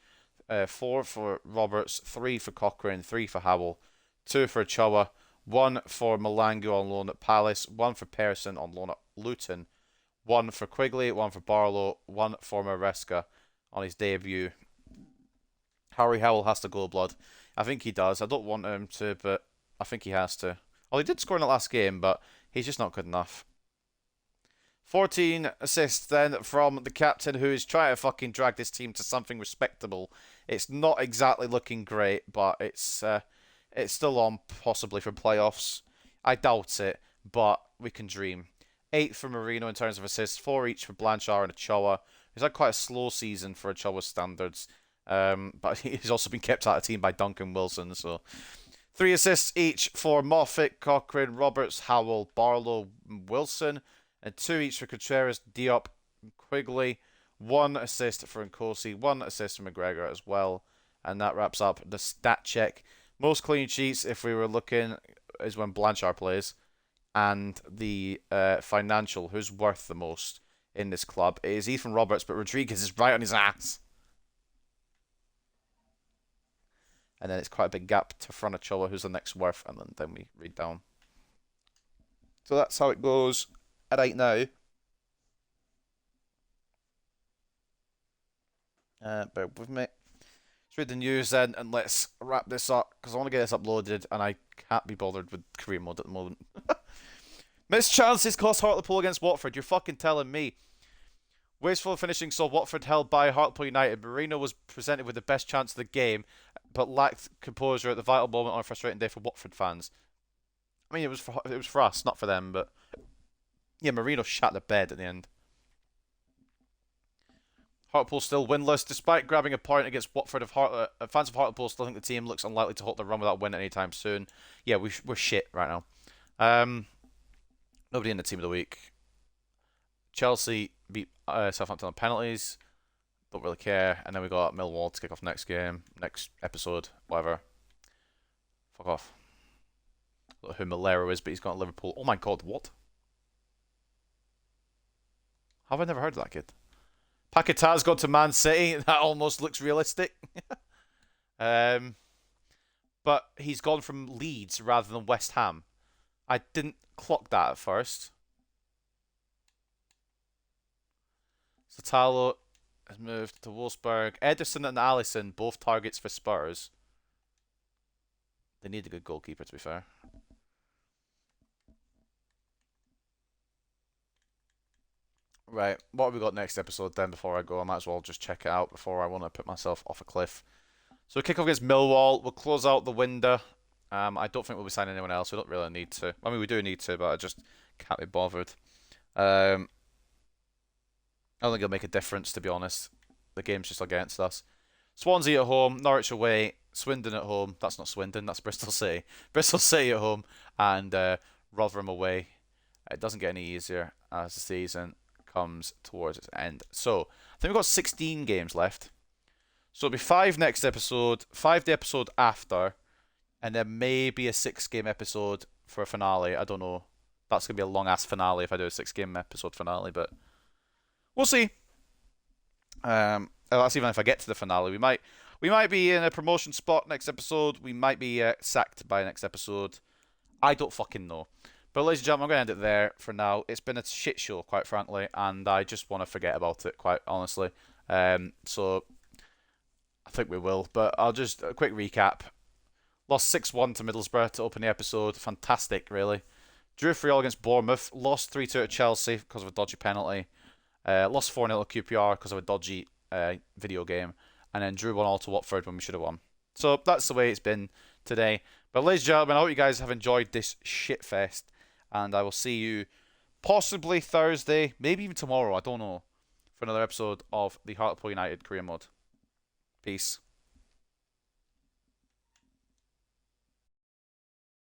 4 for Roberts. 3 for Cochrane. 3 for Howell. 2 for Ochoa. 1 for Malango on loan at Palace. 1 for Pearson on loan at Luton. 1 for Quigley. 1 for Barlow. 1 for Maresca on his debut. Harry Howell has to go, blood. I think he does. I don't want him to, but I think he has to. Well, he did score in the last game, but he's just not good enough. 14 assists then from the captain, who is trying to fucking drag this team to something respectable. It's not exactly looking great, but it's still on, possibly for playoffs. I doubt it, but we can dream. 8 for Marino in terms of assists, 4 each for Blanchard and Ochoa. He's had quite a slow season for Ochoa's standards. But he's also been kept out of the team by Duncan Wilson. So 3 assists each for Moffat, Cochrane, Roberts, Howell, Barlow, Wilson, and 2 each for Contreras, Diop, Quigley. 1 assist for Nkosi, 1 assist for McGregor as well. And that wraps up the stat check. Most clean sheets, if we were looking, is when Blanchard plays. And the financial, who's worth the most in this club, it is Ethan Roberts, but Rodriguez is right on his ass. And then it's quite a big gap to front Ochoa, who's the next worth, and then we read down. So that's how it goes right now. Bear with me. Let's read the news then, and let's wrap this up, because I want to get this uploaded, and I can't be bothered with career mode at the moment. Missed chances cost Hartlepool against Watford. You're fucking telling me. Wasteful finishing saw Watford held by Hartlepool United. Marino was presented with the best chance of the game, but lacked composure at the vital moment on a frustrating day for Watford fans. I mean, it was for us, not for them, but yeah, Marino shat the bed at the end. Hartlepool still winless, despite grabbing a point against Watford. Fans of Hartlepool still think the team looks unlikely to hold the run without winning anytime soon. Yeah, we're shit right now. Nobody in the team of the week. Chelsea beat Southampton on penalties. Don't really care. And then we got Millwall to kick off next game, next episode, whatever. Fuck off. I don't know who Malero is, but he's got Liverpool. Oh my god, what? Have I never heard of that kid? Paqueta's gone to Man City. That almost looks realistic. But he's gone from Leeds rather than West Ham. I didn't clock that at first. Satalo has moved to Wolfsburg. Ederson and Alisson, both targets for Spurs. They need a good goalkeeper, to be fair. Right, what have we got next episode then before I go? I might as well just check it out before I want to put myself off a cliff. So kick off against Millwall. We'll close out the window. I don't think we'll be signing anyone else. We don't really need to. I mean, we do need to, but I just can't be bothered. I don't think it'll make a difference, to be honest. The game's just against us. Swansea at home, Norwich away, Swindon at home. That's not Swindon, that's Bristol City. Bristol City at home, and Rotherham away. It doesn't get any easier as the season comes towards its end. So, I think we've got 16 games left. So it'll be 5 next episode, 5 the episode after, and then maybe a 6-game episode for a finale. I don't know. That's going to be a long-ass finale if I do a 6-game episode finale, but we'll see. That's even if I get to the finale. We might be in a promotion spot next episode. We might be sacked by next episode. I don't fucking know. But ladies and gentlemen, I'm going to end it there for now. It's been a shit show, quite frankly, and I just want to forget about it, quite honestly. So I think we will. But I'll just a quick recap. Lost 6-1 to Middlesbrough to open the episode. Fantastic, really. Drew 3-0 against Bournemouth. Lost 3-2 to Chelsea because of a dodgy penalty. Lost 4-0 to QPR because of a dodgy video game. And then drew 1-1 to Watford when we should have won. So that's the way it's been today. But ladies and gentlemen, I hope you guys have enjoyed this shitfest. And I will see you possibly Thursday, maybe even tomorrow, I don't know, for another episode of the Hartlepool United Career Mode. Peace.